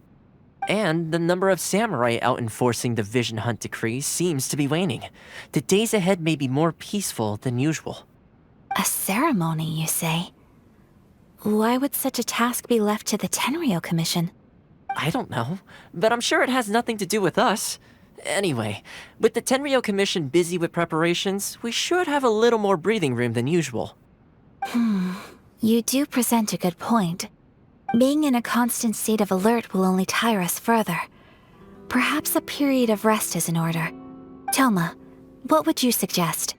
And the number of samurai out enforcing the Vision Hunt decree seems to be waning. The days ahead may be more peaceful than usual. A ceremony, you say? Why would such a task be left to the Tenryou Commission? I don't know, but I'm sure it has nothing to do with us. Anyway, with the Tenryou Commission busy with preparations, we should have a little more breathing room than usual. You do present a good point. Being in a constant state of alert will only tire us further. Perhaps a period of rest is in order. Toma, what would you suggest?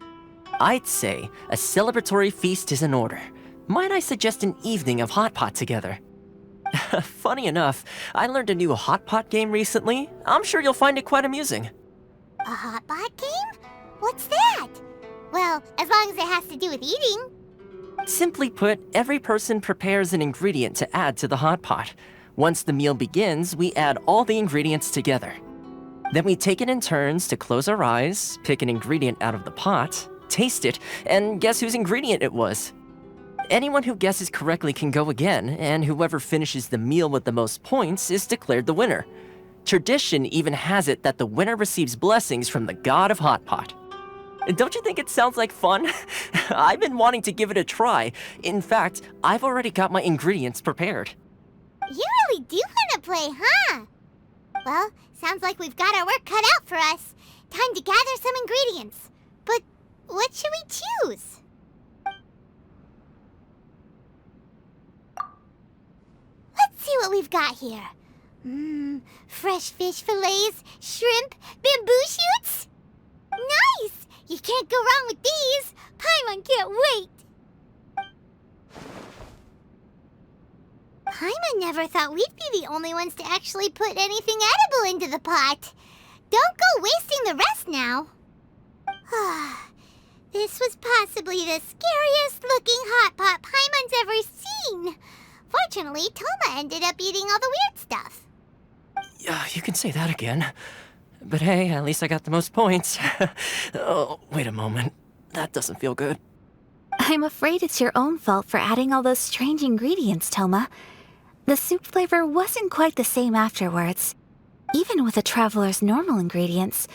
I'd say a celebratory feast is in order. Might I suggest an evening of hot pot together? Funny enough, I learned a new hot pot game recently. I'm sure you'll find it quite amusing. A hot pot game? What's that? Well, as long as it has to do with eating. Simply put, every person prepares an ingredient to add to the hot pot. Once the meal begins, we add all the ingredients together. Then we take it in turns to close our eyes, pick an ingredient out of the pot, taste it, and guess whose ingredient it was. Anyone who guesses correctly can go again, and whoever finishes the meal with the most points is declared the winner. Tradition even has it that the winner receives blessings from the god of hot pot. Don't you think it sounds like fun? I've been wanting to give it a try. In fact, I've already got my ingredients prepared. You really do want to play, huh? Well, sounds like we've got our work cut out for us. Time to gather some ingredients. But what should we choose? Let's see what we've got here. Fresh fish fillets, shrimp, bamboo shoots. Nice! You can't go wrong with these. Paimon can't wait. Paimon never thought we'd be the only ones to actually put anything edible into the pot. Don't go wasting the rest now. This was possibly the scariest looking hot pot Paimon's ever seen. Fortunately, Toma ended up eating all the weird stuff. Yeah, you can say that again. But hey, at least I got the most points. Oh, wait a moment. That doesn't feel good. I'm afraid it's your own fault for adding all those strange ingredients, Toma. The soup flavor wasn't quite the same afterwards. Even with the Traveler's normal ingredients,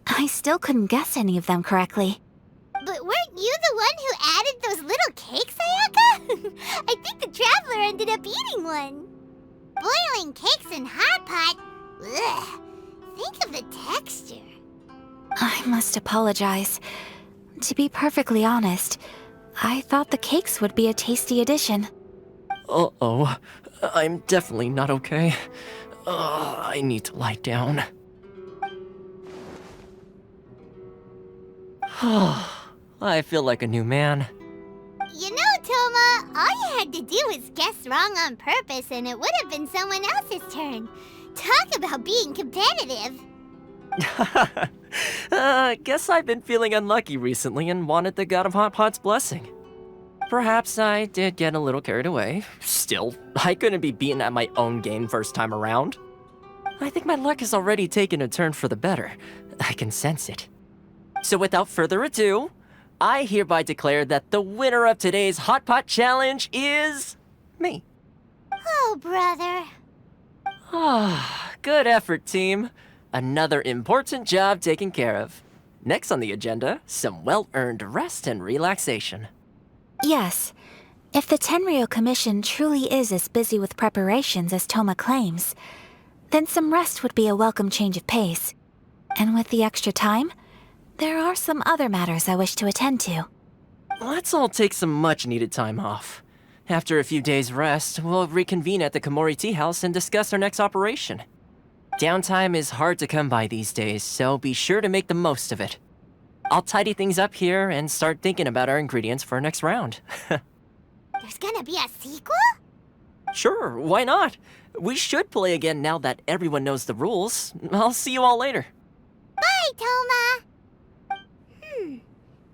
I still couldn't guess any of them correctly. But weren't you the one who added those little cakes, Ayaka? I think the Traveler ended up eating one. Boiling cakes in hot pot? Ugh. Think of the texture. I must apologize. To be perfectly honest, I thought the cakes would be a tasty addition. Uh-oh. I'm definitely not okay. I need to lie down. I feel like a new man. You know, Toma, all you had to do was guess wrong on purpose and it would have been someone else's turn. Talk about being competitive. Guess I've been feeling unlucky recently and wanted the god of hot pot's blessing. Perhaps I did get a little carried away. Still, I couldn't be beaten at my own game first time around. I think my luck has already taken a turn for the better. I can sense it. So without further ado, I hereby declare that the winner of today's Hot Pot Challenge is me. Oh, brother. Good effort, team. Another important job taken care of. Next on the agenda, some well-earned rest and relaxation. Yes. If the Tenryou Commission truly is as busy with preparations as Toma claims, then some rest would be a welcome change of pace. And with the extra time, there are some other matters I wish to attend to. Let's all take some much-needed time off. After a few days' rest, we'll reconvene at the Komori Tea House and discuss our next operation. Downtime is hard to come by these days, so be sure to make the most of it. I'll tidy things up here and start thinking about our ingredients for our next round. There's gonna be a sequel? Sure, why not? We should play again now that everyone knows the rules. I'll see you all later. Bye, Toma!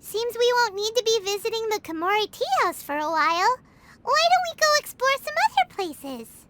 Seems we won't need to be visiting the Komori Tea House for a while. Why don't we go explore some other places?